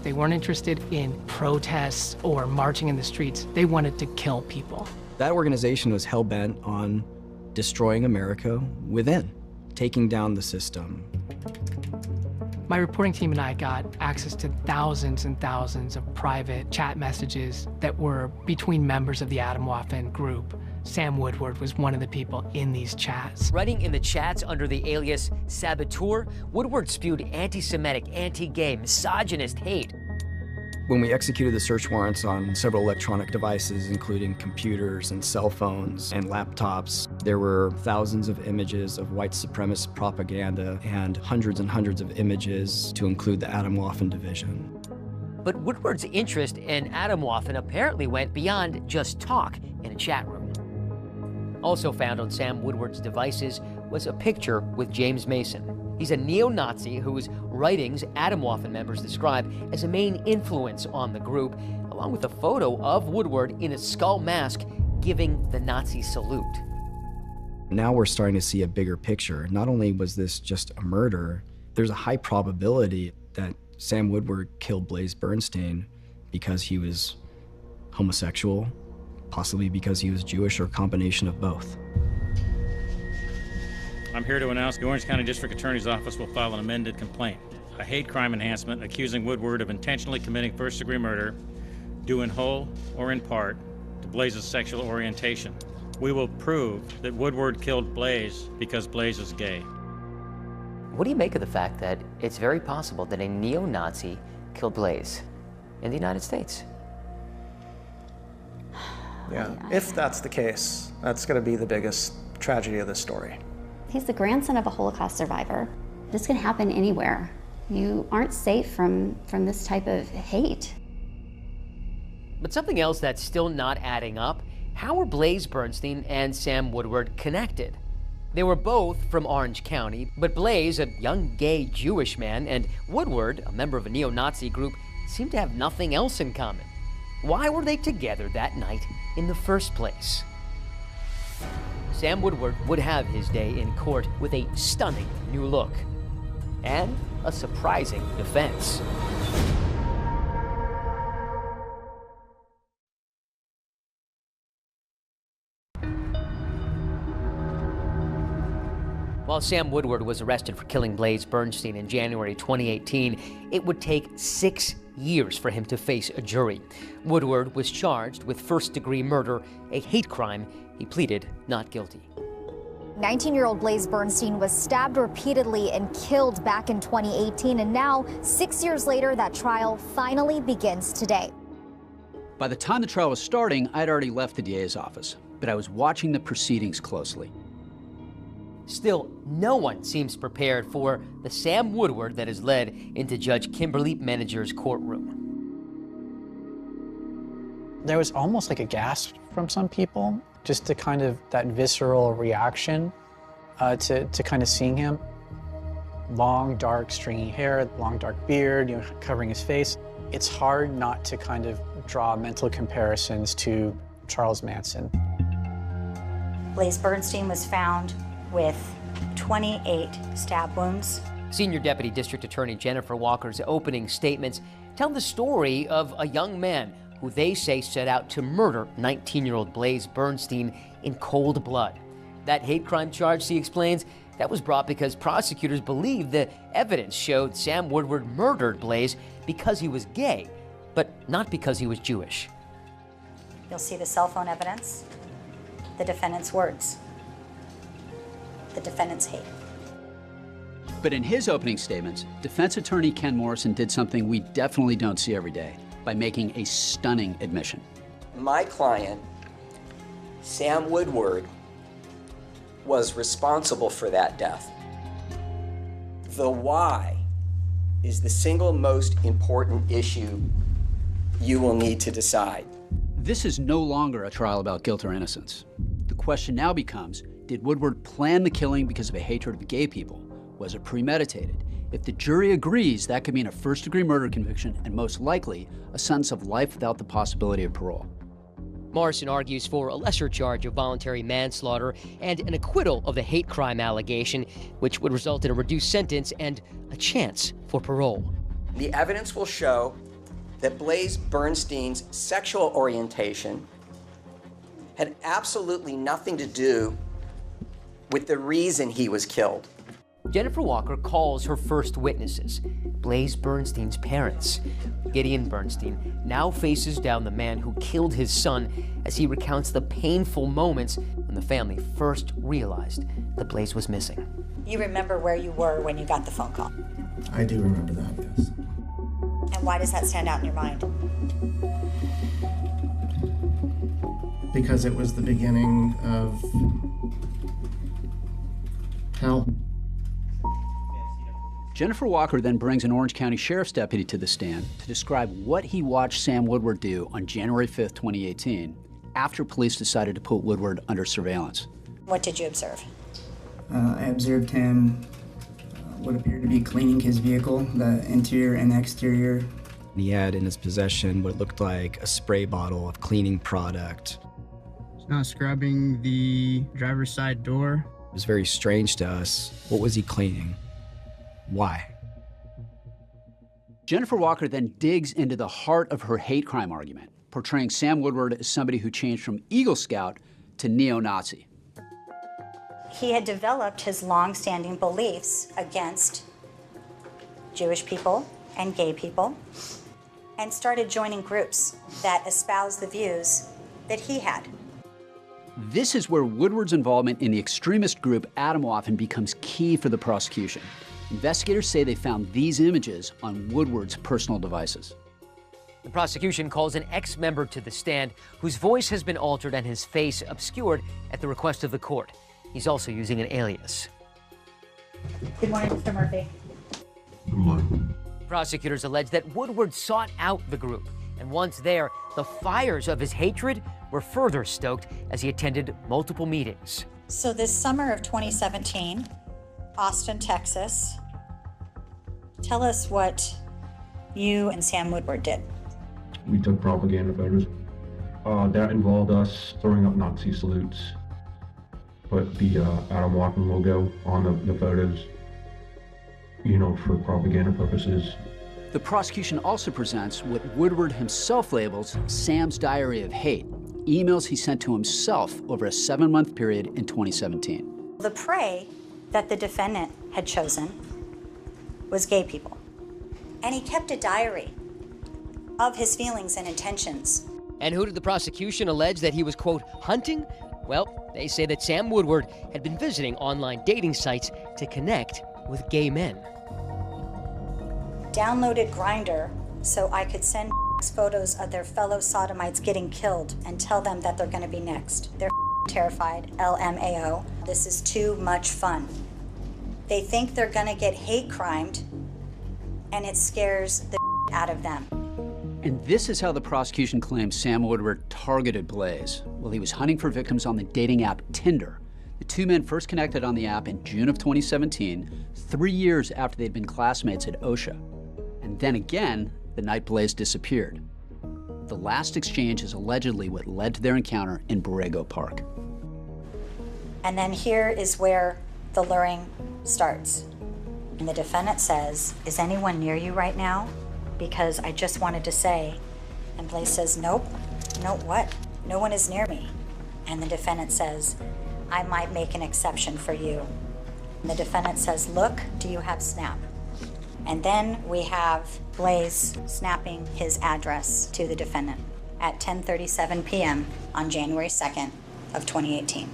They weren't interested in protests or marching in the streets. They wanted to kill people. That organization was hell-bent on destroying America within, taking down the system. My reporting team and I got access to thousands and thousands of private chat messages that were between members of the Atomwaffen group. Sam Woodward was one of the people in these chats. Writing in the chats under the alias Saboteur, Woodward spewed anti-Semitic, anti-gay, misogynist hate. When we executed the search warrants on several electronic devices, including computers and cell phones and laptops, there were thousands of images of white supremacist propaganda and hundreds of images to include the Atomwaffen Division. But Woodward's interest in Atomwaffen apparently went beyond just talk in a chat room. Also found on Sam Woodward's devices was a picture with James Mason. He's a neo-Nazi whose writings Atomwaffen members describe as a main influence on the group, along with a photo of Woodward in a skull mask giving the Nazi salute. Now we're starting to see a bigger picture. Not only was this just a murder, there's a high probability that Sam Woodward killed Blaze Bernstein because he was homosexual, possibly because he was Jewish, or a combination of both. I'm here to announce the Orange County District Attorney's Office will file an amended complaint, a hate crime enhancement accusing Woodward of intentionally committing first-degree murder, due in whole or in part to Blaze's sexual orientation. We will prove that Woodward killed Blaze because Blaze is gay. What do you make of the fact that it's very possible that a neo-Nazi killed Blaze in the United States? Yeah, if that's the case, that's going to be the biggest tragedy of this story. He's the grandson of a Holocaust survivor. This can happen anywhere. You aren't safe from this type of hate. But something else that's still not adding up, how were Blaze Bernstein and Sam Woodward connected? They were both from Orange County, but Blaze, a young gay Jewish man, and Woodward, a member of a neo-Nazi group, seemed to have nothing else in common. Why were they together that night in the first place? Sam Woodward would have his day in court with a stunning new look and a surprising defense. While Sam Woodward was arrested for killing Blaze Bernstein in January 2018, it would take 6 years for him to face a jury. Woodward was charged with first-degree murder, a hate crime. He pleaded not guilty. 19-year-old Blaze Bernstein was stabbed repeatedly and killed back in 2018, and now, 6 years later, that trial finally begins today. By the time the trial was starting, I'd already left the DA's office, but I was watching the proceedings closely. Still, no one seems prepared for the Sam Woodward that has led into Judge Kimberly Menager's courtroom. There was almost like a gasp from some people, just to kind of that visceral reaction to kind of seeing him. Long, dark, stringy hair, long, dark beard, covering his face. It's hard not to kind of draw mental comparisons to Charles Manson. Blaze Bernstein was found with 28 stab wounds. Senior Deputy District Attorney Jennifer Walker's opening statements tell the story of a young man who they say set out to murder 19-year-old Blaze Bernstein in cold blood. That hate crime charge, she explains, that was brought because prosecutors believed the evidence showed Sam Woodward murdered Blaze because he was gay, but not because he was Jewish. You'll see the cell phone evidence, the defendant's words, the defendant's hate. But in his opening statements, defense attorney Ken Morrison did something we definitely don't see every day by making a stunning admission. My client, Sam Woodward, was responsible for that death. The why is the single most important issue you will need to decide. This is no longer a trial about guilt or innocence. The question now becomes, did Woodward plan the killing because of a hatred of gay people? Was it premeditated? If the jury agrees, that could mean a first-degree murder conviction and most likely a sentence of life without the possibility of parole. Morrison argues for a lesser charge of voluntary manslaughter and an acquittal of the hate crime allegation, which would result in a reduced sentence and a chance for parole. The evidence will show that Blaze Bernstein's sexual orientation had absolutely nothing to do with the reason he was killed. Jennifer Walker calls her first witnesses, Blaze Bernstein's parents. Gideon Bernstein now faces down the man who killed his son as he recounts the painful moments when the family first realized that Blaze was missing. You remember where you were when you got the phone call? I do remember that, yes. And why does that stand out in your mind? Because it was the beginning of hell. Jennifer Walker then brings an Orange County Sheriff's deputy to the stand to describe what he watched Sam Woodward do on January 5th, 2018, after police decided to put Woodward under surveillance. What did you observe? I observed him what appeared to be cleaning his vehicle, the interior and exterior. He had in his possession what looked like a spray bottle of cleaning product. Now scrubbing the driver's side door. It was very strange to us. What was he cleaning? Why? Jennifer Walker then digs into the heart of her hate crime argument, portraying Sam Woodward as somebody who changed from Eagle Scout to neo-Nazi. He had developed his long-standing beliefs against Jewish people and gay people and started joining groups that espoused the views that he had. This is where Woodward's involvement in the extremist group Atomwaffen becomes key for the prosecution. Investigators say they found these images on Woodward's personal devices. The prosecution calls an ex-member to the stand whose voice has been altered and his face obscured at the request of the court. He's also using an alias. Good morning, Mr. Murphy. Good morning. Prosecutors allege that Woodward sought out the group, And once there, the fires of his hatred were further stoked as he attended multiple meetings. So this summer of 2017, Austin, Texas, tell us what you and Sam Woodward did. We took propaganda photos. That involved us throwing up Nazi salutes. Put the Adam Waffen logo on the photos, you know, for propaganda purposes. The prosecution also presents what Woodward himself labels Sam's diary of hate, emails he sent to himself over a 7-month period in 2017. The prey that the defendant had chosen was gay people. And he kept a diary of his feelings and intentions. And who did the prosecution allege that he was, quote, hunting? Well, they say that Sam Woodward had been visiting online dating sites to connect with gay men. Downloaded Grindr so I could send photos of their fellow sodomites getting killed and tell them that they're gonna be next. They're terrified, LMAO. This is too much fun. They think they're gonna get hate crimed, and it scares the out of them. And this is how the prosecution claims Sam Woodward targeted Blaze while he was hunting for victims on the dating app Tinder. The two men first connected on the app in June of 2017, 3 years after they'd been classmates at OSHA. And then again, the night Blaze disappeared. The last exchange is allegedly what led to their encounter in Borrego Park. And then here is where the luring starts. And the defendant says, "Is anyone near you right now? Because I just wanted to say," and Blaze says, "Nope." "No, what? No one is near me." And the defendant says, "I might make an exception for you." And the defendant says, "Look, do you have Snap?" And then we have Blaze snapping his address to the defendant at 10:37 p.m. on January 2nd of 2018.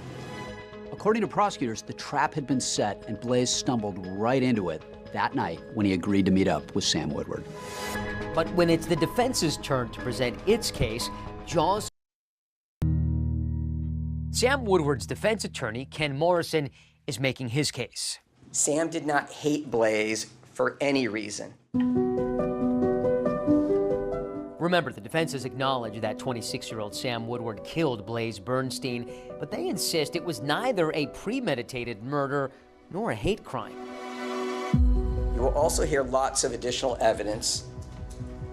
According to prosecutors, the trap had been set and Blaze stumbled right into it that night when he agreed to meet up with Sam Woodward. But when it's the defense's turn to present its case, jaws. Sam Woodward's defense attorney, Ken Morrison, is making his case. Sam did not hate Blaze for any reason. Remember, the defense has acknowledged that 26-year-old Sam Woodward killed Blaze Bernstein, but they insist it was neither a premeditated murder nor a hate crime. You will also hear lots of additional evidence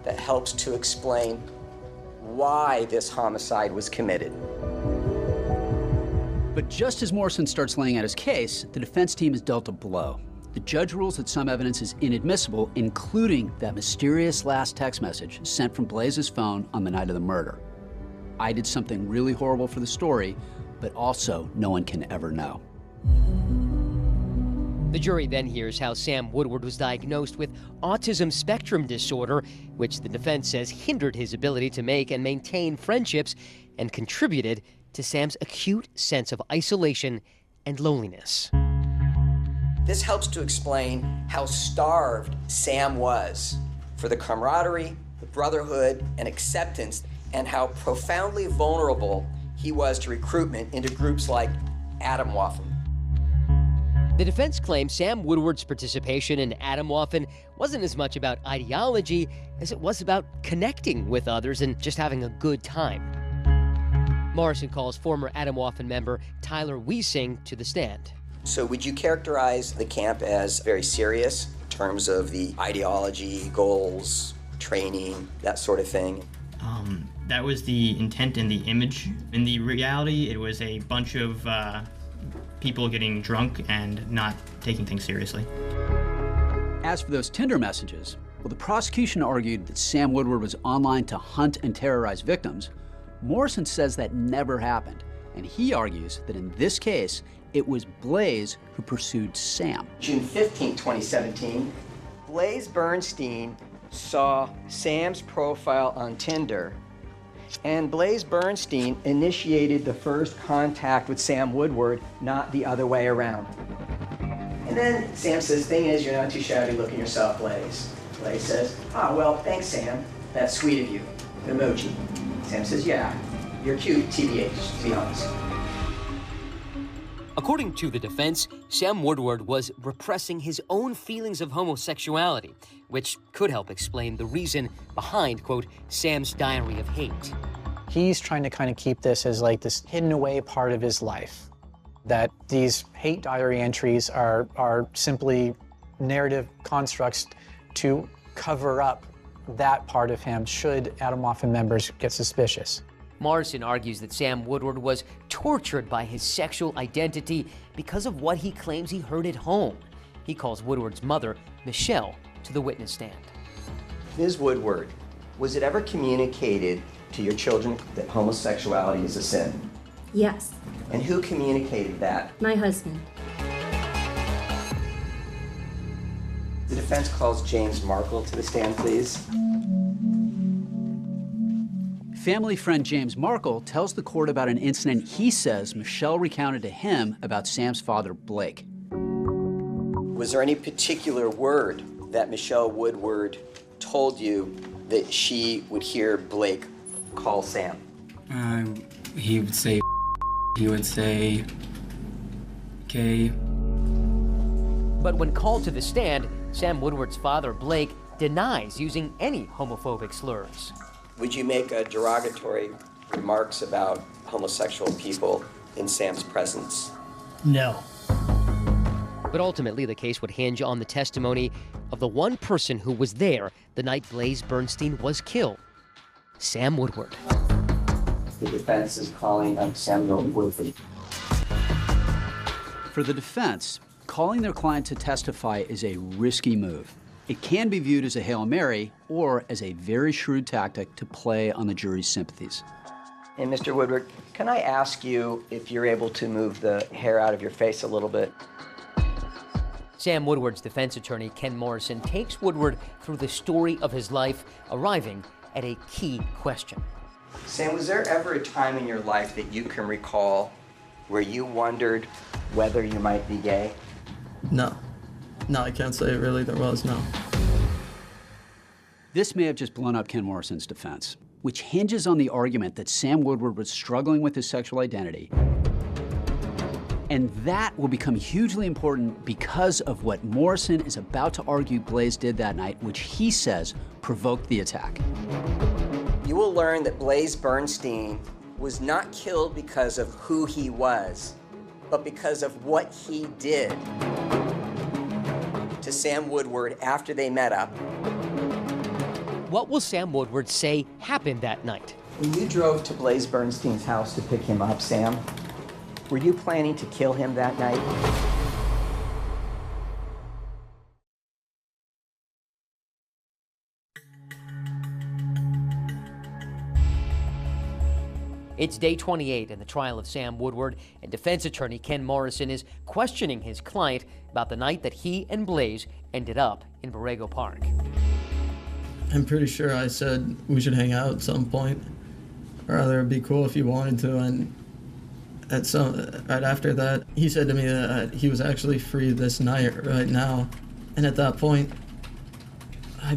that helps to explain why this homicide was committed. But just as Morrison starts laying out his case, the defense team is dealt a blow. The judge rules that some evidence is inadmissible, including that mysterious last text message sent from Blaze's phone on the night of the murder. I did something really horrible for the story, but also no one can ever know. The jury then hears how Sam Woodward was diagnosed with autism spectrum disorder, which the defense says hindered his ability to make and maintain friendships and contributed to Sam's acute sense of isolation and loneliness. This helps to explain how starved Sam was for the camaraderie, the brotherhood, and acceptance, and how profoundly vulnerable he was to recruitment into groups like Adam Waffen. The defense claims Sam Woodward's participation in Adam Waffen wasn't as much about ideology as it was about connecting with others and just having a good time. Morrison calls former Adam Waffen member Tyler Wiesing to the stand. So would you characterize the camp as very serious in terms of the ideology, goals, training, that sort of thing? That was the intent and the image. In the reality, it was a bunch of people getting drunk and not taking things seriously. As for those Tinder messages, well, the prosecution argued that Sam Woodward was online to hunt and terrorize victims. Morrison says that never happened, and he argues that in this case, it was Blaze who pursued Sam. June 15, 2017, Blaze Bernstein saw Sam's profile on Tinder, and Blaze Bernstein initiated the first contact with Sam Woodward, not the other way around. And then Sam says, "Thing is, you're not too shabby looking yourself, Blaze." Blaze says, "Ah, well, thanks, Sam. That's sweet of you." Emoji. Sam says, "Yeah, you're cute, TBH, to be honest." According to the defense, Sam Woodward was repressing his own feelings of homosexuality, which could help explain the reason behind, quote, Sam's diary of hate. He's trying to kind of keep this as like this hidden away part of his life, that these hate diary entries are simply narrative constructs to cover up that part of him should Atomwaffen members get suspicious. Morrison argues that Sam Woodward was tortured by his sexual identity because of what he claims he heard at home. He calls Woodward's mother, Michelle, to the witness stand. Ms. Woodward, was it ever communicated to your children that homosexuality is a sin? Yes, And who communicated that? my husband. The defense calls James Markle to the stand, please. Family friend James Markle tells the court about an incident he says Michelle recounted to him about Sam's father, Blake. Was there any particular word that Michelle Woodward told you that she would hear Blake call Sam? He would say, he would say, gay. But when called to the stand, Sam Woodward's father, Blake, denies using any homophobic slurs. Would you make derogatory remarks about homosexual people in Sam's presence? No. But ultimately, the case would hinge on the testimony of the one person who was there the night Blaze Bernstein was killed, Sam Woodward. The defense is calling up Samuel Woodward. For the defense, calling their client to testify is a risky move. It can be viewed as a Hail Mary or as a very shrewd tactic to play on the jury's sympathies. And Mr. Woodward, can I ask you if you're able to move the hair out of your face a little bit? Sam Woodward's defense attorney, Ken Morrison, takes Woodward through the story of his life, arriving at a key question. Sam, was there ever a time in your life that you can recall where you wondered whether you might be gay? No. No, I can't say really there was, no. This may have just blown up Ken Morrison's defense, which hinges on the argument that Sam Woodward was struggling with his sexual identity. And that will become hugely important because of what Morrison is about to argue Blaze did that night, which he says provoked the attack. You will learn that Blaze Bernstein was not killed because of who he was, but because of what he did to Sam Woodward after they met up. What will Sam Woodward say happened that night? When you drove to Blaze Bernstein's house to pick him up, Sam, were you planning to kill him that night? It's day 28 in the trial of Sam Woodward, and defense attorney Ken Morrison is questioning his client about the night that he and Blaze ended up in Borrego Park. I'm pretty sure I said we should hang out at some point, or rather it'd be cool if you wanted to, and right after that, he said to me that he was actually free this night, right now, and at that point, I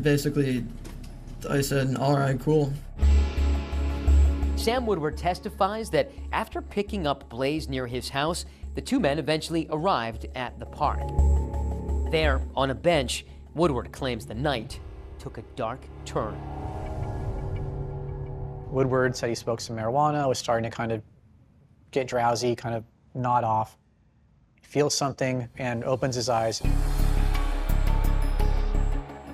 said, all right, cool. Sam Woodward testifies that after picking up Blaze near his house, the two men eventually arrived at the park. There, on a bench, Woodward claims the night took a dark turn. Woodward said he smoked some marijuana, was starting to kind of get drowsy, kind of nod off, feels something, and opens his eyes.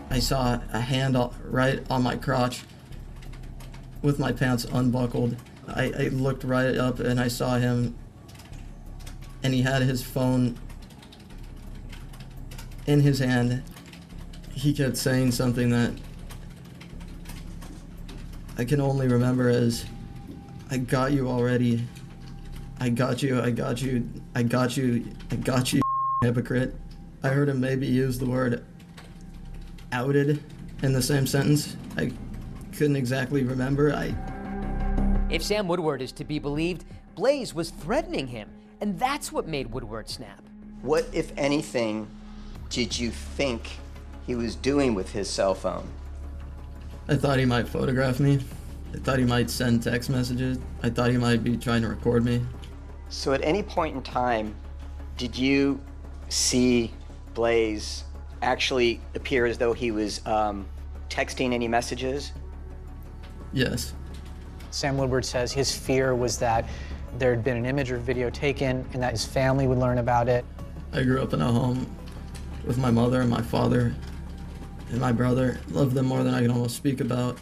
I saw a hand right on my crotch with my pants unbuckled. I looked right up and I saw him, and he had his phone in his hand. He kept saying something that I can only remember as, I got you already. I got you, I got you, I got you, I got you, hypocrite. I heard him maybe use the word outed in the same sentence. I couldn't exactly remember. If Sam Woodward is to be believed, Blaze was threatening him, and that's what made Woodward snap. What, if anything, did you think he was doing with his cell phone? I thought he might photograph me. I thought he might send text messages. I thought he might be trying to record me. So at any point in time, Did you see Blaze actually appear as though he was texting any messages? Yes. Sam Woodward says his fear was that there had been an image or video taken and that his family would learn about it. I grew up in a home with my mother and my father and my brother. Loved them more than I can almost speak about.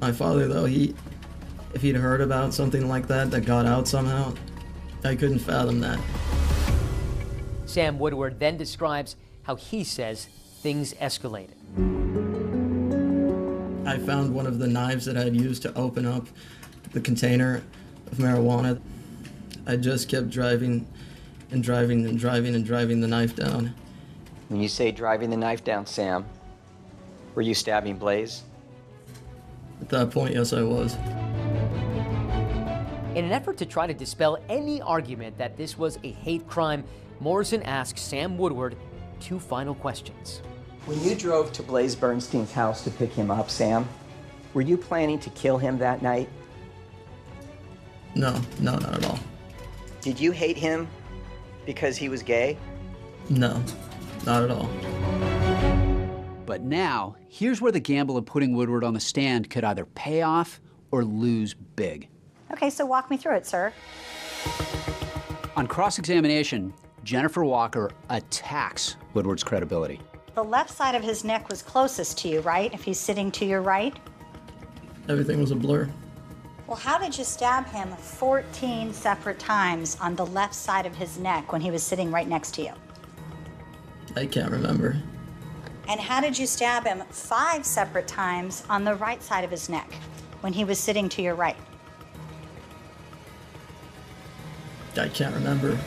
My father, though, if he'd heard about something like that got out somehow, I couldn't fathom that. Sam Woodward then describes how he says things escalated. I found one of the knives that I had used to open up the container of marijuana. I just kept driving and driving and driving and driving the knife down. When you say driving the knife down, Sam, were you stabbing Blaze? At that point, yes, I was. In an effort to try to dispel any argument that this was a hate crime, Morrison asked Sam Woodward 2 final questions. When you drove to Blaze Bernstein's house to pick him up, Sam, were you planning to kill him that night? No, not at all. Did you hate him because he was gay? No, not at all. But now, here's where the gamble of putting Woodward on the stand could either pay off or lose big. Okay, so walk me through it, sir. On cross-examination, Jennifer Walker attacks Woodward's credibility. The left side of his neck was closest to you, right? If he's sitting to your right? Everything was a blur. Well, how did you stab him 14 separate times on the left side of his neck when he was sitting right next to you? I can't remember. And how did you stab him 5 separate times on the right side of his neck when he was sitting to your right? I can't remember.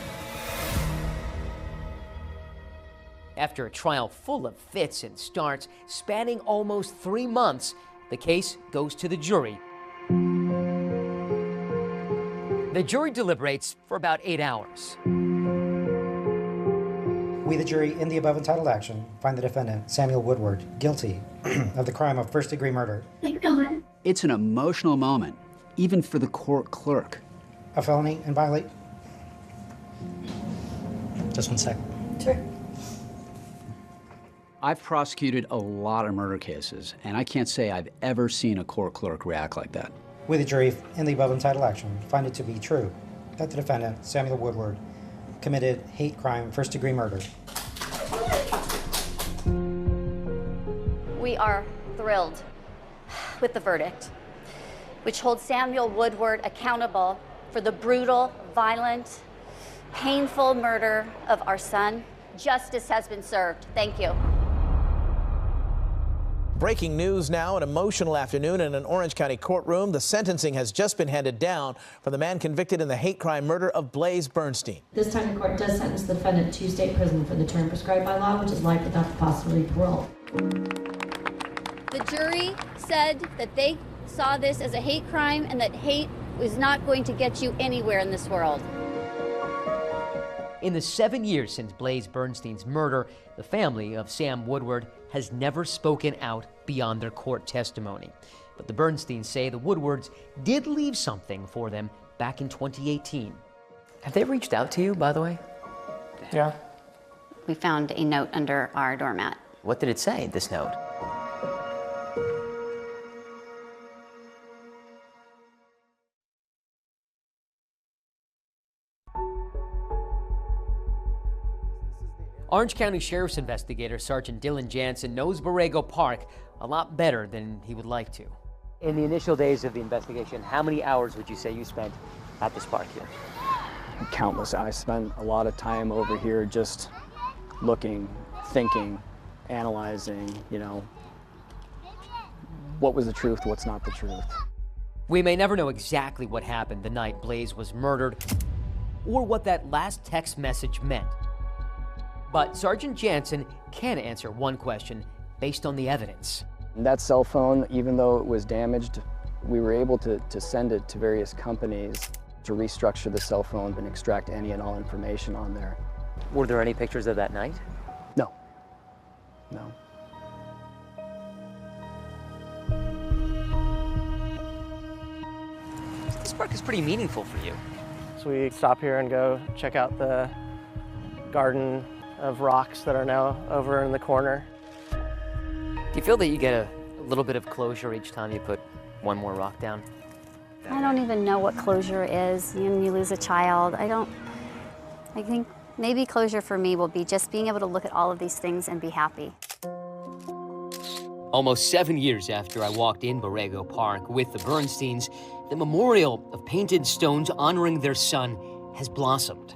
After a trial full of fits and starts, spanning almost 3 months, the case goes to the jury. The jury deliberates for about 8 hours. We, the jury, in the above entitled action, find the defendant, Samuel Woodward, guilty of the crime of first-degree murder. It's an emotional moment, even for the court clerk. A felony and violate. Just 1 sec. Sure. I've prosecuted a lot of murder cases, and I can't say I've ever seen a court clerk react like that. We, the jury, in the above entitled action, find it to be true that the defendant, Samuel Woodward, committed hate crime, first-degree murder. We are thrilled with the verdict, which holds Samuel Woodward accountable for the brutal, violent, painful murder of our son. Justice has been served. Thank you. Breaking news now, an emotional afternoon in an Orange County courtroom. The sentencing has just been handed down for the man convicted in the hate crime murder of Blaze Bernstein. This time the court does sentence the defendant to state prison for the term prescribed by law, which is life without the possibility of parole. The jury said that they saw this as a hate crime and that hate was not going to get you anywhere in this world. In the 7 years since Blaze Bernstein's murder, the family of Sam Woodward has never spoken out beyond their court testimony. But the Bernsteins say the Woodwards did leave something for them back in 2018. Have they reached out to you, by the way? Yeah. We found a note under our doormat. What did it say, this note? Orange County Sheriff's investigator Sergeant Dylan Jansen knows Borrego Park a lot better than he would like to. In the initial days of the investigation, how many hours would you say you spent at this park here? Countless. I spent a lot of time over here just looking, thinking, analyzing, what was the truth, what's not the truth. We may never know exactly what happened the night Blaze was murdered or what that last text message meant. But Sergeant Jansen can answer one question based on the evidence. That cell phone, even though it was damaged, we were able to send it to various companies to restructure the cell phone and extract any and all information on there. Were there any pictures of that night? No. No. This park is pretty meaningful for you. So we stop here and go check out the garden of rocks that are now over in the corner. Do you feel that you get a little bit of closure each time you put one more rock down? I don't even know what closure is. When you lose a child, I think maybe closure for me will be just being able to look at all of these things and be happy. Almost 7 years after I walked in Borrego Park with the Bernsteins, the memorial of painted stones honoring their son has blossomed.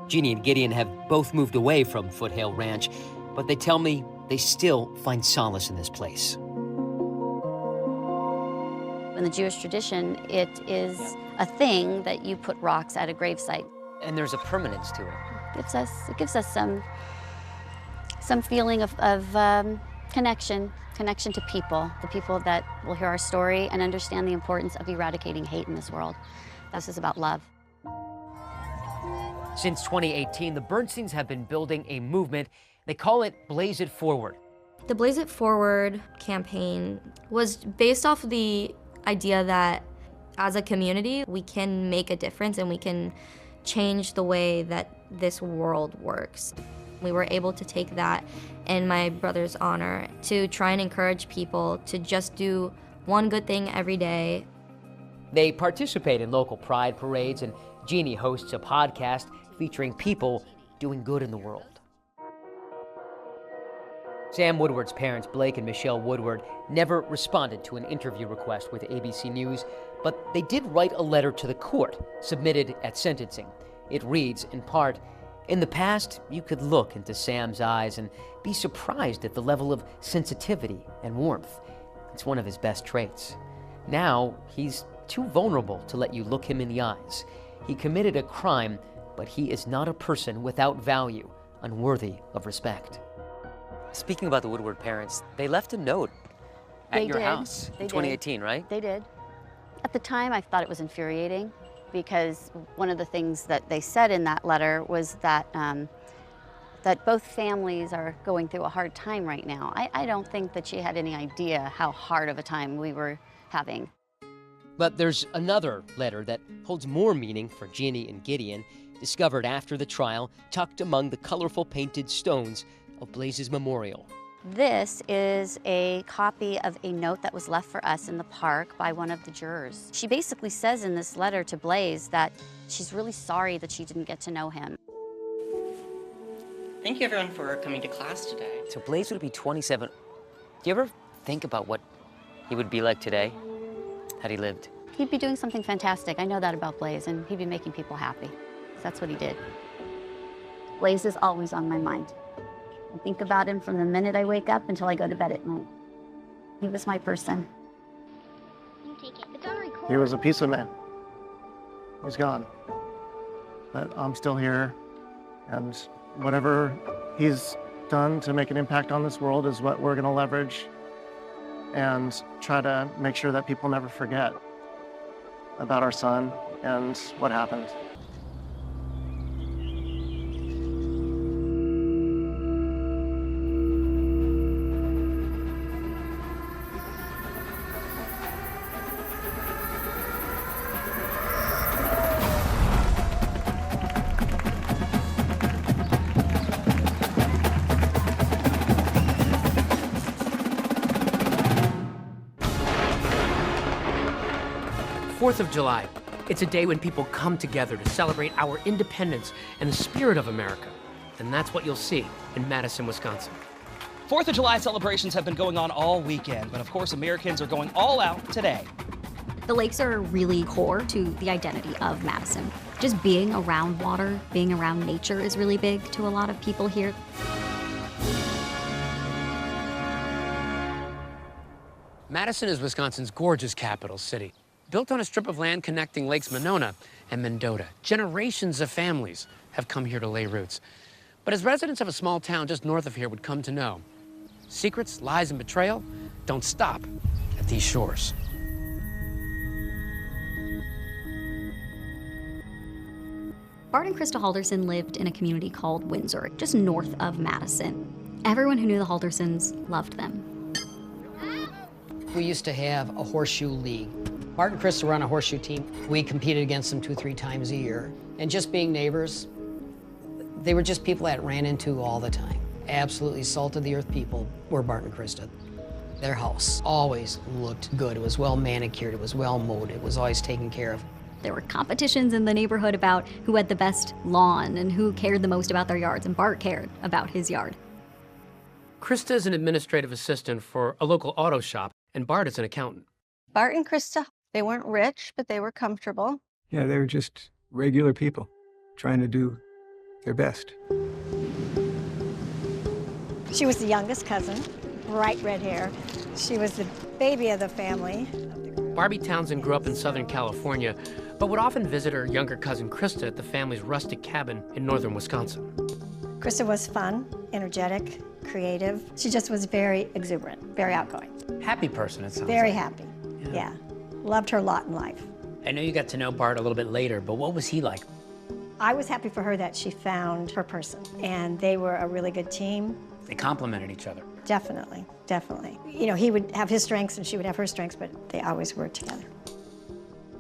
Jeannie and Gideon have both moved away from Foothill Ranch, but they tell me they still find solace in this place. In the Jewish tradition, it is a thing that you put rocks at a gravesite. And there's a permanence to it. It gives us some feeling of connection to people, the people that will hear our story and understand the importance of eradicating hate in this world. This is about love. Since 2018, the Bernsteins have been building a movement. They call it Blaze It Forward. The Blaze It Forward campaign was based off of the idea that as a community, we can make a difference and we can change the way that this world works. We were able to take that in my brother's honor to try and encourage people to just do one good thing every day. They participate in local pride parades, and Jeannie hosts a podcast featuring people doing good in the world. Sam Woodward's parents, Blake and Michelle Woodward, never responded to an interview request with ABC News, but they did write a letter to the court, submitted at sentencing. It reads, in part, "In the past, you could look into Sam's eyes and be surprised at the level of sensitivity and warmth. It's one of his best traits. Now, he's too vulnerable to let you look him in the eyes. He committed a crime, but he is not a person without value, unworthy of respect." Speaking about the Woodward parents, they left a note at your house in 2018, right? They did. At the time, I thought it was infuriating because one of the things that they said in that letter was that that both families are going through a hard time right now. I don't think that she had any idea how hard of a time we were having. But there's another letter that holds more meaning for Jeannie and Gideon, discovered after the trial, tucked among the colorful painted stones of Blaze's memorial. This is a copy of a note that was left for us in the park by one of the jurors. She basically says in this letter to Blaze that she's really sorry that she didn't get to know him. Thank you everyone for coming to class today. So Blaze would be 27. Do you ever think about what he would be like today, had he lived? He'd be doing something fantastic. I know that about Blaze, and he'd be making people happy. That's what he did. Blaze is always on my mind. I think about him from the minute I wake up until I go to bed at night. He was my person. He was a piece of man. He's gone. But I'm still here, and whatever he's done to make an impact on this world is what we're going to leverage and try to make sure that people never forget about our son and what happened. Of July. It's a day when people come together to celebrate our independence and the spirit of America. And that's what you'll see in Madison, Wisconsin. 4th of July celebrations have been going on all weekend, but of course Americans are going all out today. The lakes are really core to the identity of Madison. Just being around water, being around nature is really big to a lot of people here. Madison is Wisconsin's gorgeous capital city. Built on a strip of land connecting Lakes Monona and Mendota, generations of families have come here to lay roots. But as residents of a small town just north of here would come to know, secrets, lies, and betrayal don't stop at these shores. Bart and Krista Halderson lived in a community called Windsor, just north of Madison. Everyone who knew the Haldersons loved them. We used to have a horseshoe league. Bart and Krista were on a horseshoe team. We competed against them 2-3 times a year. And just being neighbors, They were just people that ran into all the time. Absolutely salt-of-the-earth people were Bart and Krista. Their house always looked good. It was well manicured, it was well mowed, it was always taken care of. There were competitions in the neighborhood about who had the best lawn and who cared the most about their yards, and Bart cared about his yard. Krista is an administrative assistant for a local auto shop, and Bart is an accountant. Bart and Krista, they weren't rich, but they were comfortable. Yeah, they were just regular people trying to do their best. She was the youngest cousin, bright red hair. She was the baby of the family. Barbie Townsend grew up in Southern California, but would often visit her younger cousin Krista at the family's rustic cabin in northern Wisconsin. Krista was fun, energetic, creative. She just was very exuberant, very outgoing. Happy person, it sounds Very like. happy, yeah. Loved her lot in life. I know you got to know Bart a little bit later, but what was he like? I was happy for her that she found her person, and they were a really good team. They complemented each other. Definitely, definitely. You know, he would have his strengths and she would have her strengths, but they always worked together.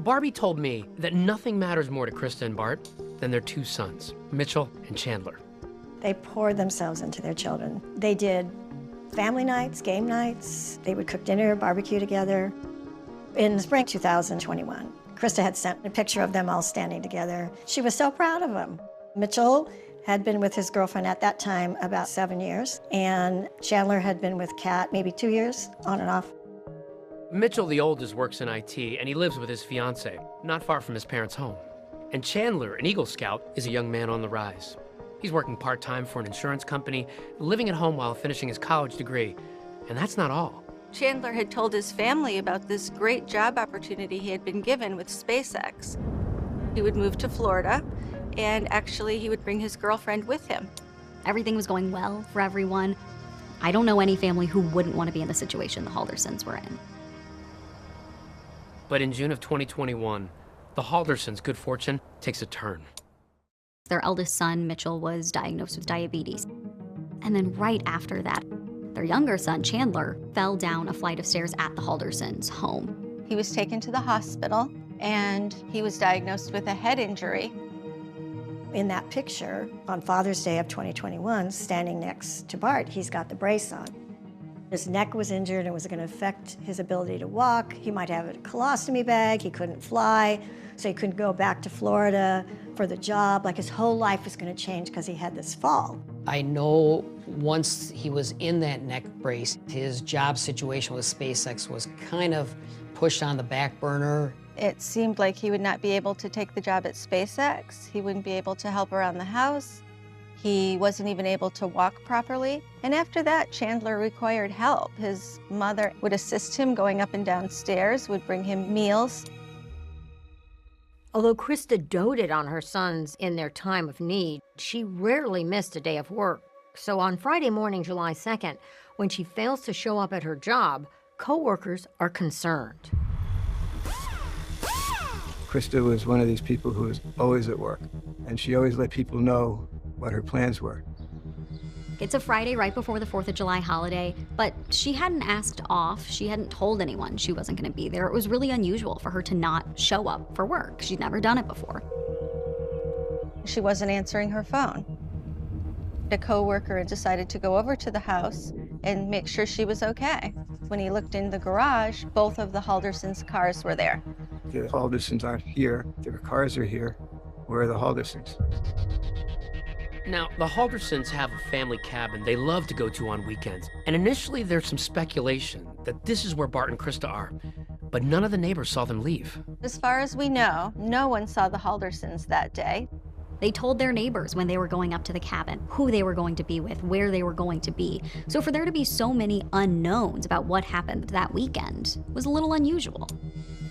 Barbie told me that nothing matters more to Krista and Bart than their two sons, Mitchell and Chandler. They poured themselves into their children. They did family nights, game nights. They would cook dinner, barbecue together. In spring 2021, Krista had sent a picture of them all standing together. She was so proud of them. Mitchell had been with his girlfriend at that time about 7 years, and Chandler had been with Kat maybe 2 years, on and off. Mitchell, the oldest, works in IT, and he lives with his fiancée, not far from his parents' home. And Chandler, an Eagle Scout, is a young man on the rise. He's working part-time for an insurance company, living at home while finishing his college degree. And that's not all. Chandler had told his family about this great job opportunity he had been given with SpaceX. He would move to Florida, and actually he would bring his girlfriend with him. Everything was going well for everyone. I don't know any family who wouldn't want to be in the situation the Haldersons were in. But in June of 2021, the Haldersons' good fortune takes a turn. Their eldest son, Mitchell, was diagnosed with diabetes. And then right after that, their younger son, Chandler, fell down a flight of stairs at the Haldersons' home. He was taken to the hospital, and he was diagnosed with a head injury. In that picture, on Father's Day of 2021, standing next to Bart, he's got the brace on. His neck was injured and it was going to affect his ability to walk. He might have a colostomy bag, he couldn't fly, so he couldn't go back to Florida for the job. Like his whole life was going to change because he had this fall. I know once he was in that neck brace, his job situation with SpaceX was kind of pushed on the back burner. It seemed like he would not be able to take the job at SpaceX. He wouldn't be able to help around the house. He wasn't even able to walk properly. And after that, Chandler required help. His mother would assist him going up and down stairs, would bring him meals. Although Krista doted on her sons in their time of need, she rarely missed a day of work. So on Friday morning, July 2nd, when she fails to show up at her job, coworkers are concerned. Krista was one of these people who was always at work, and she always let people know what her plans were. It's a Friday right before the 4th of July holiday, but she hadn't asked off. She hadn't told anyone she wasn't going to be there. It was really unusual for her to not show up for work. She'd never done it before. She wasn't answering her phone. A coworker decided to go over to the house and make sure she was okay. When he looked in the garage, both of the Haldersons' cars were there. The Haldersons aren't here. Their cars are here. Where are the Haldersons? Now, the Haldersons have a family cabin they love to go to on weekends. And initially, there's some speculation that this is where Bart and Krista are. But none of the neighbors saw them leave. As far as we know, no one saw the Haldersons that day. They told their neighbors when they were going up to the cabin, who they were going to be with, where they were going to be. So for there to be so many unknowns about what happened that weekend was a little unusual.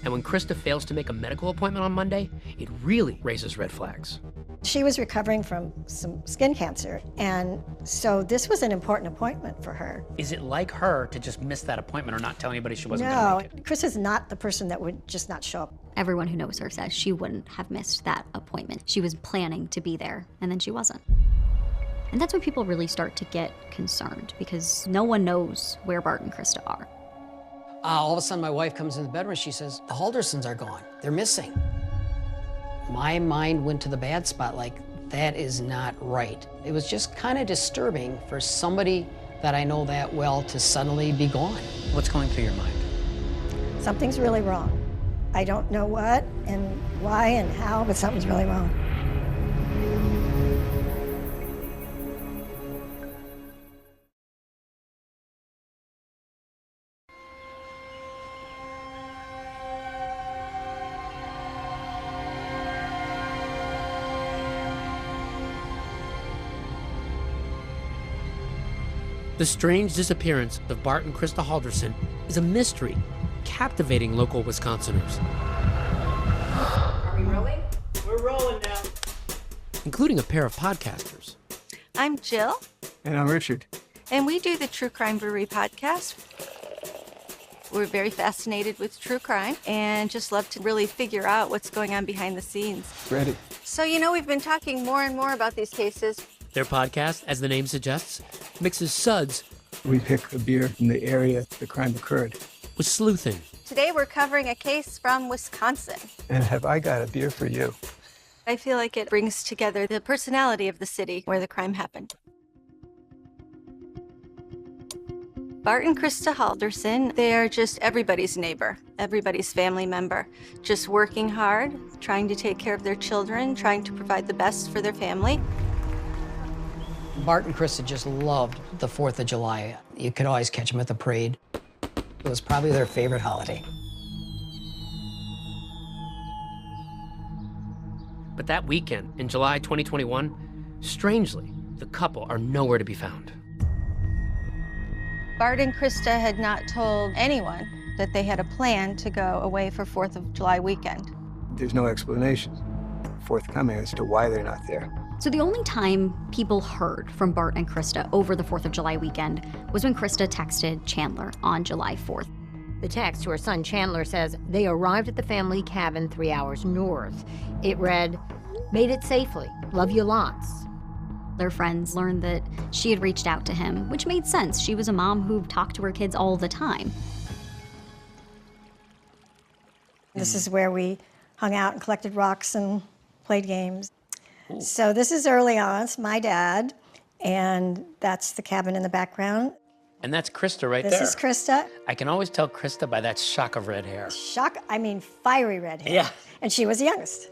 And when Krista fails to make a medical appointment on Monday, it really raises red flags. She was recovering from some skin cancer, and so this was an important appointment for her. Is it like her to just miss that appointment or not tell anybody she wasn't going No, to make it? Chris is not the person that would just not show up. Everyone who knows her says she wouldn't have missed that appointment. She was planning to be there, and then she wasn't. And that's when people really start to get concerned, because no one knows where Bart and Krista are. All of a sudden, my wife comes in the bedroom and she says, the Haldersons are gone. They're missing. My mind went to the bad spot, like, That is not right. It was just kind of disturbing for somebody that I know that well to suddenly be gone. What's going through your mind? Something's really wrong. I don't know what and why and how, but something's really wrong. The strange disappearance of Bart and Krista Halderson is a mystery, captivating local Wisconsiners. Are we rolling? We're rolling now. Including a pair of podcasters. I'm Jill, And I'm Richard. and we do the True Crime Brewery podcast. We're very fascinated with true crime and just love to really figure out what's going on behind the scenes. Ready. So, we've been talking more and more about these cases. Their podcast, as the name suggests, mixes suds We pick a beer from the area the crime occurred. with sleuthing. Today we're covering a case from Wisconsin. And have I got a beer for you? I feel like it brings together the personality of the city where the crime happened. Bart and Krista Halderson, they are just everybody's neighbor, everybody's family member, just working hard, trying to take care of their children, trying to provide the best for their family. Bart and Krista just loved the 4th of July. You could always catch them at the parade. It was probably their favorite holiday. But that weekend, in July 2021, strangely, the couple are nowhere to be found. Bart and Krista had not told anyone that they had a plan to go away for 4th of July weekend. There's no explanation forthcoming as to why they're not there. So the only time people heard from Bart and Krista over the 4th of July weekend was when Krista texted Chandler on July 4th. The text to her son Chandler says they arrived at the family cabin 3 hours north. It read, "Made it safely. Love you lots." Their friends learned that she had reached out to him, which made sense. She was a mom who talked to her kids all the time. This is where we hung out and collected rocks and played games. So this is early on. It's my dad, and that's the cabin in the background. And that's Krista right This there. is Krista. I can always tell Krista by that shock of red hair. Fiery red hair. Yeah. And she was the youngest.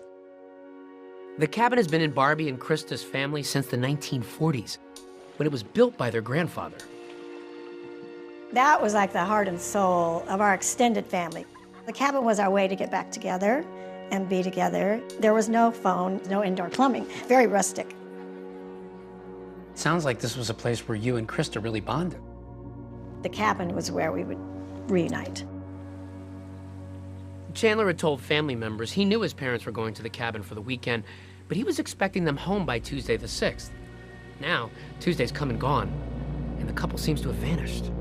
The cabin has been in Barbie and Krista's family since the 1940s, when it was built by their grandfather. That was like the heart and soul of our extended family. The cabin was our way to get back together and be together. There was no phone, no indoor plumbing, very rustic. Sounds like this was a place where you and Krista really bonded. The cabin was where we would reunite. Chandler had told family members he knew his parents were going to the cabin for the weekend, but he was expecting them home by Tuesday the 6th. Now, Tuesday's come and gone, and the couple seems to have vanished.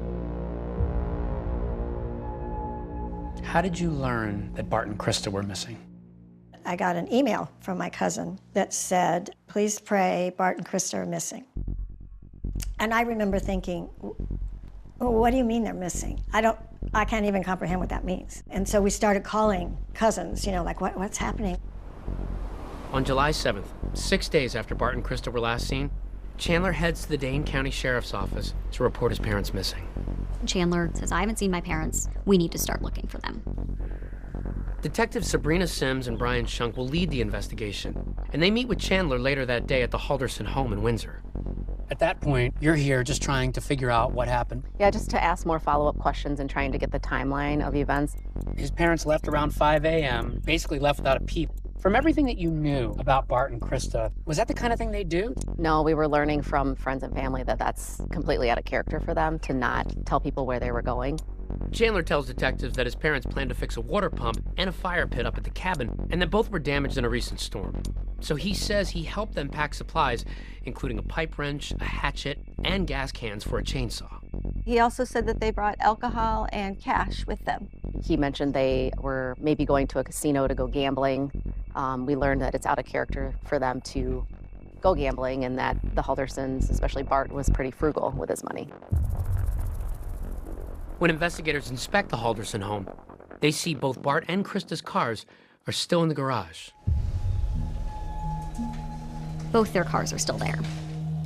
How did you learn that Bart and Krista were missing? I got an email from my cousin that said, "Please pray, Bart and Krista are missing." And I remember thinking, what do you mean they're missing? I can't even comprehend what that means. And so we started calling cousins, like, what's happening? On July 7th, 6 days after Bart and Krista were last seen, Chandler heads to the Dane County Sheriff's Office to report his parents missing. Chandler says, "I haven't seen my parents. We need to start looking for them." Detectives Sabrina Sims and Brian Shunk will lead the investigation, and they meet with Chandler later that day at the Halderson home in Windsor. At that point, you're here just trying to figure out what happened. Yeah, just to ask more follow-up questions and trying to get the timeline of events. His parents left around 5 a.m., basically left without a peep. From everything that you knew about Bart and Krista, was that the kind of thing they do? No, we were learning from friends and family that that's completely out of character for them to not tell people where they were going. Chandler tells detectives that his parents planned to fix a water pump and a fire pit up at the cabin, and that both were damaged in a recent storm. So he says he helped them pack supplies, including a pipe wrench, a hatchet, and gas cans for a chainsaw. He also said that they brought alcohol and cash with them. He mentioned they were maybe going to a casino to go gambling. We learned that it's out of character for them to go gambling and that the Haldersons, especially Bart, was pretty frugal with his money. When investigators inspect the Halderson home, they see both Bart and Krista's cars are still in the garage. Both their cars are still there.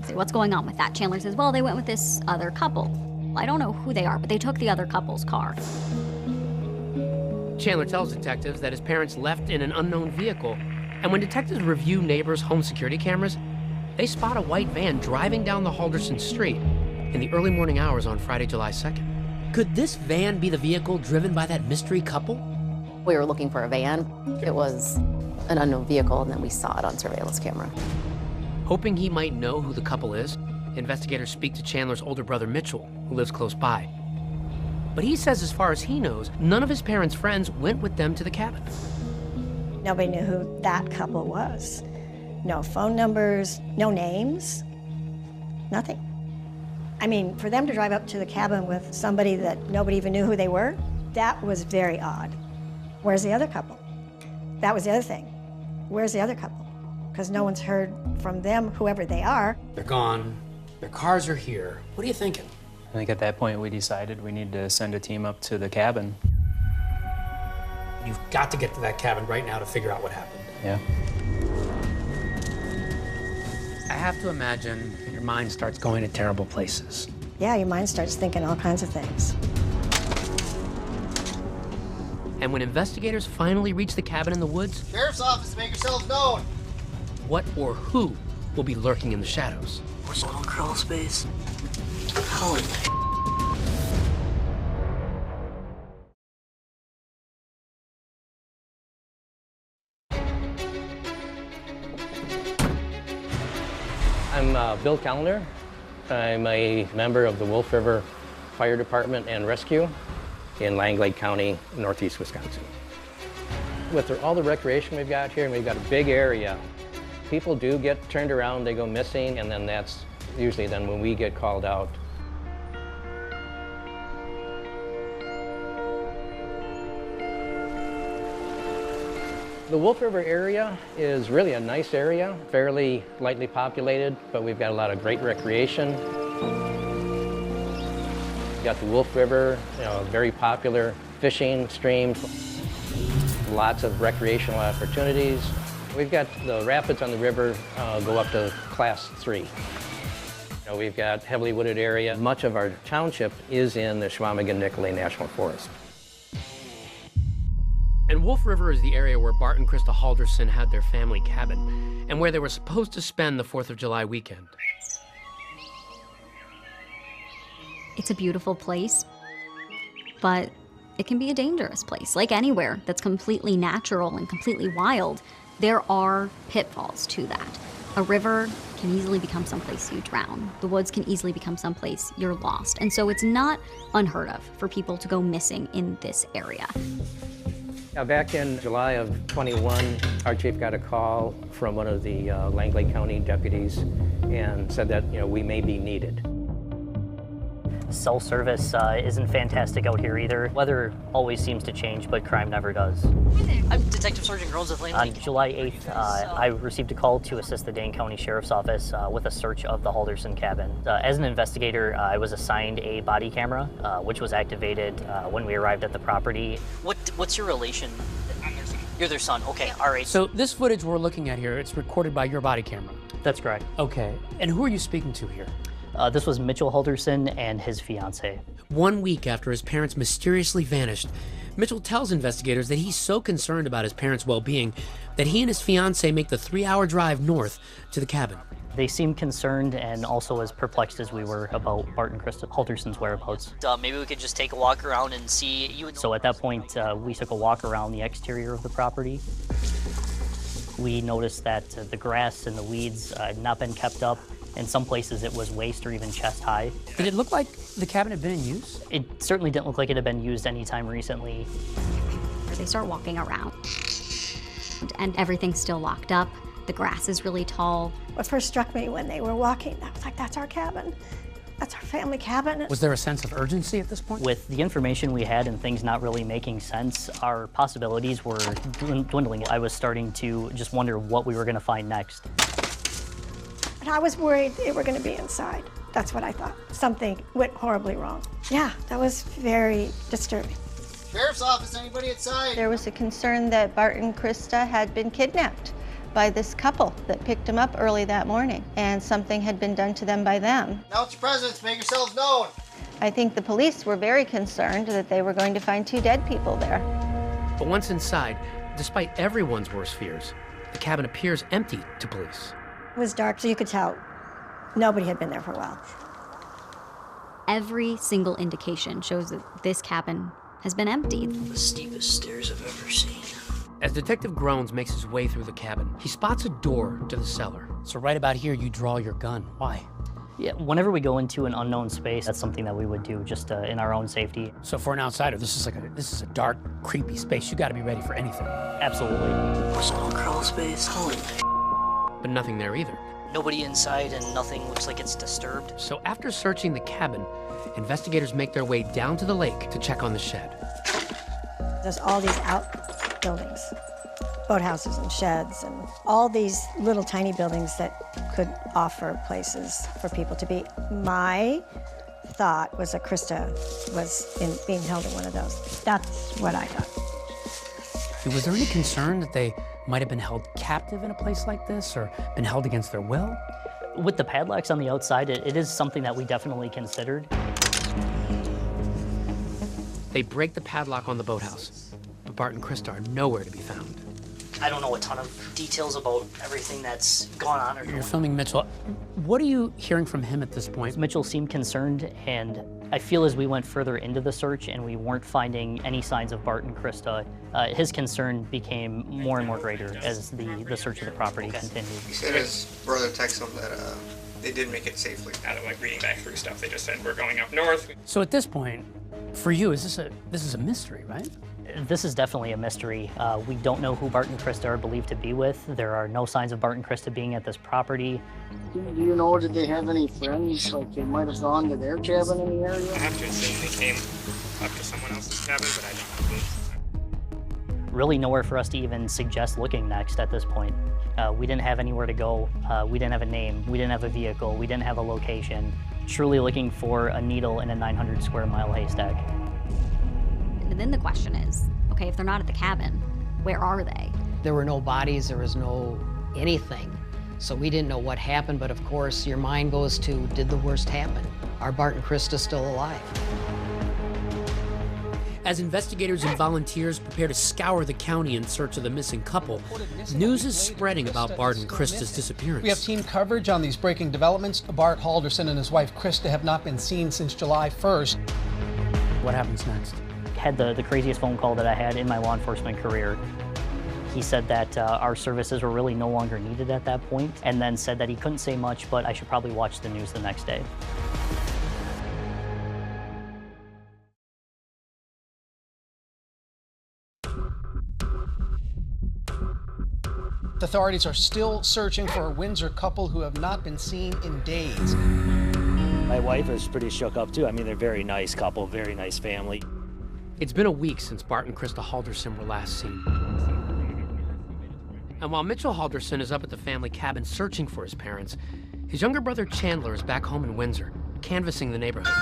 I say, what's going on with that? Chandler says, well, they went with this other couple. I don't know who they are, but they took the other couple's car. Chandler tells detectives that his parents left in an unknown vehicle, and when detectives review neighbors' home security cameras, they spot a white van driving down the Halderson Street in the early morning hours on Friday, July 2nd. Could this van be the vehicle driven by that mystery couple? We were looking for a van. It was an unknown vehicle, and then we saw it on surveillance camera. Hoping he might know who the couple is, investigators speak to Chandler's older brother, Mitchell, who lives close by. But he says as far as he knows, none of his parents' friends went with them to the cabin. Nobody knew who that couple was. No phone numbers, no names, nothing. I mean, for them to drive up to the cabin with somebody that nobody even knew who they were, that was very odd. Where's the other couple? That was the other thing. Where's the other couple? Because no one's heard from them, whoever they are. They're gone. Their cars are here. What are you thinking? I think at that point we decided we need to send a team up to the cabin. You've got to get to that cabin right now to figure out what happened. Yeah. I have to imagine that your mind starts going to terrible places. Yeah, your mind starts thinking all kinds of things. And when investigators finally reach the cabin in the woods, Sheriff's office, make yourselves known. what or who will be lurking in the shadows? Where's the little crawl space? Holy. I'm Bill Callender. I'm a member of the Wolf River Fire Department and Rescue in Langley County, northeast Wisconsin. With all the recreation we've got here, and we've got a big area, people do get turned around, they go missing, and then that's usually then when we get called out. The Wolf River area is really a nice area, fairly lightly populated, but we've got a lot of great recreation. We've got the Wolf River, a very popular fishing stream, lots of recreational opportunities. We've got the rapids on the river go up to Class 3. We've got heavily wooded area. Much of our township is in the Chequamegon-Nicolet National Forest. And Wolf River is the area where Bart and Krista Halderson had their family cabin, and where they were supposed to spend the 4th of July weekend. It's a beautiful place, but it can be a dangerous place. Like anywhere that's completely natural and completely wild, there are pitfalls to that. A river can easily become someplace you drown. The woods can easily become someplace you're lost. And so it's not unheard of for people to go missing in this area. Now, back in July of 21, our chief got a call from one of the Langley County deputies and said that, we may be needed. Cell service isn't fantastic out here either. Weather always seems to change, but crime never does. I'm Detective Sergeant Groans of Langley. On July 8th, I received a call to assist the Dane County Sheriff's Office with a search of the Halderson cabin. As an investigator, I was assigned a body camera, which was activated when we arrived at the property. What's your relation? You're their son. Okay, all right. So this footage we're looking at here, it's recorded by your body camera. That's correct. Okay, and who are you speaking to here? This was Mitchell Halderson and his fiancée. 1 week after his parents mysteriously vanished, Mitchell tells investigators that he's so concerned about his parents' well-being that he and his fiancée make the 3-hour drive north to the cabin. They seemed concerned and also as perplexed as we were about Bart and Krista Halderson's whereabouts. Maybe we could just take a walk around and see you. So at that point, we took a walk around the exterior of the property. We noticed that the grass and the weeds had not been kept up. In some places, it was waist or even chest high. Did it look like the cabin had been in use? It certainly didn't look like it had been used anytime recently. They start walking around, and everything's still locked up. The grass is really tall. What first struck me when they were walking, I was like, that's our cabin. That's our family cabin. Was there a sense of urgency at this point? With the information we had and things not really making sense, our possibilities were dwindling. I was starting to just wonder what we were going to find next. And I was worried they were going to be inside. That's what I thought. Something went horribly wrong. Yeah, that was very disturbing. Sheriff's office, anybody inside? There was a concern that Bart and Krista had been kidnapped by this couple that picked him up early that morning, and something had been done to them by them. Announce your presence, make yourselves known. I think the police were very concerned that they were going to find 2 dead people there. But once inside, despite everyone's worst fears, the cabin appears empty to police. It was dark, so you could tell nobody had been there for a while. Every single indication shows that this cabin has been empty. The steepest stairs I've ever seen. As Detective Groans makes his way through the cabin, he spots a door to the cellar. So right about here, you draw your gun. Why? Yeah, whenever we go into an unknown space, that's something that we would do just in our own safety. So for an outsider, this is a dark, creepy space. You got to be ready for anything. Absolutely. What's that little crawl space? Holy. But nothing there either. Nobody inside and nothing looks like it's disturbed. So after searching the cabin, investigators make their way down to the lake to check on the shed. There's all these outbuildings, boathouses and sheds, and all these little tiny buildings that could offer places for people to be. My thought was that Krista was being held in one of those. That's what I thought. Was there any concern that they might have been held captive in a place like this or been held against their will? With the padlocks on the outside, it is something that we definitely considered. They break the padlock on the boathouse, but Bart and Krista are nowhere to be found. I don't know a ton of details about everything that's gone on. You're filming Mitchell. What are you hearing from him at this point? Mitchell seemed concerned, and I feel as we went further into the search and we weren't finding any signs of Bart and Krista, his concern became more and more greater as the search of the property continued. He said his brother texted him that they did make it safely. Out of like reading back through stuff, they just said we're going up north. So at this point, for you, this is a mystery, right? This is definitely a mystery. We don't know who Bart and Krista are believed to be with. There are no signs of Bart and Krista being at this property. Do you know, did they have any friends, like they might have gone to their cabin in the area? I have to assume they came up to someone else's cabin, but I don't know who. Really nowhere for us to even suggest looking next at this point. We didn't have anywhere to go. We didn't have a name. We didn't have a vehicle. We didn't have a location. Truly looking for a needle in a 900 square mile haystack. And then the question is, okay, if they're not at the cabin, where are they? There were no bodies, there was no anything. So we didn't know what happened, but of course your mind goes to, did the worst happen? Are Bart and Krista still alive? As investigators and volunteers prepare to scour the county in search of the missing couple, news is spreading about Bart and Krista's disappearance. We have team coverage on these breaking developments. Bart Halderson and his wife Krista have not been seen since July 1st. What happens next? Had the craziest phone call that I had in my law enforcement career. He said that our services were really no longer needed at that point, and then said that he couldn't say much, but I should probably watch the news the next day. Authorities are still searching for a Windsor couple who have not been seen in days. My wife is pretty shook up too. I mean, they're a very nice couple, very nice family. It's been a week since Bart and Krista Halderson were last seen. And while Mitchell Halderson is up at the family cabin searching for his parents, his younger brother Chandler is back home in Windsor, canvassing the neighborhood.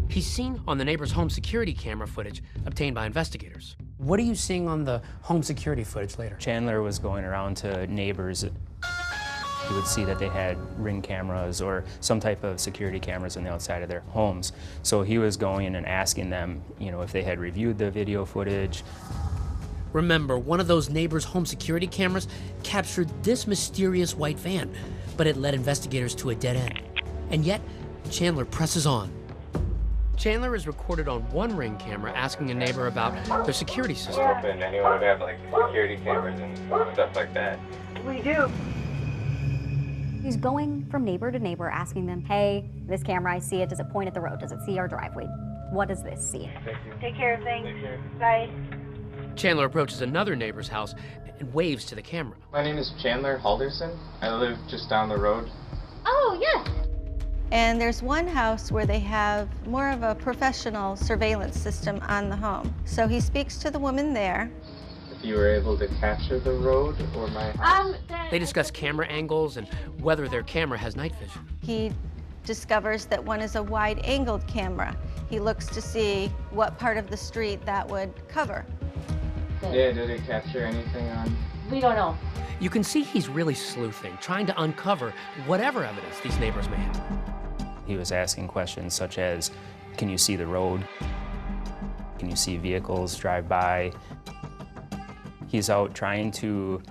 He's seen on the neighbor's home security camera footage obtained by investigators. What are you seeing on the home security footage later? Chandler was going around to neighbors. You would see that they had Ring cameras or some type of security cameras on the outside of their homes. So he was going and asking them, if they had reviewed the video footage. Remember, one of those neighbors' home security cameras captured this mysterious white van, but it led investigators to a dead end. And yet, Chandler presses on. Chandler is recorded on one Ring camera asking a neighbor about their security system. Anyone would have like security cameras and stuff like that. We do. He's going from neighbor to neighbor asking them, hey, this camera, I see it. Does it point at the road? Does it see our driveway? What does this see? Take care of things. Bye. Chandler approaches another neighbor's house and waves to the camera. My name is Chandler Halderson. I live just down the road. Oh, yes. And there's one house where they have more of a professional surveillance system on the home. So he speaks to the woman there. If you were able to capture the road or my house. They discuss camera angles and whether their camera has night vision. He discovers that one is a wide-angled camera. He looks to see what part of the street that would cover. Yeah, did it capture anything on? We don't know. You can see he's really sleuthing, trying to uncover whatever evidence these neighbors may have. He was asking questions such as, can you see the road? Can you see vehicles drive by? He's out trying to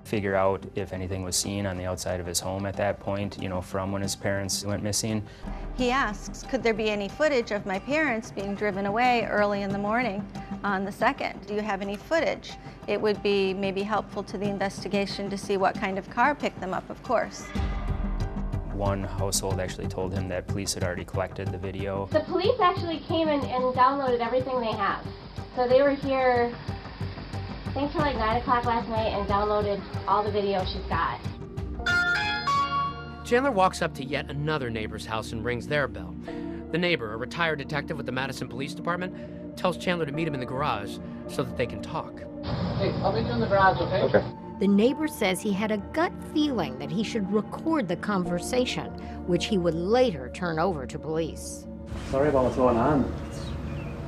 figure out if anything was seen on the outside of his home at that point, you know, from when his parents went missing. He asks, could there be any footage of my parents being driven away early in the morning on the 2nd? Do you have any footage? It would be maybe helpful to the investigation to see what kind of car picked them up, of course. One household actually told him that police had already collected the video. The police actually came and downloaded everything they have. So they were here, I think, till like 9 o'clock last night and downloaded all the video she's got. Chandler walks up to yet another neighbor's house and rings their bell. The neighbor, a retired detective with the Madison Police Department, tells Chandler to meet him in the garage so that they can talk. Hey, I'll meet you in the garage, okay? Okay. The neighbor says he had a gut feeling that he should record the conversation, which he would later turn over to police. Sorry about what's going on.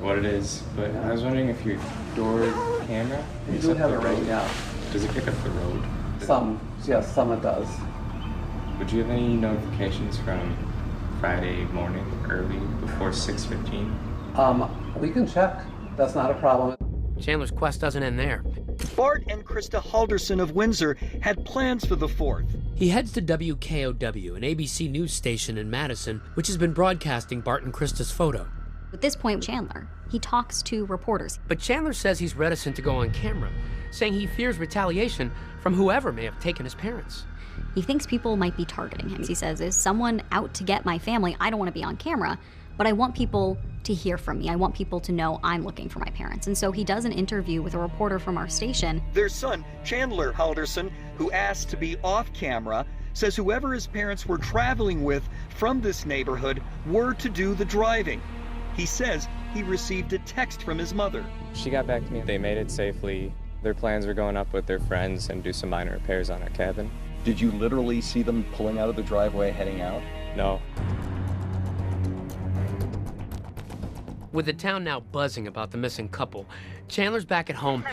What it is, but I was wondering if your door camera... You do have it right now. Does it pick up the road? Some it does. Would you have any notifications from Friday morning, early, before 6:15? We can check. That's not a problem. Chandler's quest doesn't end there. Bart and Krista Halderson of Windsor had plans for the 4th. He heads to WKOW, an ABC news station in Madison, which has been broadcasting Bart and Krista's photo. At this point, Chandler, he talks to reporters. But Chandler says he's reticent to go on camera, saying he fears retaliation from whoever may have taken his parents. He thinks people might be targeting him. He says, is someone out to get my family? I don't want to be on camera, but I want people to hear from me. I want people to know I'm looking for my parents. And so he does an interview with a reporter from our station. Their son, Chandler Halderson, who asked to be off camera, says whoever his parents were traveling with from this neighborhood were to do the driving. He says he received a text from his mother. She got back to me. They made it safely. Their plans were going up with their friends and do some minor repairs on our cabin. Did you literally see them pulling out of the driveway heading out? No. With the town now buzzing about the missing couple, Chandler's back at home,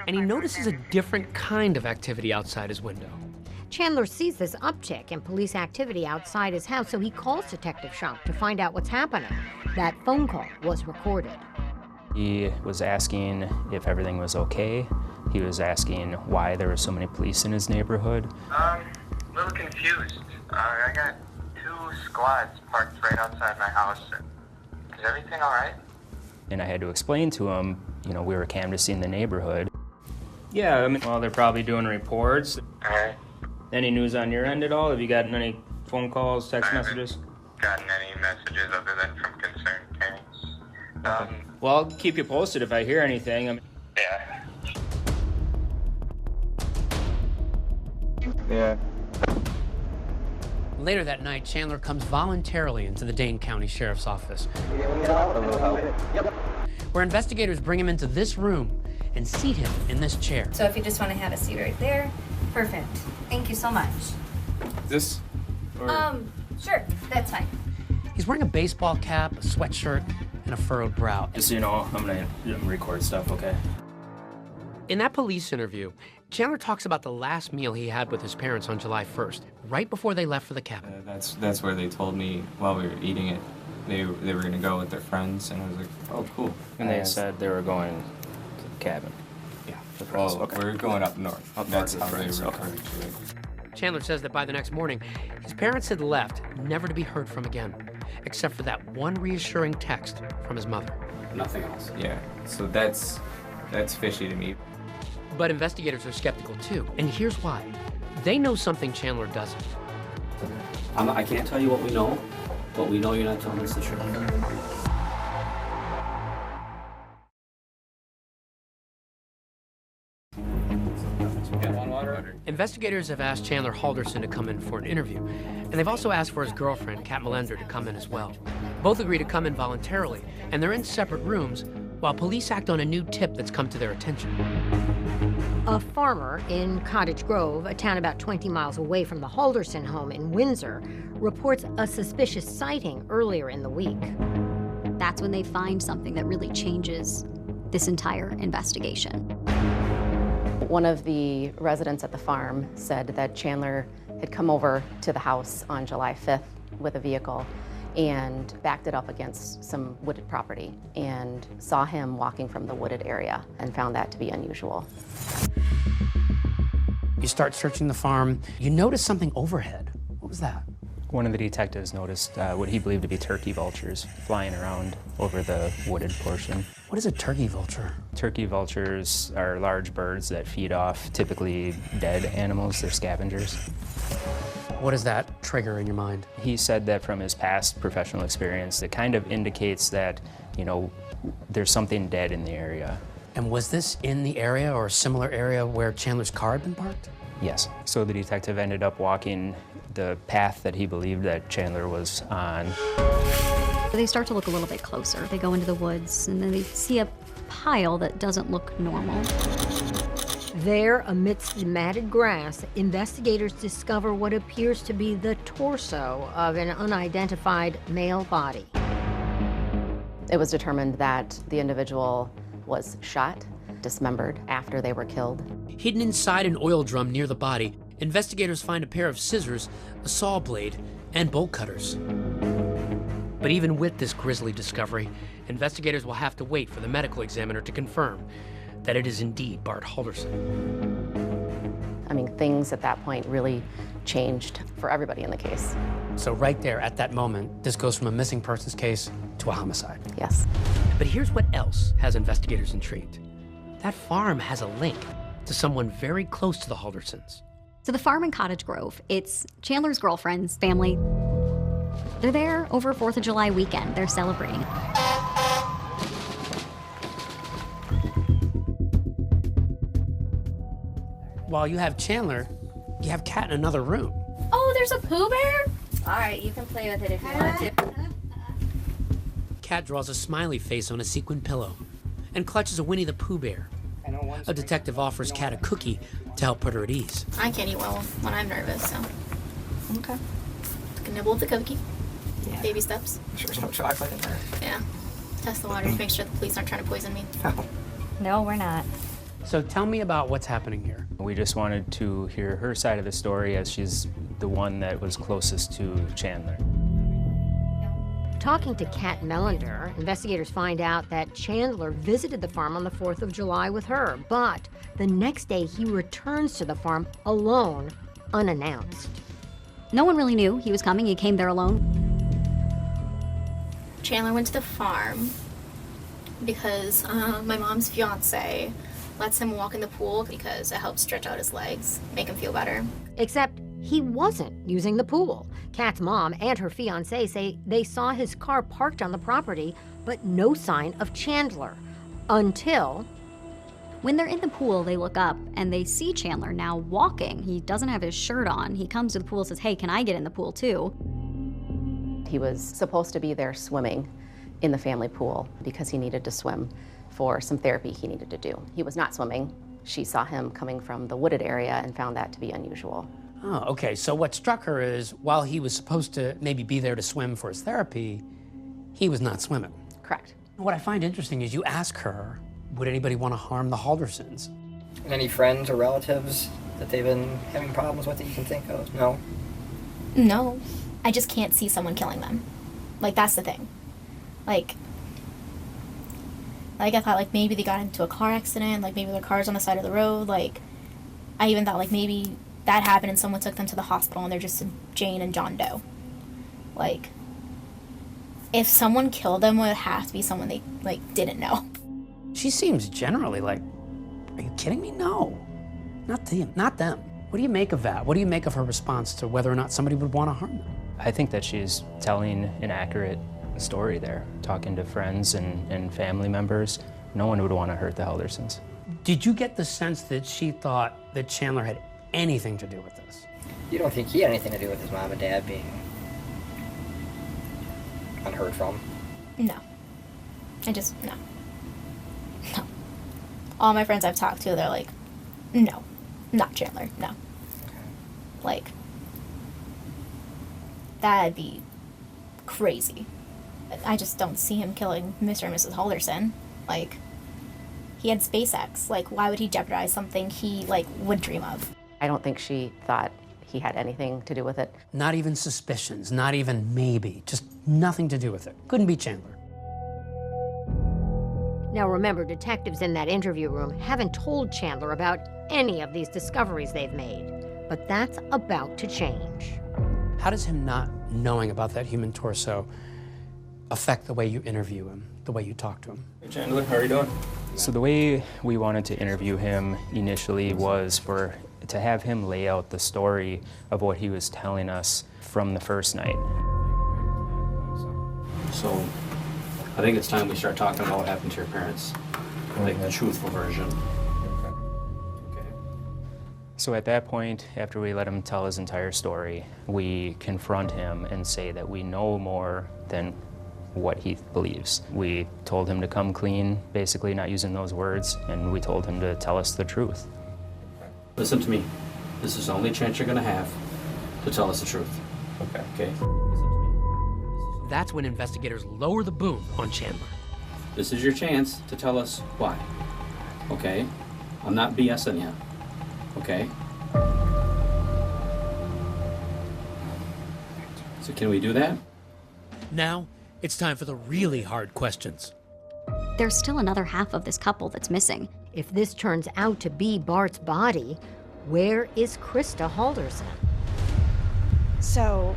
and he notices a different kind of activity outside his window. Chandler sees this uptick in police activity outside his house, so he calls Detective Schunk to find out what's happening. That phone call was recorded. He was asking if everything was okay. He was asking why there were so many police in his neighborhood. A little confused. I got 2 squads parked right outside my house. Is everything all right? And I had to explain to him, you know, we were canvassing the neighborhood. Yeah, I mean, well, they're probably doing reports. All right. Any news on your end at all? Have you gotten any phone calls, text messages? Gotten any messages other than from concerned parents? Well, I'll keep you posted if I hear anything. Yeah. Yeah. Later that night, Chandler comes voluntarily into the Dane County Sheriff's Office, where investigators bring him into this room and seat him in this chair. So if you just want to have a seat right there, perfect. Thank you so much. This? Or... Sure, that's fine. He's wearing a baseball cap, a sweatshirt, and a furrowed brow. Just so you know, I'm gonna record stuff, okay? In that police interview, Chandler talks about the last meal he had with his parents on July 1st, right before they left for the cabin. That's where they told me while we were eating it, they were gonna go with their friends, and I was like, oh, cool. And they said they were going to the cabin. Yeah. Well, okay. We're going up north. That's how they friends. referred to it. Chandler says that by the next morning, his parents had left, never to be heard from again, except for that one reassuring text from his mother. Nothing else. Yeah, so that's fishy to me. But investigators are skeptical too, and here's why. They know something Chandler doesn't. I can't tell you what we know, but we know you're not telling us the truth. Investigators have asked Chandler Halderson to come in for an interview, and they've also asked for his girlfriend, Kat Melender, to come in as well. Both agree to come in voluntarily, and they're in separate rooms while police act on a new tip that's come to their attention. A farmer in Cottage Grove, a town about 20 miles away from the Halderson home in Windsor, reports a suspicious sighting earlier in the week. That's when they find something that really changes this entire investigation. One of the residents at the farm said that Chandler had come over to the house on July 5th with a vehicle and backed it up against some wooded property and saw him walking from the wooded area and found that to be unusual. You start searching the farm. You notice something overhead. What was that? One of the detectives noticed what he believed to be turkey vultures flying around over the wooded portion. What is a turkey vulture? Turkey vultures are large birds that feed off typically dead animals. They're scavengers. What does that trigger in your mind? He said that from his past professional experience, it kind of indicates that, you know, there's something dead in the area. And was this in the area or a similar area where Chandler's car had been parked? Yes. So the detective ended up walking the path that he believed that Chandler was on. They start to look a little bit closer. They go into the woods and then they see a pile that doesn't look normal. There, amidst the matted grass, investigators discover what appears to be the torso of an unidentified male body. It was determined that the individual was shot, dismembered after they were killed. Hidden inside an oil drum near the body, investigators find a pair of scissors, a saw blade, and bolt cutters. But even with this grisly discovery, investigators will have to wait for the medical examiner to confirm that it is indeed Bart Halderson. I mean, things at that point really changed for everybody in the case. So right there, at that moment, this goes from a missing persons case to a homicide. Yes. But here's what else has investigators intrigued. That farm has a link to someone very close to the Haldersons. So the farm in Cottage Grove, it's Chandler's girlfriend's family. They're there over 4th of July weekend. They're celebrating. While you have Chandler, you have Kat in another room. Oh, there's a Pooh Bear? All right, you can play with it if you want to. Kat draws a smiley face on a sequin pillow and clutches a Winnie the Pooh bear. A detective offers Kat a cookie to help put her at ease. I can't eat well when I'm nervous, so. Okay. Take a nibble of the cookie. Yeah. Baby steps. Sure there's no chocolate in there. Yeah. Test the water to make sure the police aren't trying to poison me. No, we're not. So tell me about what's happening here. We just wanted to hear her side of the story as she's the one that was closest to Chandler. Talking to Kat Melander, investigators find out that Chandler visited the farm on the 4th of July with her, but the next day he returns to the farm alone, unannounced. No one really knew he was coming. He came there alone. Chandler went to the farm because my mom's fiance lets him walk in the pool because it helps stretch out his legs, make him feel better. Except he wasn't using the pool. Kat's mom and her fiancé say they saw his car parked on the property, but no sign of Chandler. Until... When they're in the pool, they look up and they see Chandler now walking. He doesn't have his shirt on. He comes to the pool and says, "Hey, can I get in the pool too?" He was supposed to be there swimming in the family pool because he needed to swim for some therapy he needed to do. He was not swimming. She saw him coming from the wooded area and found that to be unusual. Oh, okay. So what struck her is while he was supposed to maybe be there to swim for his therapy, he was not swimming. Correct. What I find interesting is you ask her, would anybody want to harm the Haldersons? Any friends or relatives that they've been having problems with that you can think of? No? No. I just can't see someone killing them. Like, that's the thing. Like I thought, like, maybe they got into a car accident, like, maybe their car's on the side of the road, like, I even thought, like, maybe that happened and someone took them to the hospital and they're just Jane and John Doe. Like, if someone killed them, it would have to be someone they, like, didn't know. She seems generally like, are you kidding me? No. Not them. Not them. What do you make of that? What do you make of her response to whether or not somebody would want to harm them? I think that she's telling an accurate story there, talking to friends and family members. No one would want to hurt the Haldersons. Did you get the sense that she thought that Chandler had anything to do with this? You don't think he had anything to do with his mom and dad being unheard from? No. No. No. All my friends I've talked to, they're like, no, not Chandler, no. Like, that'd be crazy. I just don't see him killing Mr. and Mrs. Halderson. Like, He had SpaceX. Like, why would he jeopardize something he, like, would dream of? I don't think she thought he had anything to do with it. Not even suspicions, not even maybe, just nothing to do with it. Couldn't be Chandler. Now remember, detectives in that interview room haven't told Chandler about any of these discoveries they've made, but that's about to change. How does him not knowing about that human torso affect the way you interview him, the way you talk to him? Hey Chandler, how are you doing? So the way we wanted to interview him initially was to have him lay out the story of what he was telling us from the first night. So, I think it's time we start talking about what happened to your parents. Like the truthful version. So at that point, after we let him tell his entire story, we confront him and say that we know more than what he believes. We told him to come clean, basically not using those words, and we told him to tell us the truth. Listen to me. This is the only chance you're gonna have to tell us the truth. Okay? That's when investigators lower the boom on Chandler. This is your chance to tell us why. Okay? I'm not BSing you. Okay? So can we do that? Now, it's time for the really hard questions. There's still another half of this couple that's missing. If this turns out to be Bart's body, where is Krista Halderson? So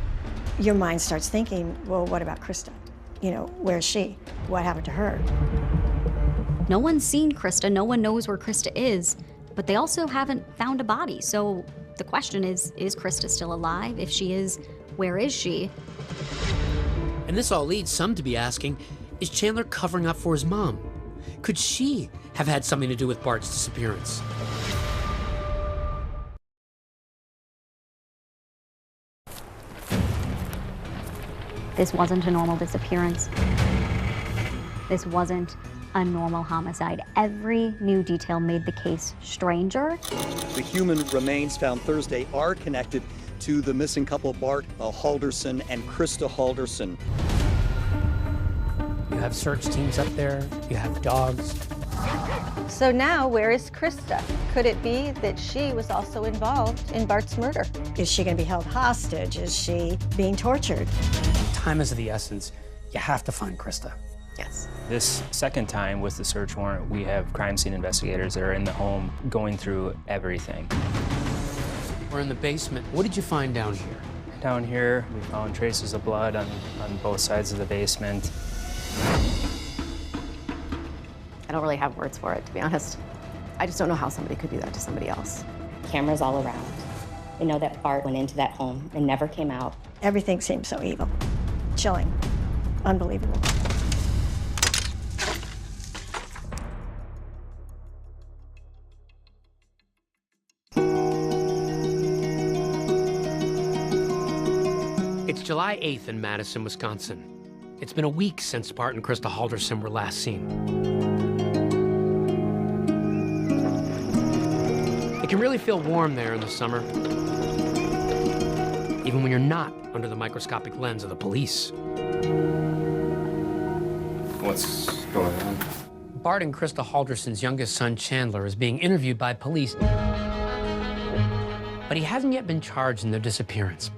your mind starts thinking, well, what about Krista? You know, where's she? What happened to her? No one's seen Krista, no one knows where Krista is, but they also haven't found a body. So the question is Krista still alive? If she is, where is she? And this all leads some to be asking, is Chandler covering up for his mom? Could she have had something to do with Bart's disappearance? This wasn't a normal disappearance. This wasn't a normal homicide. Every new detail made the case stranger. The human remains found Thursday are connected to the missing couple, Bart Halderson and Krista Halderson. You have search teams up there, you have dogs. So now, where is Krista? Could it be that she was also involved in Bart's murder? Is she going to be held hostage? Is she being tortured? Time is of the essence. You have to find Krista. Yes. This second time with the search warrant, we have crime scene investigators that are in the home going through everything. We're in the basement. What did you find down here? Down here, we found traces of blood on both sides of the basement. I don't really have words for it, to be honest. I just don't know how somebody could do that to somebody else. Cameras all around. They know that Bart went into that home and never came out. Everything seems so evil. Chilling. Unbelievable. It's July 8th in Madison, Wisconsin. It's been a week since Bart and Krista Halderson were last seen. It can really feel warm there in the summer, even when you're not under the microscopic lens of the police. What's going on? Bart and Krista Halderson's youngest son, Chandler, is being interviewed by police, but he hasn't yet been charged in their disappearance.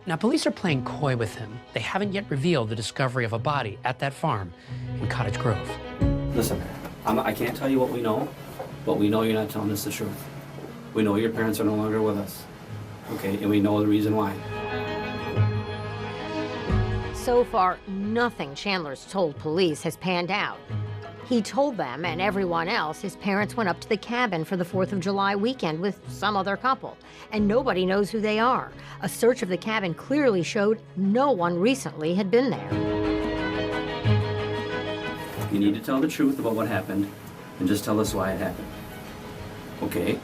Now, police are playing coy with him. They haven't yet revealed the discovery of a body at that farm in Cottage Grove. Listen, I can't tell you what we know, but we know you're not telling us the truth. We know your parents are no longer with us, okay? And we know the reason why. So far, nothing Chandler's told police has panned out. He told them and everyone else his parents went up to the cabin for the 4th of July weekend with some other couple, and nobody knows who they are. A search of the cabin clearly showed no one recently had been there. You need to tell the truth about what happened and just tell us why it happened. Okay?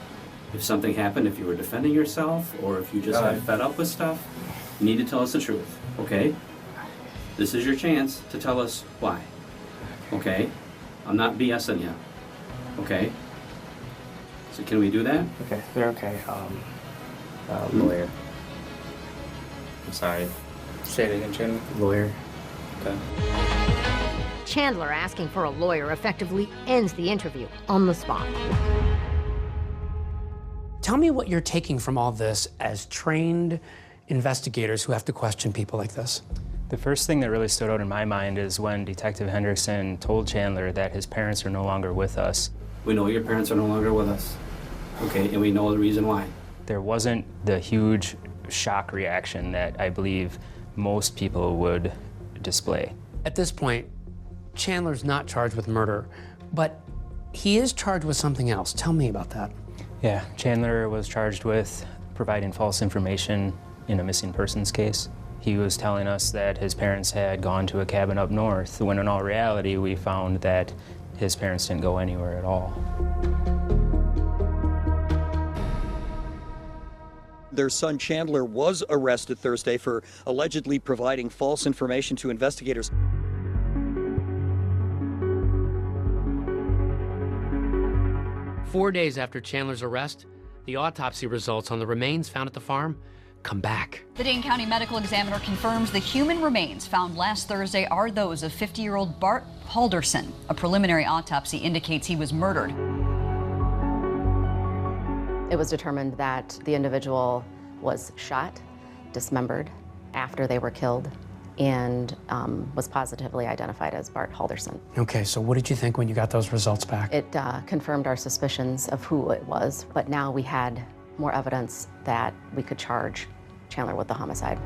If something happened, if you were defending yourself, or if you just got fed up with stuff, you need to tell us the truth, okay? This is your chance to tell us why, okay? I'm not BSing you, okay? So can we do that? Okay, they're okay. Lawyer. I'm sorry. Say it again, Chandler. Lawyer. Okay. Chandler asking for a lawyer effectively ends the interview on the spot. Tell me what you're taking from all this as trained investigators who have to question people like this. The first thing that really stood out in my mind is when Detective Hendrickson told Chandler that his parents are no longer with us. We know your parents are no longer with us, okay, and we know the reason why. There wasn't the huge shock reaction that I believe most people would display. At this point, Chandler's not charged with murder, but he is charged with something else. Tell me about that. Yeah, Chandler was charged with providing false information in a missing persons case. He was telling us that his parents had gone to a cabin up north, when in all reality, we found that his parents didn't go anywhere at all. Their son Chandler was arrested Thursday for allegedly providing false information to investigators. Four days after Chandler's arrest, the autopsy results on the remains found at the farm come back. The Dane County Medical Examiner confirms the human remains found last Thursday are those of 50-year-old Bart Halderson. A preliminary autopsy indicates he was murdered. It was determined that the individual was shot, dismembered after they were killed, and was positively identified as Bart Halderson. Okay, so what did you think when you got those results back? It confirmed our suspicions of who it was, but now we had more evidence that we could charge Chandler with the homicide.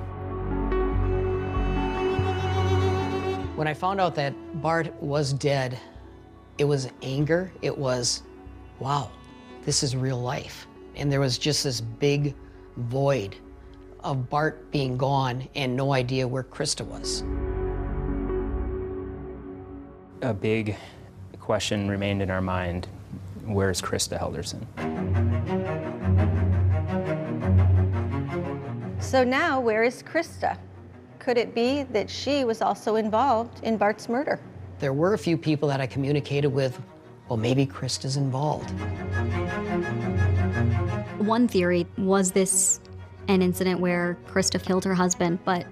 When I found out that Bart was dead, it was anger. It was, wow, this is real life. And there was just this big void of Bart being gone and no idea where Krista was. A big question remained in our mind: where's Krista Halderson? So now, where is Krista? Could it be that she was also involved in Bart's murder? There were a few people that I communicated with, well, maybe Krista's involved. One theory was this an incident where Krista killed her husband, but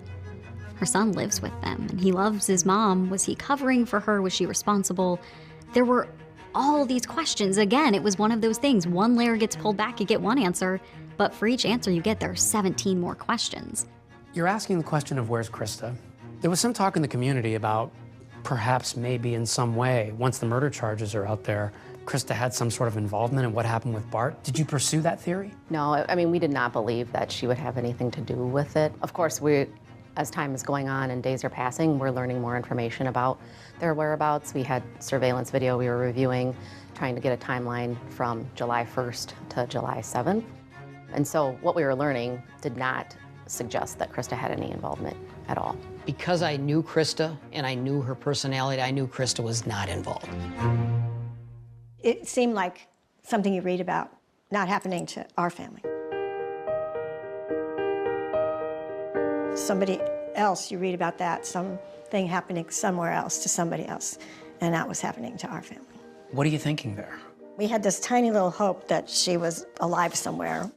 her son lives with them and he loves his mom. Was he covering for her? Was she responsible? There were all these questions. Again, it was one of those things. One layer gets pulled back, you get one answer, but for each answer you get, there are 17 more questions. You're asking the question of where's Krista. There was some talk in the community about perhaps maybe in some way, once the murder charges are out there, Krista had some sort of involvement in what happened with Bart. Did you pursue that theory? No, I mean, we did not believe that she would have anything to do with it. Of course, as time is going on and days are passing, we're learning more information about their whereabouts. We had surveillance video we were reviewing, trying to get a timeline from July 1st to July 7th. And so what we were learning did not suggest that Krista had any involvement at all. Because I knew Krista and I knew her personality, I knew Krista was not involved. It seemed like something you read about not happening to our family. Somebody else, you read about that, something happening somewhere else to somebody else, and that was happening to our family. What are you thinking there? We had this tiny little hope that she was alive somewhere.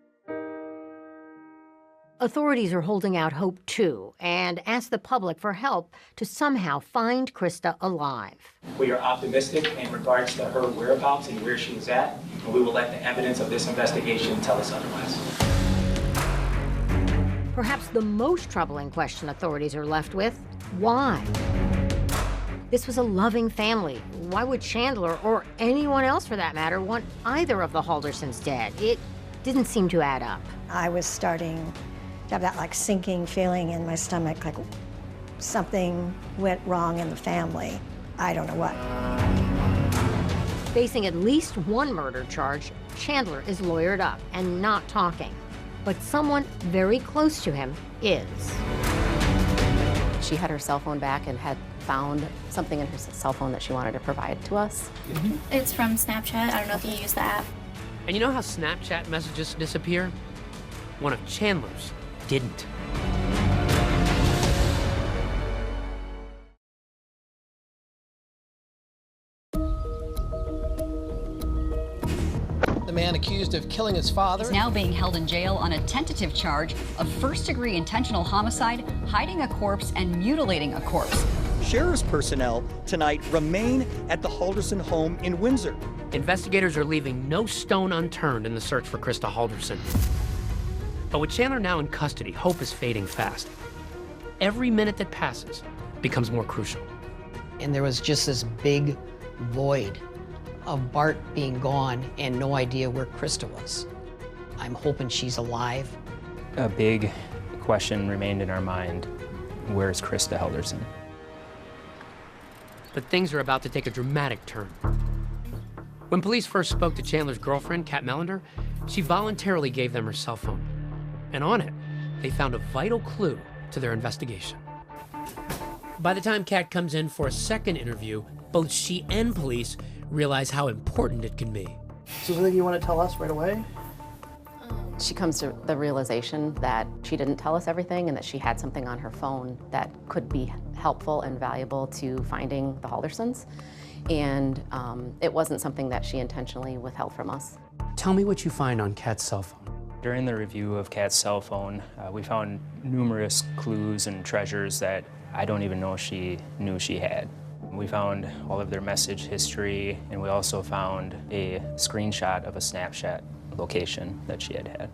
Authorities are holding out hope, too, and ask the public for help to somehow find Krista alive. We are optimistic in regards to her whereabouts and where she is at, and we will let the evidence of this investigation tell us otherwise. Perhaps the most troubling question authorities are left with: why? This was a loving family. Why would Chandler, or anyone else for that matter, want either of the Haldersons dead? It didn't seem to add up. I was starting to have that sinking feeling in my stomach, like something went wrong in the family. I don't know what. Facing at least one murder charge, Chandler is lawyered up and not talking. But someone very close to him is. She had her cell phone back and had found something in her cell phone that she wanted to provide to us. It's from Snapchat. I don't know if you use the app. And you know how Snapchat messages disappear? One of Chandler's didn't. The man accused of killing his father is now being held in jail on a tentative charge of first-degree intentional homicide, hiding a corpse, and mutilating a corpse. Sheriff's personnel tonight remain at the Halderson home in Windsor. Investigators are leaving no stone unturned in the search for Krista Halderson. But with Chandler now in custody, hope is fading fast. Every minute that passes becomes more crucial. And there was just this big void of Bart being gone and no idea where Krista was. I'm hoping she's alive. A big question remained in our mind: where's Krista Halderson? But things are about to take a dramatic turn. When police first spoke to Chandler's girlfriend, Kat Melander, she voluntarily gave them her cell phone. And on it, they found a vital clue to their investigation. By the time Kat comes in for a second interview, both she and police realize how important it can be. So something you want to tell us right away? She comes to the realization that she didn't tell us everything and that she had something on her phone that could be helpful and valuable to finding the Haldersons. And it wasn't something that she intentionally withheld from us. Tell me what you find on Kat's cell phone. During the review of Kat's cell phone, we found numerous clues and treasures that I don't even know she knew she had. We found all of their message history, and we also found a screenshot of a Snapchat location that she had had.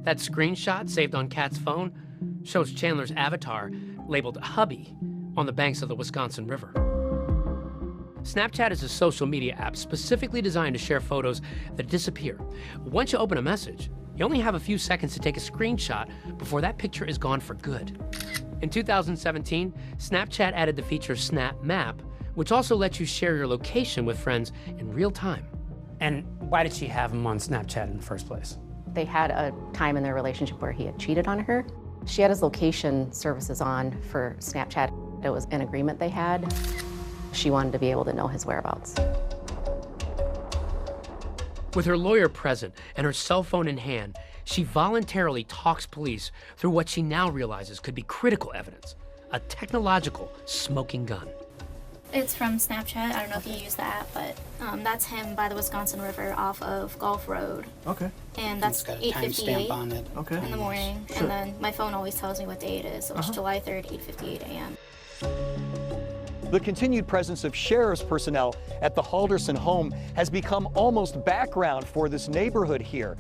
That screenshot saved on Kat's phone shows Chandler's avatar labeled hubby on the banks of the Wisconsin River. Snapchat is a social media app specifically designed to share photos that disappear. Once you open a message, you only have a few seconds to take a screenshot before that picture is gone for good. In 2017, Snapchat added the feature Snap Map, which also lets you share your location with friends in real time. And why did she have him on Snapchat in the first place? They had a time in their relationship where he had cheated on her. She had his location services on for Snapchat. It was an agreement they had. She wanted to be able to know his whereabouts. With her lawyer present and her cell phone in hand, she voluntarily talks police through what she now realizes could be critical evidence, a technological smoking gun. It's from Snapchat. I don't know if you use the app, but that's him by the Wisconsin River off of Gulf Road. Okay. And that's It's got a 8:58 timestamp on it. Okay. in the morning. Sure. And then my phone always tells me what day it is. So it's Uh-huh. July 3rd, 8:58 a.m. The continued presence of sheriff's personnel at the Halderson home has become almost background for this neighborhood here.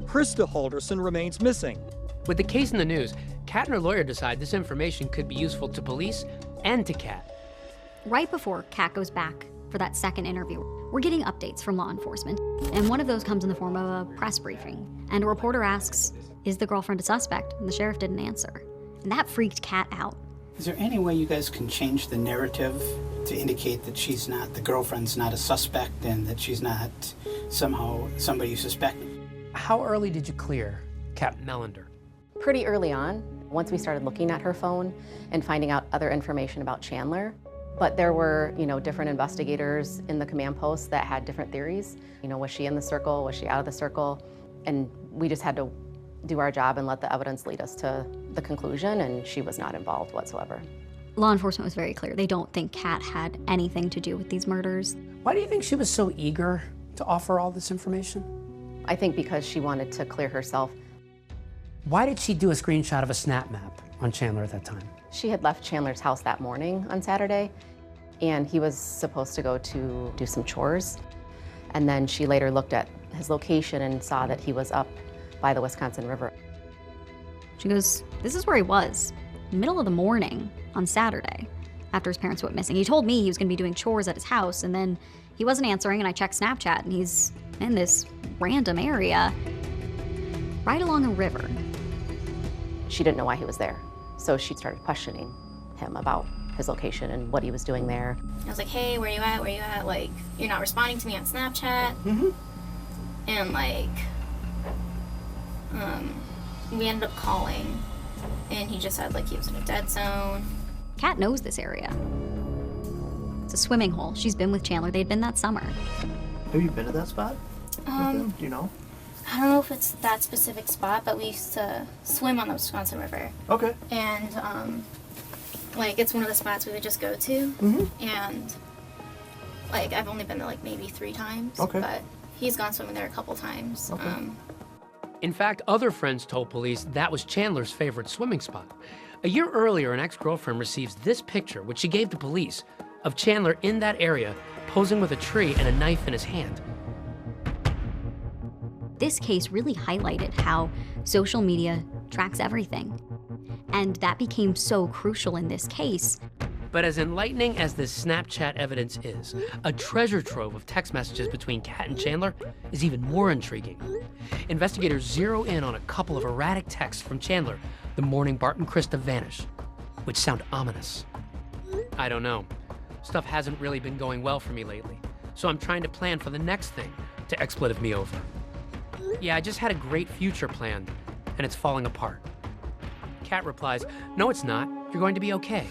Krista Halderson remains missing. With the case in the news, Kat and her lawyer decide this information could be useful to police and to Kat. Right before Kat goes back for that second interview, we're getting updates from law enforcement, and one of those comes in the form of a press briefing. And a reporter asks, is the girlfriend a suspect? And the sheriff didn't answer. And that freaked Kat out. Is there any way you guys can change the narrative to indicate that the girlfriend's not a suspect and that she's not somehow somebody you suspect? How early did you clear Kat Melander? Pretty early on, once we started looking at her phone and finding out other information about Chandler. But there were, different investigators in the command post that had different theories. Was she in the circle? Was she out of the circle? And we just had to do our job and let the evidence lead us to the conclusion, and she was not involved whatsoever. Law enforcement was very clear. They don't think Kat had anything to do with these murders. Why do you think she was so eager to offer all this information? I think because she wanted to clear herself. Why did she do a screenshot of a snap map on Chandler at that time? She had left Chandler's house that morning on Saturday, and he was supposed to go to do some chores. And then she later looked at his location and saw that he was up by the Wisconsin River. She goes, this is where he was, middle of the morning on Saturday, after his parents went missing. He told me he was gonna be doing chores at his house, and then he wasn't answering, and I checked Snapchat, and he's in this random area right along a river. She didn't know why he was there, so she started questioning him about his location and what he was doing there. I was like, hey, where you at? Where you at? Like, you're not responding to me on Snapchat. And we ended up calling, and he just said he was in a dead zone. Kat knows this area. It's a swimming hole. She's been with Chandler. They'd been that summer. Have you been to that spot? Do you know? I don't know if it's that specific spot, but we used to swim on the Wisconsin River. Okay. And it's one of the spots we would just go to. And I've only been there maybe 3 times. Okay. But he's gone swimming there a couple times. In fact, other friends told police that was Chandler's favorite swimming spot. A year earlier, an ex-girlfriend receives this picture, which she gave to police, of Chandler in that area, posing with a tree and a knife in his hand. This case really highlighted how social media tracks everything. And that became so crucial in this case. But as enlightening as this Snapchat evidence is, a treasure trove of text messages between Kat and Chandler is even more intriguing. Investigators zero in on a couple of erratic texts from Chandler the morning Bart and Krista vanished, which sound ominous. I don't know. Stuff hasn't really been going well for me lately, so I'm trying to plan for the next thing to expletive me over. Yeah, I just had a great future plan, and it's falling apart. Kat replies, "No, it's not. You're going to be okay."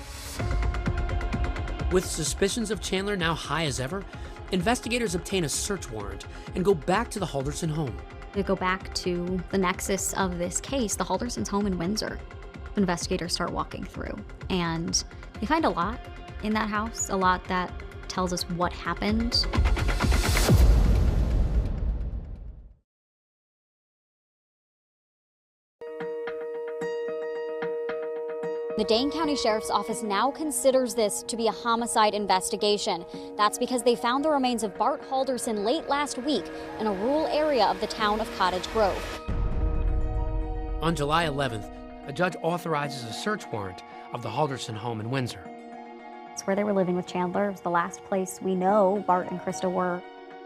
With suspicions of Chandler now high as ever, investigators obtain a search warrant and go back to the Halderson home. To go back to the nexus of this case, the Haldersons' home in Windsor. Investigators start walking through, and they find a lot in that house, a lot that tells us what happened. The Dane County Sheriff's Office now considers this to be a homicide investigation. That's because they found the remains of Bart Halderson late last week in a rural area of the town of Cottage Grove. On July 11th, a judge authorizes a search warrant of the Halderson home in Windsor. It's where they were living with Chandler. It was the last place we know Bart and Krista were.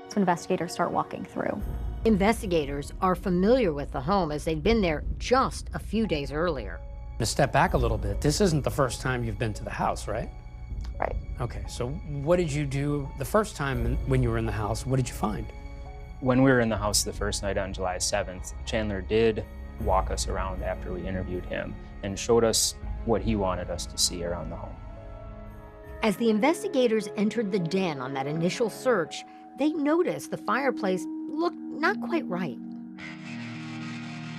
So investigators start walking through. Investigators are familiar with the home as they'd been there just a few days earlier. To step back a little bit, this isn't the first time you've been to the house, right? Right. Okay, so what did you do the first time when you were in the house? What did you find? When we were in the house the first night on July 7th, Chandler did walk us around after we interviewed him and showed us what he wanted us to see around the home. As the investigators entered the den on that initial search, they noticed the fireplace looked not quite right.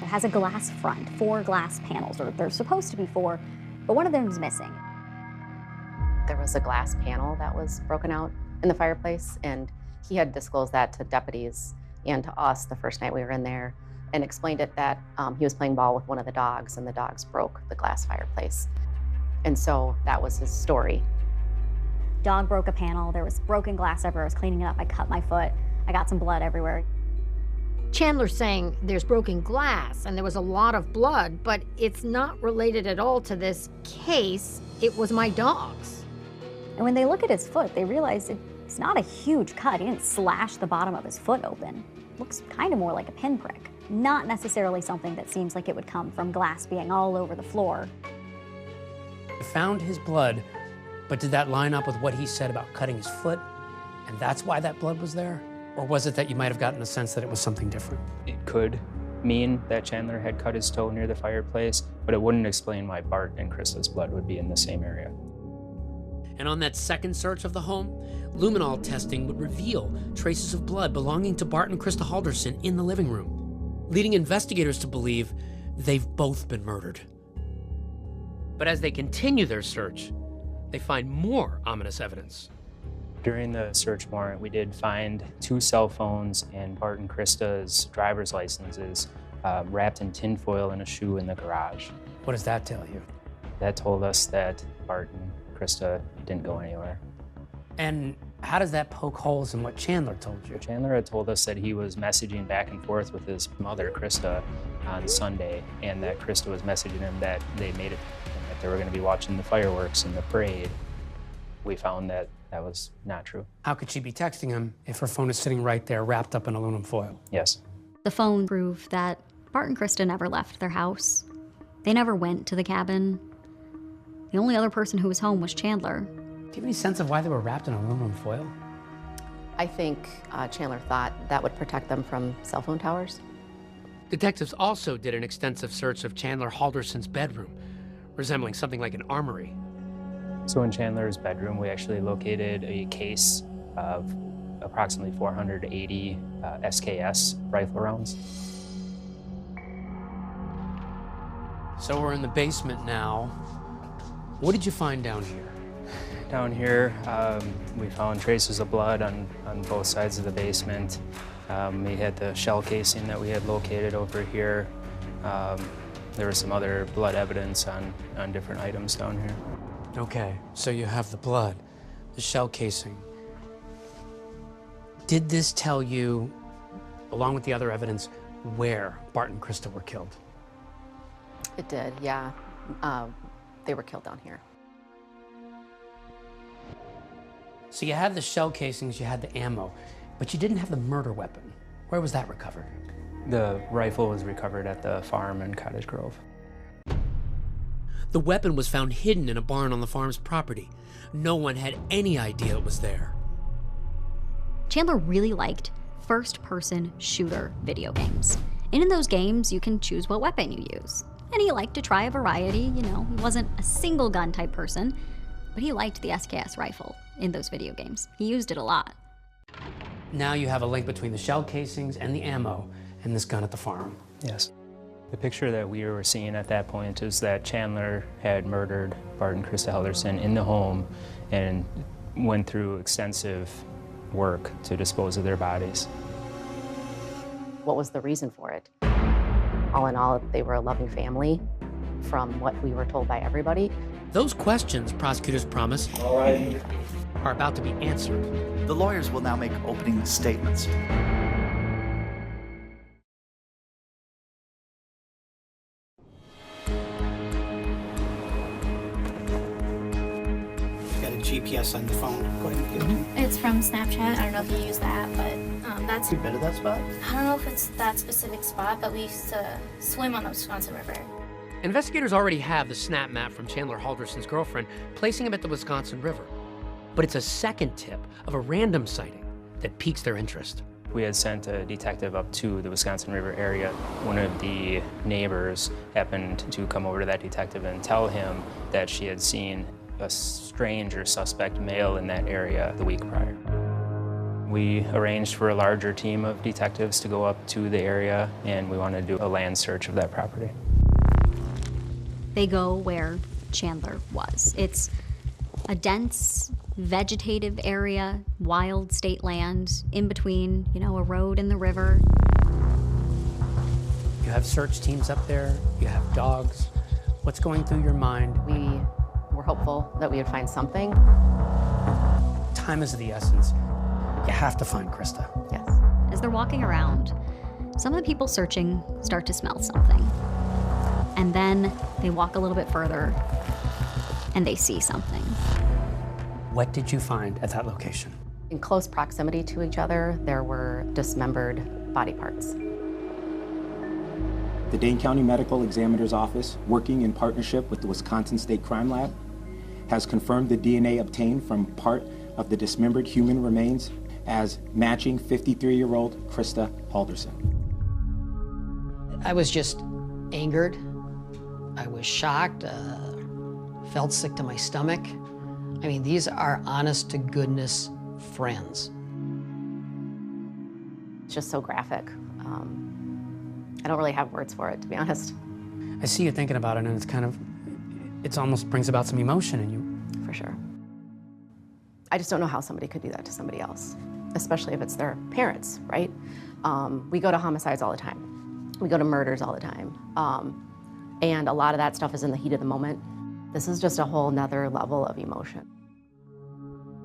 It has a glass front, 4 glass panels, or there's supposed to be 4, but one of them is missing. There was a glass panel that was broken out in the fireplace, and he had disclosed that to deputies and to us the first night we were in there, and explained it that he was playing ball with one of the dogs, and the dogs broke the glass fireplace. And so that was his story. Dog broke a panel, there was broken glass everywhere, I was cleaning it up, I cut my foot, I got some blood everywhere. Chandler's saying there's broken glass and there was a lot of blood, but it's not related at all to this case. It was my dog's. And when they look at his foot, they realize it's not a huge cut. He didn't slash the bottom of his foot open. It looks kind of more like a pinprick. Not necessarily something that seems like it would come from glass being all over the floor. You found his blood, but did that line up with what he said about cutting his foot? And that's why that blood was there? Or was it that you might have gotten a sense that it was something different? It could mean that Chandler had cut his toe near the fireplace, but it wouldn't explain why Bart and Krista's blood would be in the same area. And on that second search of the home, luminol testing would reveal traces of blood belonging to Bart and Krista Halderson in the living room, leading investigators to believe they've both been murdered. But as they continue their search, they find more ominous evidence. During the search warrant, we did find 2 cell phones and Bart and Krista's driver's licenses wrapped in tinfoil in a shoe in the garage. What does that tell you? That told us that Bart and Krista didn't go anywhere. And how does that poke holes in what Chandler told you? Chandler had told us that he was messaging back and forth with his mother, Krista, on Sunday, and that Krista was messaging him that they made it, and that they were going to be watching the fireworks and the parade. We found that that was not true. How could she be texting him if her phone is sitting right there wrapped up in aluminum foil? Yes. The phone proved that Bart and Krista never left their house. They never went to the cabin. The only other person who was home was Chandler. Do you have any sense of why they were wrapped in aluminum foil? I think Chandler thought that would protect them from cell phone towers. Detectives also did an extensive search of Chandler Halderson's bedroom, resembling something like an armory. So in Chandler's bedroom, we actually located a case of approximately 480 SKS rifle rounds. So we're in the basement now. What did you find down here? Down here, we found traces of blood on both sides of the basement. We had the shell casing that we had located over here. There was some other blood evidence on different items down here. Okay, so you have the blood, the shell casing. Did this tell you, along with the other evidence, where Bart and Krista were killed? It did, yeah. They were killed down here. So you had the shell casings, you had the ammo, but you didn't have the murder weapon. Where was that recovered? The rifle was recovered at the farm in Cottage Grove. The weapon was found hidden in a barn on the farm's property. No one had any idea it was there. Chandler really liked first-person shooter video games. And in those games, you can choose what weapon you use. And he liked to try a variety, you know, he wasn't a single gun type person, but he liked the SKS rifle in those video games. He used it a lot. Now you have a link between the shell casings and the ammo and this gun at the farm. Yes. The picture that we were seeing at that point is that Chandler had murdered Bart and Krista Halderson in the home and went through extensive work to dispose of their bodies. What was the reason for it? All in all, they were a loving family, from what we were told by everybody. Those questions, prosecutors promise, are about to be answered. The lawyers will now make opening statements. Got a GPS on the phone. Go ahead and give it to me. It's from Snapchat. I don't know if you use that, but that's... You been to that spot? I don't know if it's that specific spot, but we used to swim on the Wisconsin River. Investigators already have the snap map from Chandler Halderson's girlfriend, placing him at the Wisconsin River. But it's a second tip of a random sighting that piques their interest. We had sent a detective up to the Wisconsin River area. One of the neighbors happened to come over to that detective and tell him that she had seen a strange or suspect male in that area the week prior. We arranged for a larger team of detectives to go up to the area, and we wanted to do a land search of that property. They go where Chandler was. It's a dense, vegetative area, wild state land, in between, you know, a road and the river. You have search teams up there, you have dogs. What's going through your mind? We were hopeful that we would find something. Time is of the essence. You have to find Krista. Yes. As they're walking around, some of the people searching start to smell something. And then they walk a little bit further and they see something. What did you find at that location? In close proximity to each other, there were dismembered body parts. The Dane County Medical Examiner's Office, working in partnership with the Wisconsin State Crime Lab, has confirmed the DNA obtained from part of the dismembered human remains as matching 53-year-old Krista Halderson. I was just angered. I was shocked, felt sick to my stomach. I mean, these are honest to goodness friends. It's just so graphic. I don't really have words for it, to be honest. I see you thinking about it, and it almost brings about some emotion in you. For sure. I just don't know how somebody could do that to somebody else, especially if it's their parents, right? We go to homicides all the time. We go to murders all the time. And a lot of that stuff is in the heat of the moment. This is just a whole nother level of emotion.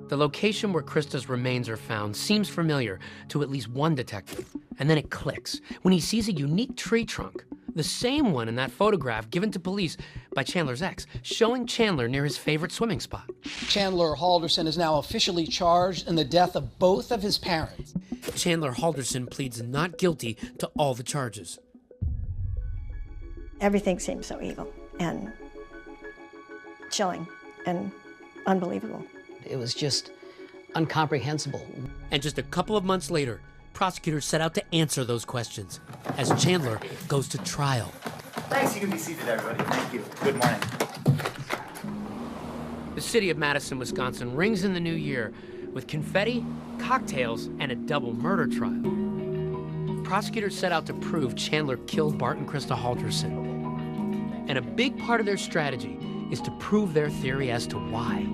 The location where Krista's remains are found seems familiar to at least one detective. And then it clicks when he sees a unique tree trunk, the same one in that photograph given to police by Chandler's ex, showing Chandler near his favorite swimming spot. Chandler Halderson is now officially charged in the death of both of his parents. Chandler Halderson pleads not guilty to all the charges. Everything seems so evil and chilling and unbelievable. It was just incomprehensible. And just a couple of months later, prosecutors set out to answer those questions as Chandler goes to trial. Thanks, you can be seated, everybody. Thank you. Good morning. The city of Madison, Wisconsin rings in the new year with confetti, cocktails, and a double murder trial. Prosecutors set out to prove Chandler killed Bart and Krista Halderson. And a big part of their strategy is to prove their theory as to why.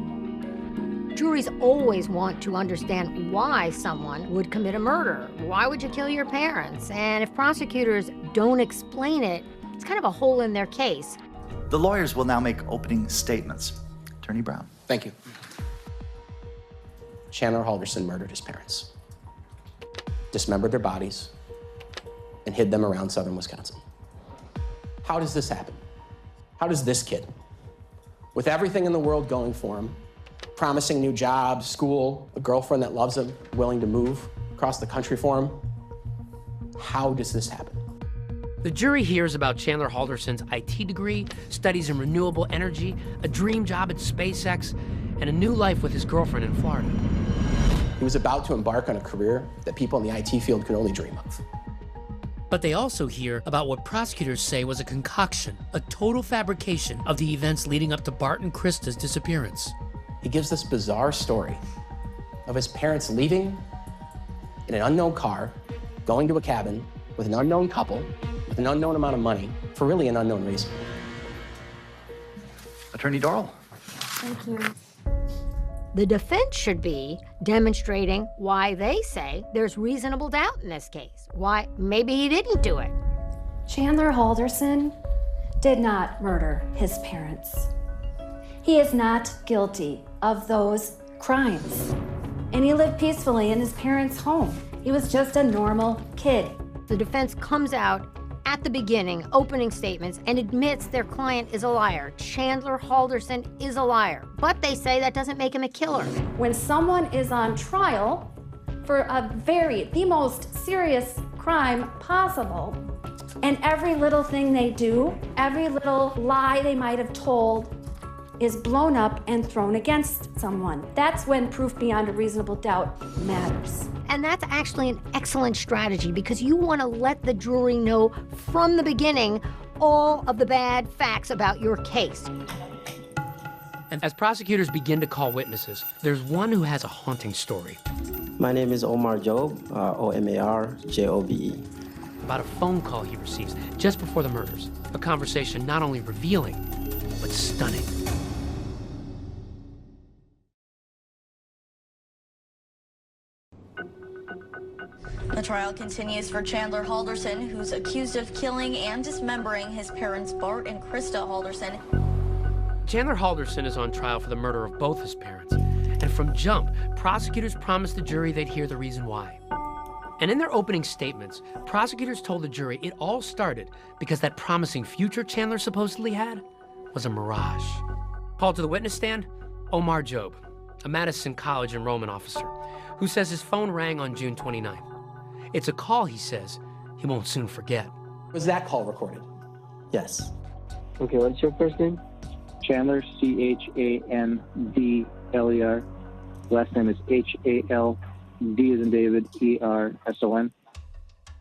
Juries always want to understand why someone would commit a murder. Why would you kill your parents? And if prosecutors don't explain it, It's kind of a hole in their case. The lawyers will now make opening statements. Attorney Brown. Thank you. Chandler Halderson murdered his parents, dismembered their bodies, and hid them around southern Wisconsin. How does this happen? How does this kid, with everything in the world going for him, promising new jobs, school, a girlfriend that loves him, willing to move across the country for him, how does this happen? The jury hears about Chandler Halderson's IT degree, studies in renewable energy, a dream job at SpaceX, and a new life with his girlfriend in Florida. He was about to embark on a career that people in the IT field could only dream of. But they also hear about what prosecutors say was a concoction, a total fabrication of the events leading up to Bart and Krista's disappearance. He gives this bizarre story of his parents leaving in an unknown car, going to a cabin with an unknown couple, with an unknown amount of money, for really an unknown reason. Attorney Dorrell. Thank you. The defense should be demonstrating why they say there's reasonable doubt in this case, why maybe he didn't do it. Chandler Halderson did not murder his parents. He is not guilty of those crimes. And he lived peacefully in his parents' home. He was just a normal kid. The defense comes out at the beginning, opening statements, and admits their client is a liar. Chandler Halderson is a liar. But they say that doesn't make him a killer. When someone is on trial for the most serious crime possible, and every little thing they do, every little lie they might have told is blown up and thrown against someone. That's when proof beyond a reasonable doubt matters. And that's actually an excellent strategy because you want to let the jury know from the beginning all of the bad facts about your case. And as prosecutors begin to call witnesses, there's one who has a haunting story. My name is Omar Jobe, O-M-A-R-J-O-B-E. About a phone call he receives just before the murders. A conversation not only revealing, but stunning. The trial continues for Chandler Halderson, who's accused of killing and dismembering his parents, Bart and Krista Halderson. Chandler Halderson is on trial for the murder of both his parents. And from jump, prosecutors promised the jury they'd hear the reason why. And in their opening statements, prosecutors told the jury it all started because that promising future Chandler supposedly had was a mirage. Called to the witness stand, Omar Jobe, a Madison College enrollment officer, who says his phone rang on June 29th. It's a call, he says, he won't soon forget. Was that call recorded? Yes. Okay, what's your first name? Chandler, C-H-A-N-D-L-E-R. Last name is H-A-L-D as in David, E-R-S-O-N.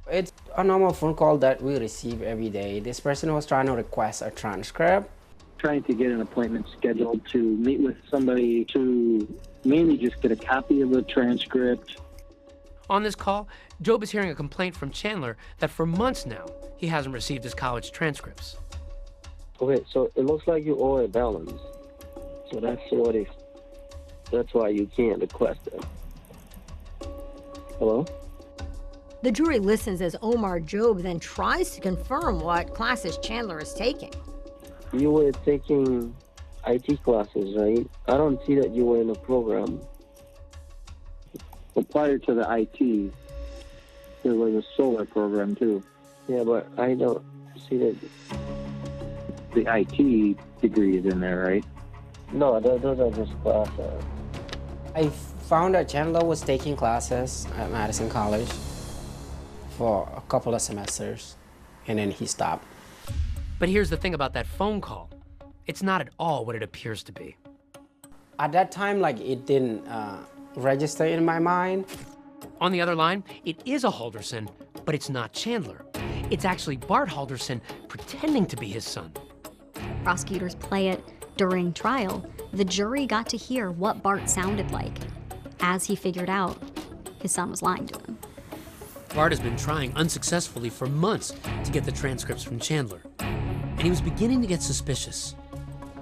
It's a normal phone call that we receive every day. This person was trying to request a transcript. Trying to get an appointment scheduled to meet with somebody to mainly just get a copy of the transcript. On this call, Jobe is hearing a complaint from Chandler that for months now, he hasn't received his college transcripts. Okay, so it looks like you owe a balance. So that's why you can't request it. Hello? The jury listens as Omar Jobe then tries to confirm what classes Chandler is taking. You were taking IT classes, right? I don't see that you were in a program. But prior to the IT, there was a solar program too. Yeah, but I don't see that. The IT degree is in there, right? No, those are just classes. I found that Chandler was taking classes at Madison College for a couple of semesters, and then he stopped. But here's the thing about that phone call. It's not at all what it appears to be. At that time, it didn't register in my mind. On the other line, it is a Halderson, but it's not Chandler. It's actually Bart Halderson pretending to be his son. Prosecutors play it during trial. The jury got to hear what Bart sounded like as he figured out his son was lying to him. Bart has been trying unsuccessfully for months to get the transcripts from Chandler, and he was beginning to get suspicious.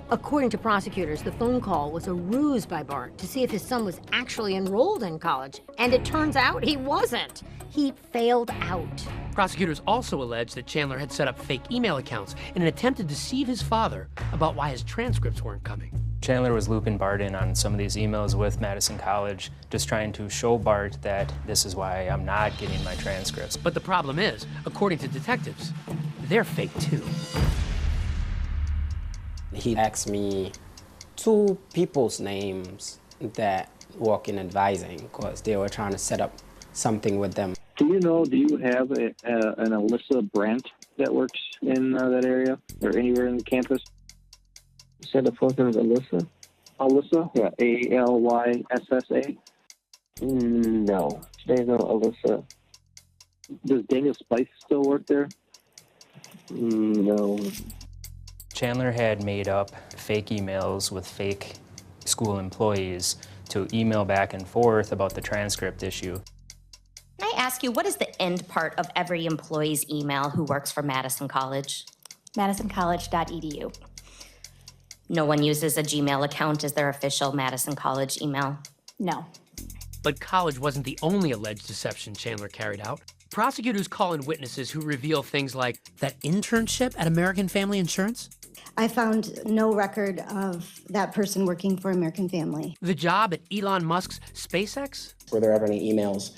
According to prosecutors, the phone call was a ruse by Bart to see if his son was actually enrolled in college, and it turns out he wasn't. He failed out. Prosecutors also allege that Chandler had set up fake email accounts in an attempt to deceive his father about why his transcripts weren't coming. Chandler was looping Bart in on some of these emails with Madison College, just trying to show Bart that this is why I'm not getting my transcripts. But the problem is, according to detectives, they're fake too. He asked me 2 people's names that work in advising because they were trying to set up something with them. Do you have an Alyssa Brandt that works in that area or anywhere in the campus? You said the first name is Alyssa? Alyssa? Yeah, Alyssa? No, there's no Alyssa. Does Daniel Spice still work there? No. Chandler had made up fake emails with fake school employees to email back and forth about the transcript issue. Can I ask you, what is the end part of every employee's email who works for Madison College? MadisonCollege.edu. No one uses a Gmail account as their official Madison College email? No. But college wasn't the only alleged deception Chandler carried out. Prosecutors call in witnesses who reveal things like that internship at American Family Insurance. I found no record of that person working for American Family. The job at Elon Musk's SpaceX? Were there ever any emails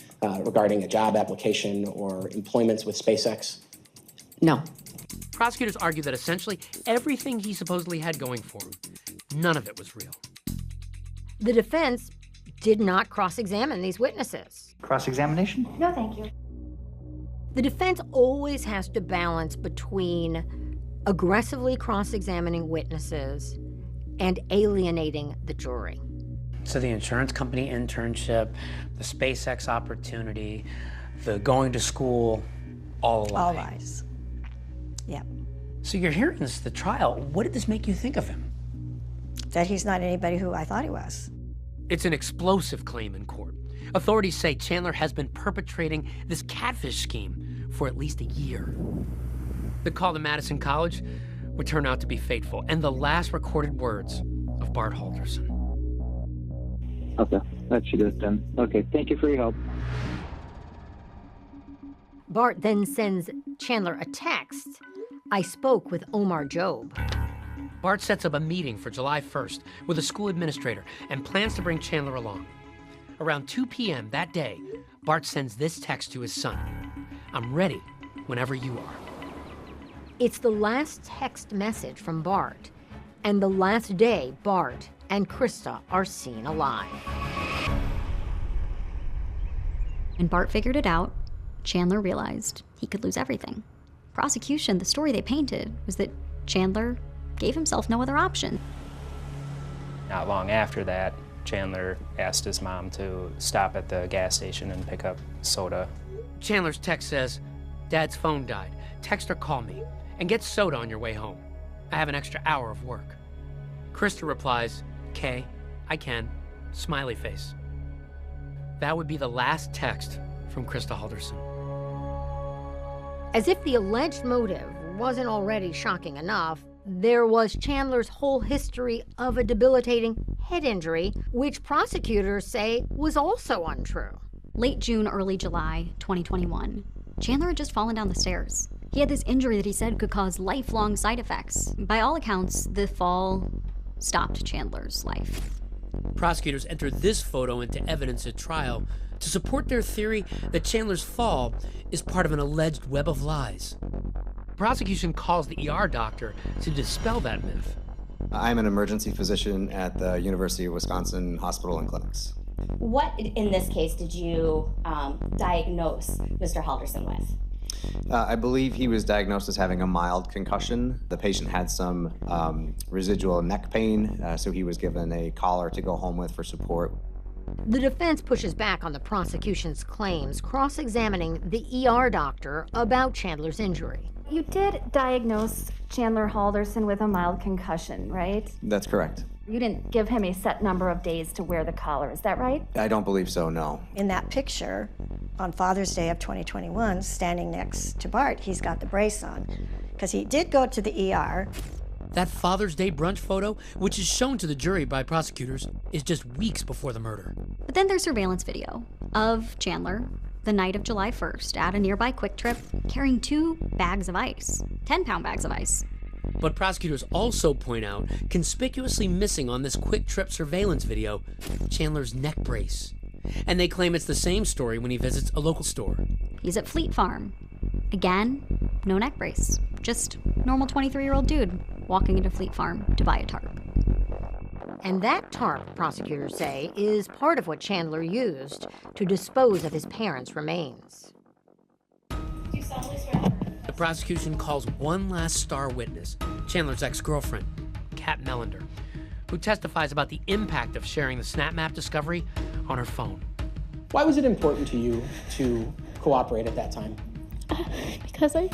regarding a job application or employments with SpaceX? No. Prosecutors argue that essentially everything he supposedly had going for him, none of it was real. The defense did not cross-examine these witnesses. Cross-examination? No, thank you. The defense always has to balance between aggressively cross-examining witnesses and alienating the jury. So the insurance company internship, the SpaceX opportunity, the going to school, all a lie. All lies. Yep. So you're hearing this at the trial. What did this make you think of him? That he's not anybody who I thought he was. It's an explosive claim in court. Authorities say Chandler has been perpetrating this catfish scheme for at least a year. The call to Madison College would turn out to be fateful, and the last recorded words of Bart Halderson. Okay, that should do it then. Okay, thank you for your help. Bart then sends Chandler a text. I spoke with Omar Job. Bart sets up a meeting for July 1st with a school administrator and plans to bring Chandler along. Around 2 p.m. that day, Bart sends this text to his son. I'm ready whenever you are. It's the last text message from Bart, and the last day Bart and Krista are seen alive. When Bart figured it out, Chandler realized he could lose everything. Prosecution, the story they painted was that Chandler gave himself no other option. Not long after that, Chandler asked his mom to stop at the gas station and pick up soda. Chandler's text says, Dad's phone died. Text or call me, and get soda on your way home. I have an extra hour of work. Krista replies, "Okay, I can," smiley face. That would be the last text from Krista Halderson. As if the alleged motive wasn't already shocking enough, there was Chandler's whole history of a debilitating head injury, which prosecutors say was also untrue. Late June, early July 2021, Chandler had just fallen down the stairs. He had this injury that he said could cause lifelong side effects. By all accounts, the fall stopped Chandler's life. Prosecutors entered this photo into evidence at trial to support their theory that Chandler's fall is part of an alleged web of lies. Prosecution calls the ER doctor to dispel that myth. I'm an emergency physician at the University of Wisconsin Hospital and Clinics. What, in this case, did you diagnose Mr. Halderson with? I believe he was diagnosed as having a mild concussion. The patient had some residual neck pain, so he was given a collar to go home with for support. The defense pushes back on the prosecution's claims, cross-examining the ER doctor about Chandler's injury. You did diagnose Chandler Halderson with a mild concussion, right? That's correct. You didn't give him a set number of days to wear the collar, is that right? I don't believe so, no. In that picture, on Father's Day of 2021, standing next to Bart, he's got the brace on, because he did go to the ER. That Father's Day brunch photo, which is shown to the jury by prosecutors, is just weeks before the murder. But then there's surveillance video of Chandler the night of July 1st at a nearby Quick Trip carrying 2 bags of ice, 10-pound bags of ice. But prosecutors also point out, conspicuously missing on this Quick Trip surveillance video, Chandler's neck brace. And they claim it's the same story when he visits a local store. He's at Fleet Farm. Again, no neck brace. Just normal 23-year-old dude walking into Fleet Farm to buy a tarp. And that tarp, prosecutors say, is part of what Chandler used to dispose of his parents' remains. The prosecution calls one last star witness, Chandler's ex-girlfriend, Kat Melander, who testifies about the impact of sharing the snap map discovery on her phone. Why was it important to you to cooperate at that time? Because I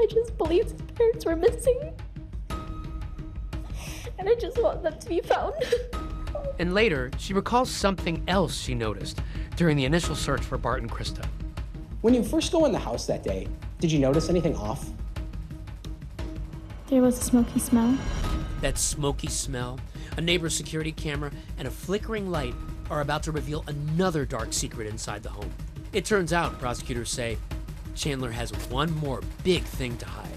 just believed his parents were missing. And I just want them to be found. And later, she recalls something else she noticed during the initial search for Bart and Krista. When you first go in the house that day, did you notice anything off? There was a smoky smell. That smoky smell, a neighbor's security camera, and a flickering light are about to reveal another dark secret inside the home. It turns out, prosecutors say, Chandler has one more big thing to hide.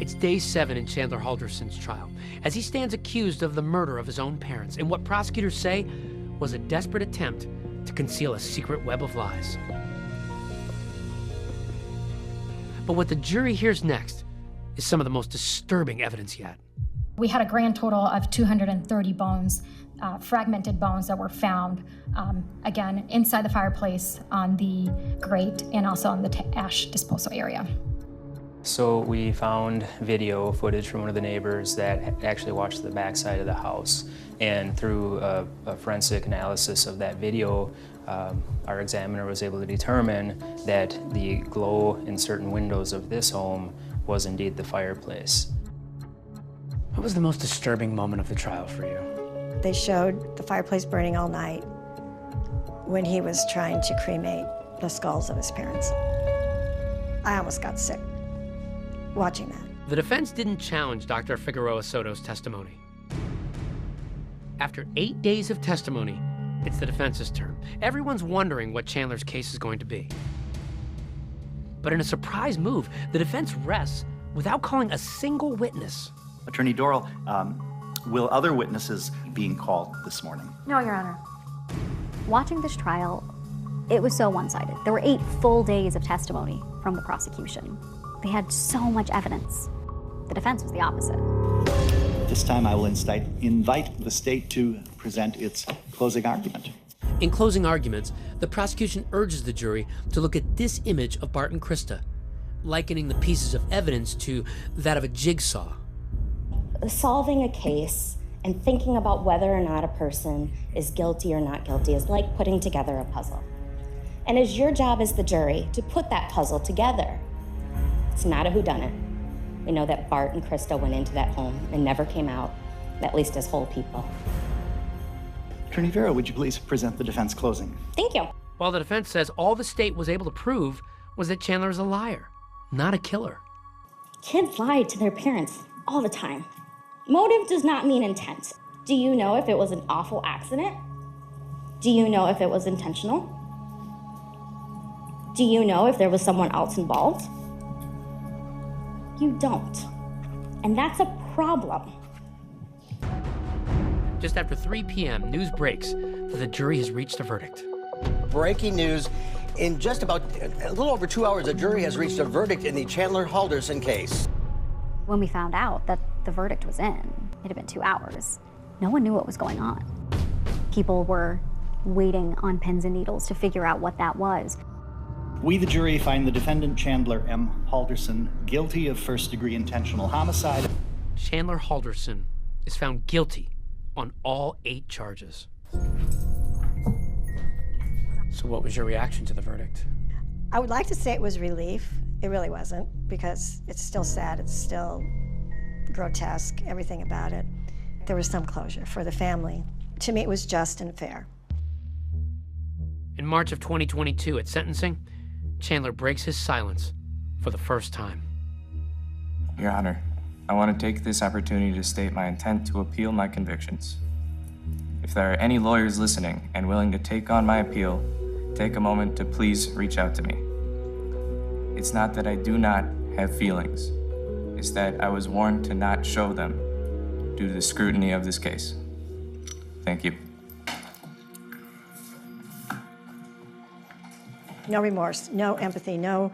It's day 7 in Chandler Halderson's trial, as he stands accused of the murder of his own parents in what prosecutors say was a desperate attempt to conceal a secret web of lies. But what the jury hears next is some of the most disturbing evidence yet. We had a grand total of 230 bones, fragmented bones that were found, again, inside the fireplace, on the grate, and also on the ash disposal area. So we found video footage from one of the neighbors that actually watched the backside of the house. And through a forensic analysis of that video, our examiner was able to determine that the glow in certain windows of this home was indeed the fireplace. What was the most disturbing moment of the trial for you? They showed the fireplace burning all night when he was trying to cremate the skulls of his parents. I almost got sick watching that. The defense didn't challenge Dr. Figueroa Soto's testimony. After 8 days of testimony, it's the defense's turn. Everyone's wondering what Chandler's case is going to be. But in a surprise move, the defense rests without calling a single witness. Attorney Dorrell, will other witnesses being called this morning? No, Your Honor. Watching this trial, it was so one-sided. There were 8 full days of testimony from the prosecution. They had so much evidence. The defense was the opposite. This time I will invite the state to present its closing argument. In closing arguments, the prosecution urges the jury to look at this image of Bart and Krista, likening the pieces of evidence to that of a jigsaw. Solving a case and thinking about whether or not a person is guilty or not guilty is like putting together a puzzle. And it's your job as the jury to put that puzzle together. It's not a whodunit. We know that Bart and Krista went into that home and never came out, at least as whole people. Attorney Vera, would you please present the defense closing? Thank you. While the defense says all the state was able to prove was that Chandler is a liar, not a killer. Kids lie to their parents all the time. Motive does not mean intent. Do you know if it was an awful accident? Do you know if it was intentional? Do you know if there was someone else involved? You don't. And that's a problem. Just after 3 p.m., news breaks that the jury has reached a verdict. Breaking news. In just about a little over 2 hours, the jury has reached a verdict in the Chandler Halderson case. When we found out that the verdict was in, it had been 2 hours. No one knew what was going on. People were waiting on pins and needles to figure out what that was. We, the jury, find the defendant Chandler M. Halderson guilty of first-degree intentional homicide. Chandler Halderson is found guilty on all 8 charges. So what was your reaction to the verdict? I would like to say it was relief. It really wasn't, because it's still sad, it's still grotesque, everything about it. There was some closure for the family. To me, it was just and fair. In March of 2022, at sentencing, Chandler breaks his silence for the first time. Your Honor, I want to take this opportunity to state my intent to appeal my convictions. If there are any lawyers listening and willing to take on my appeal, take a moment to please reach out to me. It's not that I do not have feelings. It's that I was warned to not show them due to the scrutiny of this case. Thank you. No remorse, no empathy, no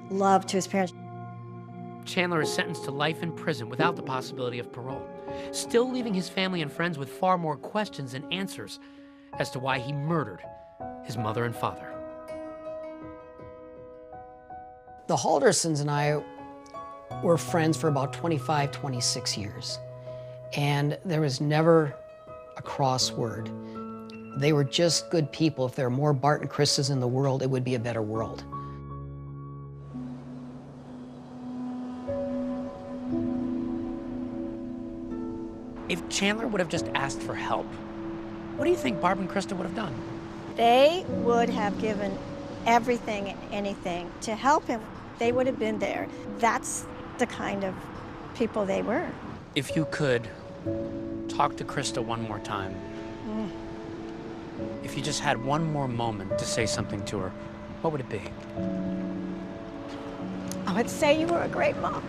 love to his parents. Chandler is sentenced to life in prison without the possibility of parole, still leaving his family and friends with far more questions than answers as to why he murdered his mother and father. The Haldersons and I were friends for about 25, 26 years. And there was never a crossword. They were just good people. If there were more Bart and Kristas in the world, it would be a better world. If Chandler would have just asked for help, what do you think Barb and Krista would have done? They would have given everything and anything to help him. They would have been there. That's the kind of people they were. If you could talk to Krista one more time, if you just had one more moment to say something to her, what would it be? I would say you were a great mom.